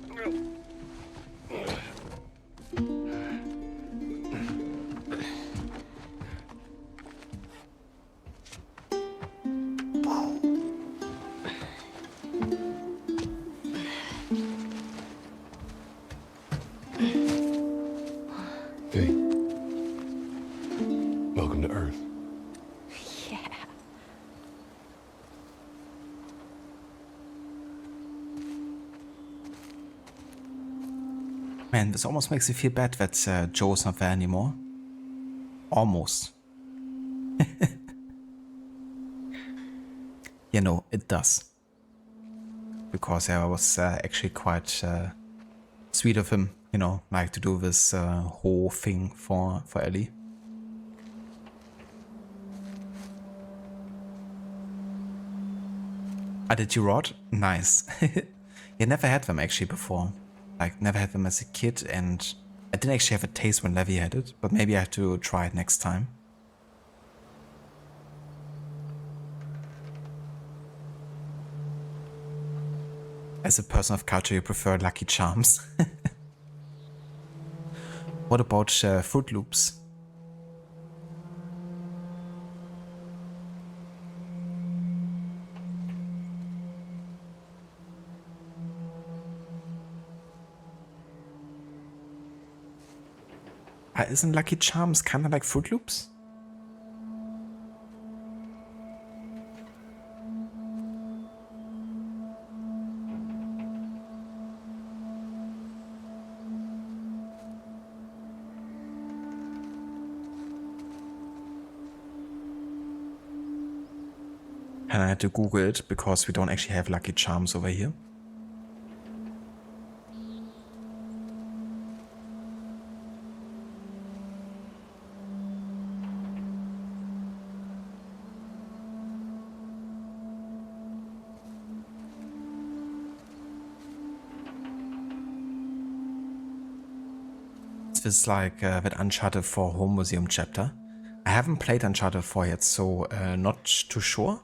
Hey. Welcome to Earth. Yeah. Man, this almost makes you feel bad that Joe's not there anymore. Almost. You know, it does. Because I was actually quite sweet of him, you know, like to do this whole thing for Ellie. Ah, did you rot? Nice. You never had them actually before. Like, never had them as a kid, and I didn't actually have a taste when Levi had it, but maybe I have to try it next time. As a person of culture, you prefer Lucky Charms. What about Fruit Loops? Isn't Lucky Charms kind of like Fruit Loops? And I had to Google it because we don't actually have Lucky Charms over here. This feels like that Uncharted 4 Home Museum chapter. I haven't played Uncharted 4 yet, so not too sure.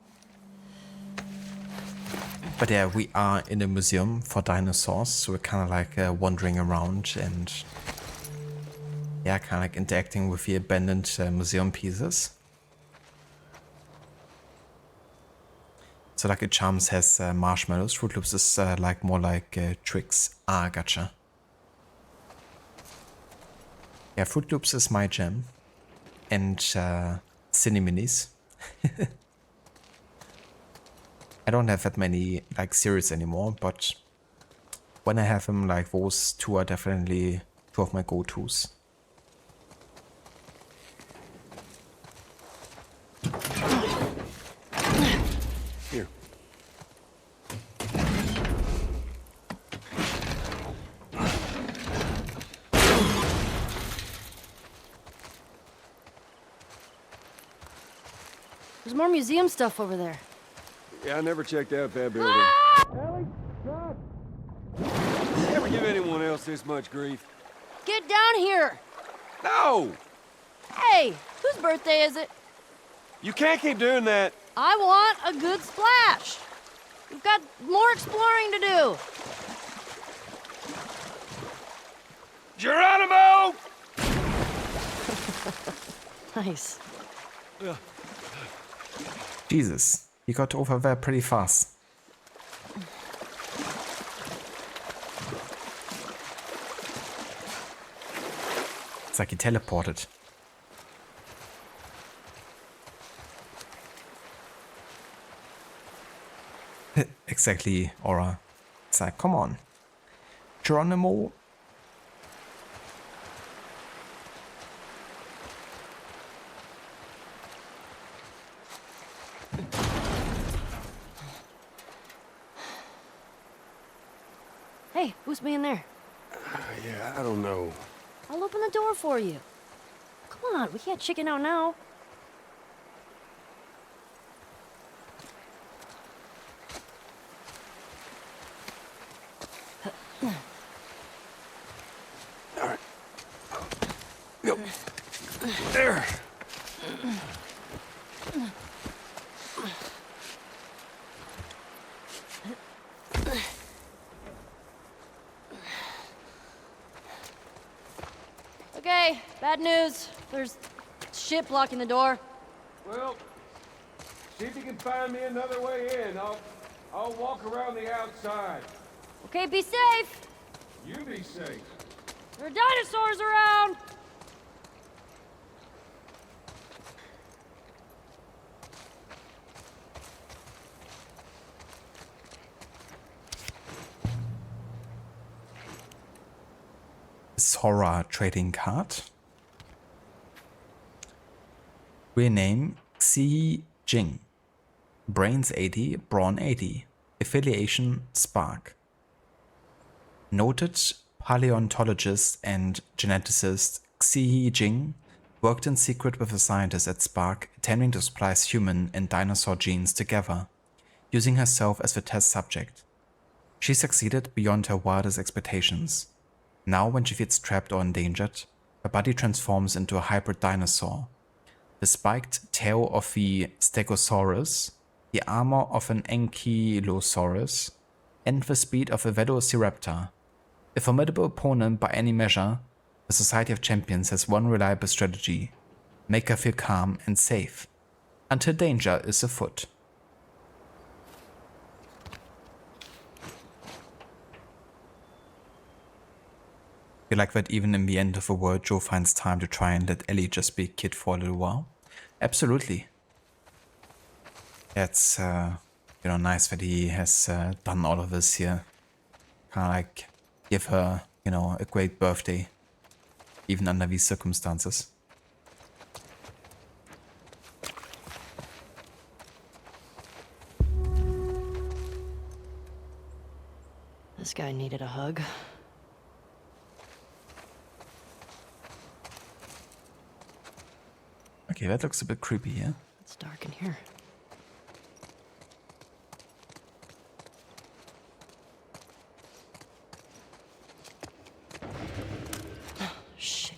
But yeah, we are in a museum for dinosaurs, so we're kind of like wandering around and yeah, kind of like interacting with the abandoned museum pieces. So like it Charms has marshmallows, Fruit Loops is like more like tricks. Ah, gotcha. Yeah, Fruit Loops is my jam. And Cine Minis. I don't have that many like series anymore, but when I have them, like those two are definitely two of my go-tos. Here. There's more museum stuff over there. Yeah, I never checked out that building. Ellie, John! You ever give anyone else this much grief? Get down here! No! Hey, whose birthday is it? You can't keep doing that. I want a good splash. We've got more exploring to do. Geronimo! Nice. Jesus, he got over there pretty fast. It's like he teleported. Exactly, Aura. It's like, come on. Geronimo. Hey, who's being there? Yeah, I don't know. I'll open the door for you. Come on, we can't chicken out now. All right. Go. There. Okay, bad news. There's shit blocking the door. Well, see if you can find me another way in. I'll walk around the outside. Okay, be safe. You be safe. There are dinosaurs around. Horror trading card. Rename Xi Jing. Brains 80, Brawn 80. Affiliation Spark. Noted paleontologist and geneticist Xi Jing worked in secret with a scientist at Spark, attempting to splice human and dinosaur genes together, using herself as the test subject. She succeeded beyond her wildest expectations. Now, when she feels trapped or endangered, her body transforms into a hybrid dinosaur. The spiked tail of the Stegosaurus, the armor of an Ankylosaurus, and the speed of a Velociraptor. A formidable opponent by any measure, the Society of Champions has one reliable strategy: make her feel calm and safe, until danger is afoot. I feel like that even in the end of the world, Joe finds time to try and let Ellie just be a kid for a little while. Absolutely. It's, nice that he has done all of this here. Kind of like give her, a great birthday, even under these circumstances. This guy needed a hug. Okay, that looks a bit creepy, yeah? It's dark in here. Shit.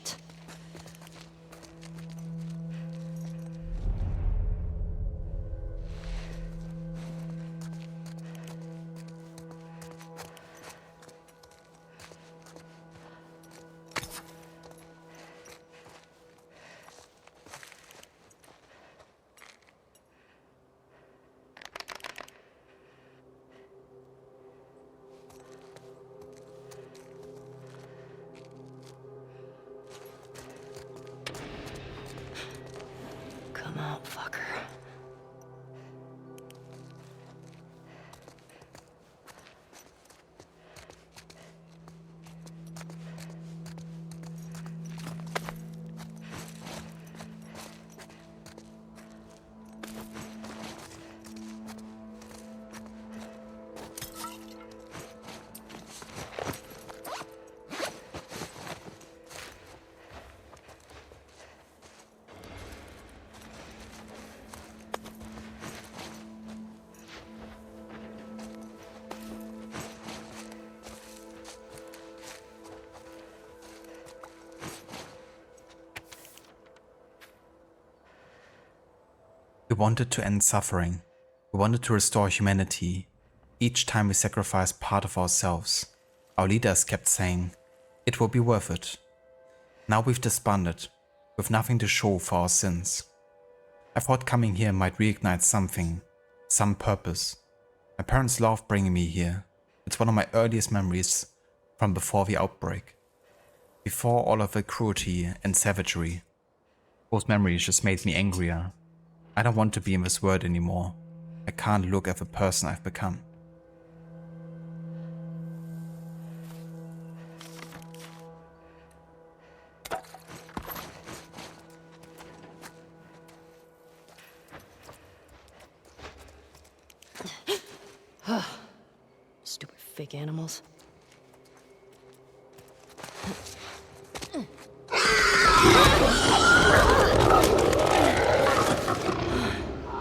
We wanted to end suffering. We wanted to restore humanity. Each time we sacrificed part of ourselves, our leaders kept saying, it will be worth it. Now we've disbanded, with nothing to show for our sins. I thought coming here might reignite something, some purpose. My parents loved bringing me here. It's one of my earliest memories from before the outbreak. Before all of the cruelty and savagery. Those memories just made me angrier. I don't want to be in this world anymore. I can't look at the person I've become. Stupid fake animals.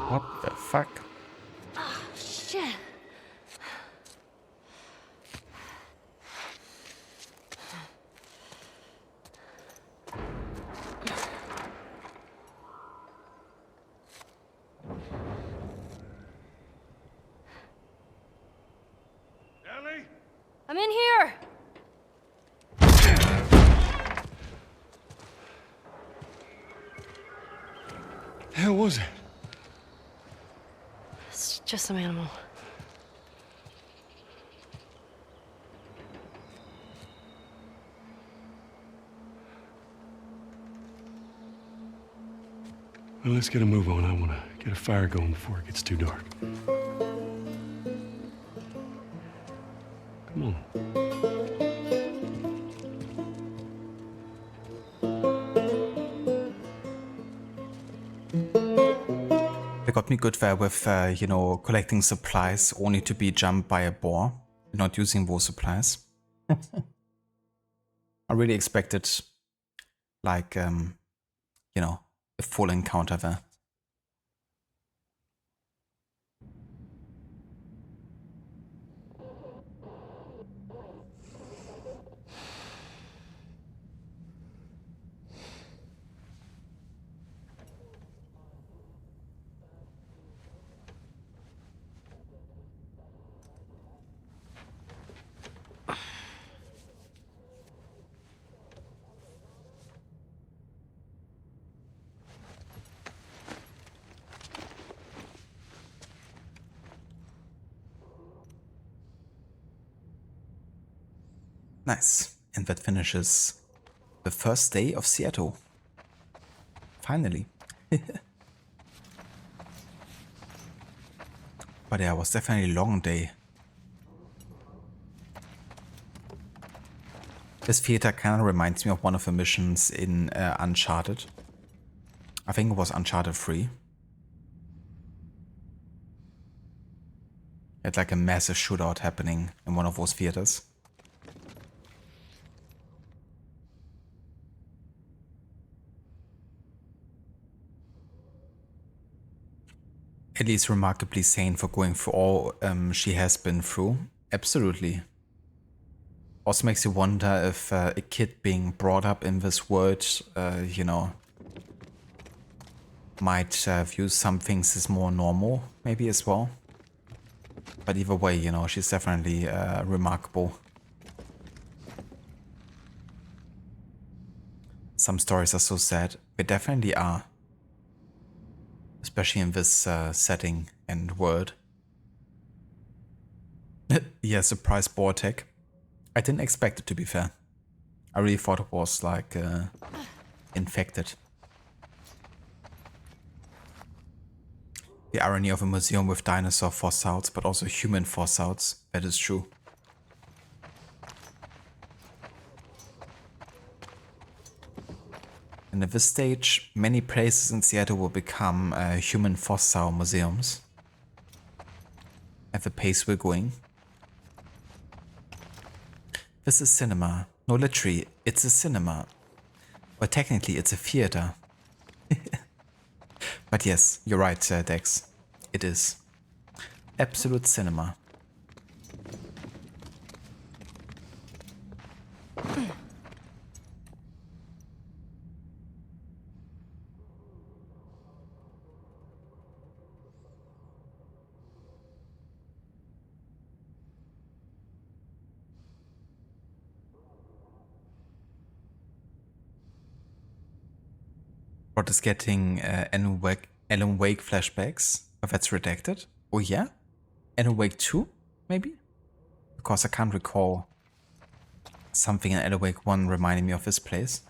What the fuck? Oh, shit. Ellie? I'm in here! The hell was it? It's just some animal. Well, let's get a move on. I want to get a fire going before it gets too dark. Come on. They got me good there with, you know, collecting supplies only to be jumped by a boar. Not using those supplies. I really expected, like, you know, a full encounter there. Nice. And that finishes the first day of Seattle. Finally. But yeah, it was definitely a long day. This theater kind of reminds me of one of the missions in Uncharted. I think it was Uncharted 3. It's like a massive shootout happening in one of those theaters. Ellie's remarkably sane for going through all she has been through. Absolutely. Also makes you wonder if a kid being brought up in this world, you know, might view some things as more normal, maybe as well. But either way, you know, she's definitely remarkable. Some stories are so sad. They definitely are. Especially in this setting and world. Yeah, surprise Bortec. I didn't expect it, to be fair. I really thought it was like infected. The irony of a museum with dinosaur fossils, but also human fossils. That is true. And at this stage, many places in Seattle will become human fossil museums. At the pace we're going. This is cinema. No, literally, it's a cinema. Well, technically, it's a theater. But yes, you're right, Dex. It is. Absolute cinema. Rod is getting Alan Wake flashbacks. Oh, that's redacted. Oh yeah? Alan Wake 2, maybe? Because I can't recall something in Alan Wake 1 reminding me of this place.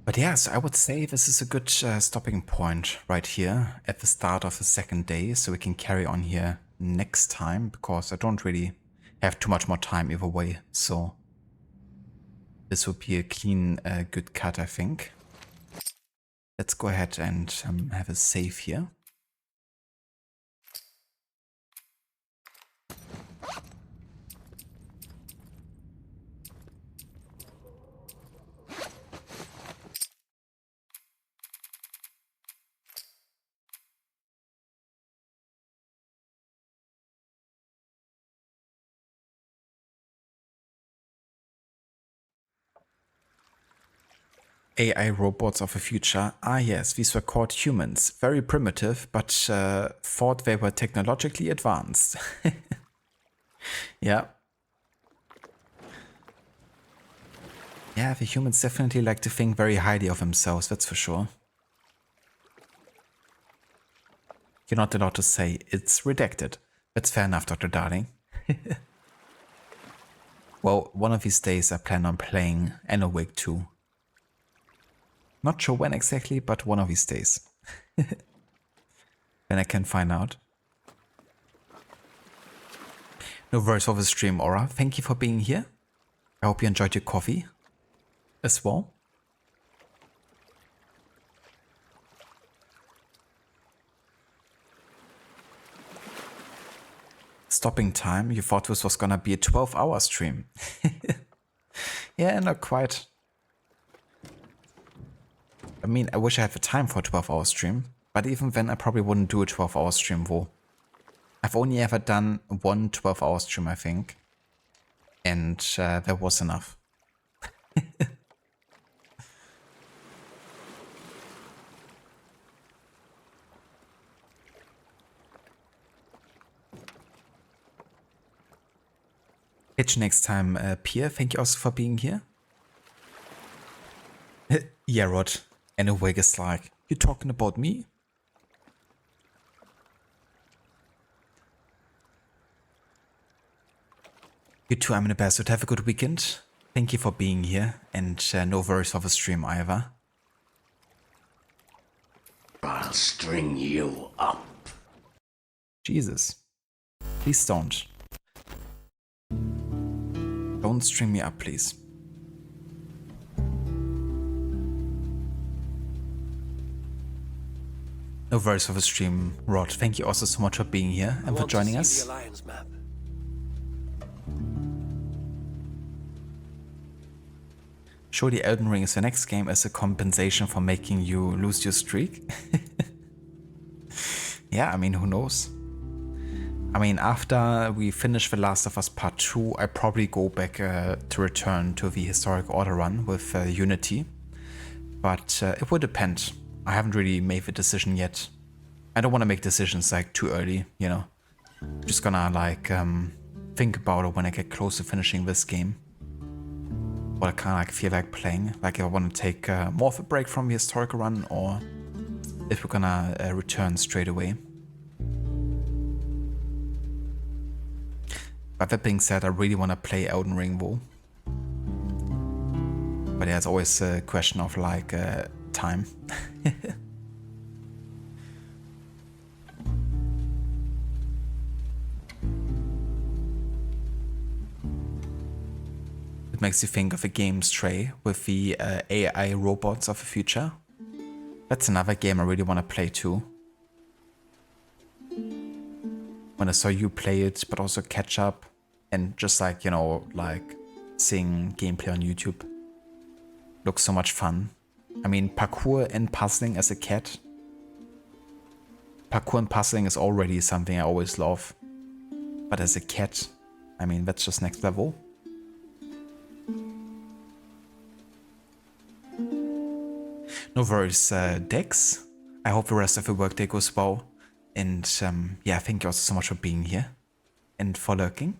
But yeah, so I would say this is a good stopping point right here at the start of the second day, so we can carry on here next time, because I don't really have too much more time either way, so this would be a clean, good cut, I think. Let's go ahead and have a save here. AI robots of the future. Ah yes, these were called humans. Very primitive, but thought they were technologically advanced. Yeah. Yeah, the humans definitely like to think very highly of themselves, that's for sure. You're not allowed to say it's redacted. That's fair enough, Dr. Darling. Well, one of these days I plan on playing Alan Wake 2. Not sure when exactly, but one of these days. Then I can find out. No worries for the stream, Aura. Thank you for being here. I hope you enjoyed your coffee as well. Stopping time. You thought this was gonna be a 12-hour stream. Yeah, not quite. I mean, I wish I had the time for a 12-hour stream, but even then I probably wouldn't do a 12-hour stream, though. I've only ever done one 12-hour stream, I think. And that was enough. Hitch next time, Pierre. Thank you also for being here. Yeah, Rod. And Awake is like, you talking about me? You too, I'm in a bastard. Have a good weekend. Thank you for being here, and no worries for the stream either. I'll string you up. Jesus. Please don't. Don't string me up, please. No worries for the stream, Rod. Thank you also so much for being here and for joining us. The Alliance map. Surely Elden Ring is the next game as a compensation for making you lose your streak. Yeah, I mean, who knows? I mean, after we finish The Last of Us Part 2, I probably go back to return to the Historic Order run with Unity. But it would depend. I haven't really made the decision yet. I don't want to make decisions like too early, you know. Just gonna like think about it when I get close to finishing this game. What I kind of like feel like playing. Like if I want to take more of a break from the historical run, or if we're gonna return straight away. But that being said, I really want to play Elden Ring though. But yeah, it's always a question of like time. It makes you think of a game Stray with the AI robots of the future. That's another game I really want to play too. When I saw you play it, but also catch up and just like, you know, like seeing gameplay on YouTube. Looks so much fun. I mean, parkour and puzzling as a cat. Parkour and puzzling is already something I always love. But as a cat, I mean, that's just next level. No worries, Dex. I hope the rest of the workday goes well. And yeah, thank you also so much for being here and for lurking.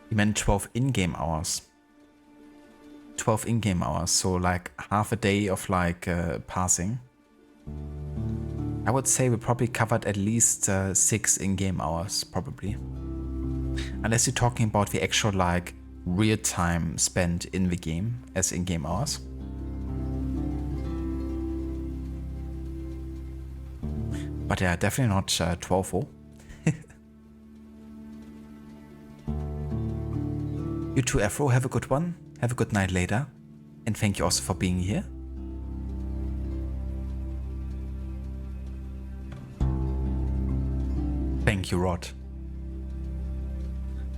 He meant 12 in-game hours. 12 in-game hours, so like half a day of like passing. I would say we probably covered at least 6 in-game hours, probably. Unless you're talking about the actual like real time spent in the game as in-game hours. But yeah, definitely not 12-0. You too, Afro, have a good one. Have a good night later. And thank you also for being here. Thank you, Rod.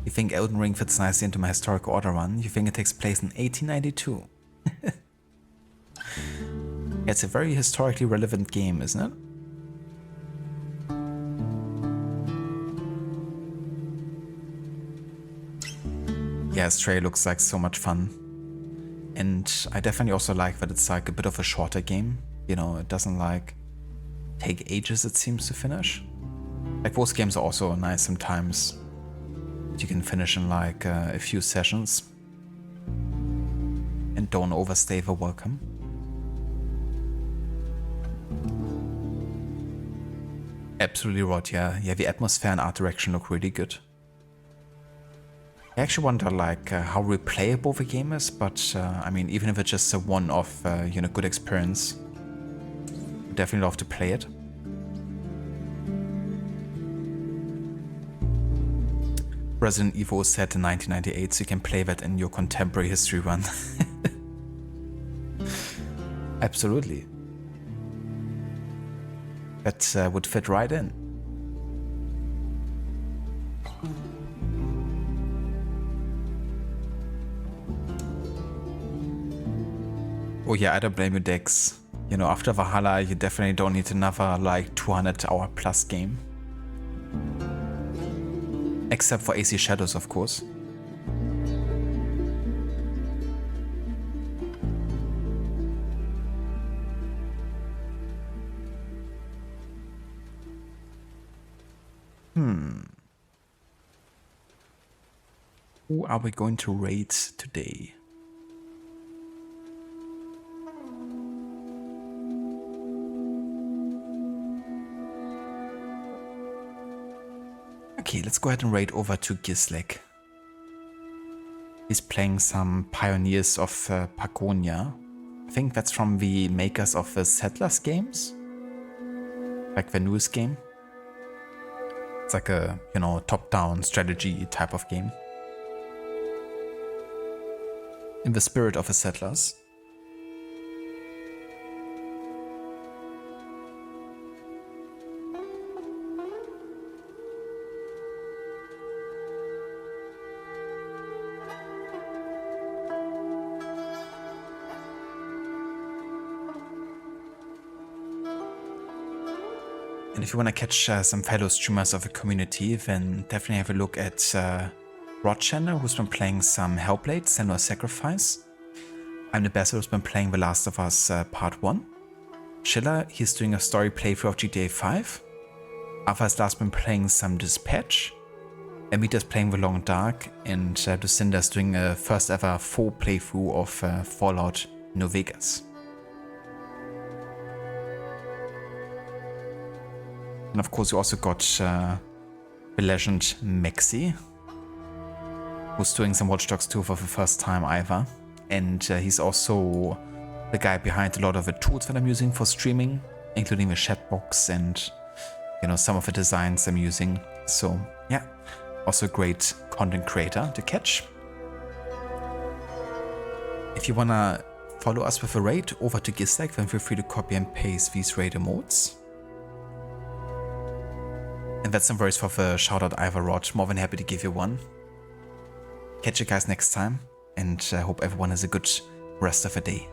You think Elden Ring fits nicely into my historical order run? You think it takes place in 1892? It's a very historically relevant game, isn't it? Yeah, Stray looks like so much fun. And I definitely also like that it's like a bit of a shorter game. You know, it doesn't like take ages, it seems, to finish. Like those games are also nice sometimes. You can finish in like a few sessions. And don't overstay the welcome. Absolutely right, yeah. Yeah, the atmosphere and art direction look really good. I actually wonder like how replayable the game is, but I mean, even if it's just a one-off, you know, good experience, I'd definitely love to play it. Resident Evil is set in 1998, so you can play that in your contemporary history run. Absolutely. That would fit right in. Oh yeah, I don't blame you, Dex. You know, after Valhalla, you definitely don't need another like 200-hour plus game. Except for AC Shadows, of course. Who are we going to raid today? Okay, let's go ahead and raid over to Gislek. He's playing some Pioneers of Paconia. I think that's from the makers of the Settlers games. Like the newest game. It's like a, you know, top-down strategy type of game. In the spirit of the Settlers. And if you want to catch some fellow streamers of the community, then definitely have a look at Rod Channel, who's been playing some Hellblade, Senua's Sacrifice. I'm the Best, who's been playing The Last of Us Part 1. Chilla, he's doing a story playthrough of GTA 5. Ava's last been playing some Dispatch. Amita's playing The Long Dark, and Lucinda's doing a first ever full playthrough of Fallout New Vegas. And of course you also got the legend Mexi, who's doing some Watch Dogs 2 for the first time either. And he's also the guy behind a lot of the tools that I'm using for streaming, including the chatbox and, you know, some of the designs I'm using. So yeah, also a great content creator to catch. If you wanna follow us with a raid over to Gislek, then feel free to copy and paste these raid emotes. And that's some worries for the shoutout Ivor Rod. More than happy to give you one. Catch you guys next time, and I hope everyone has a good rest of the day.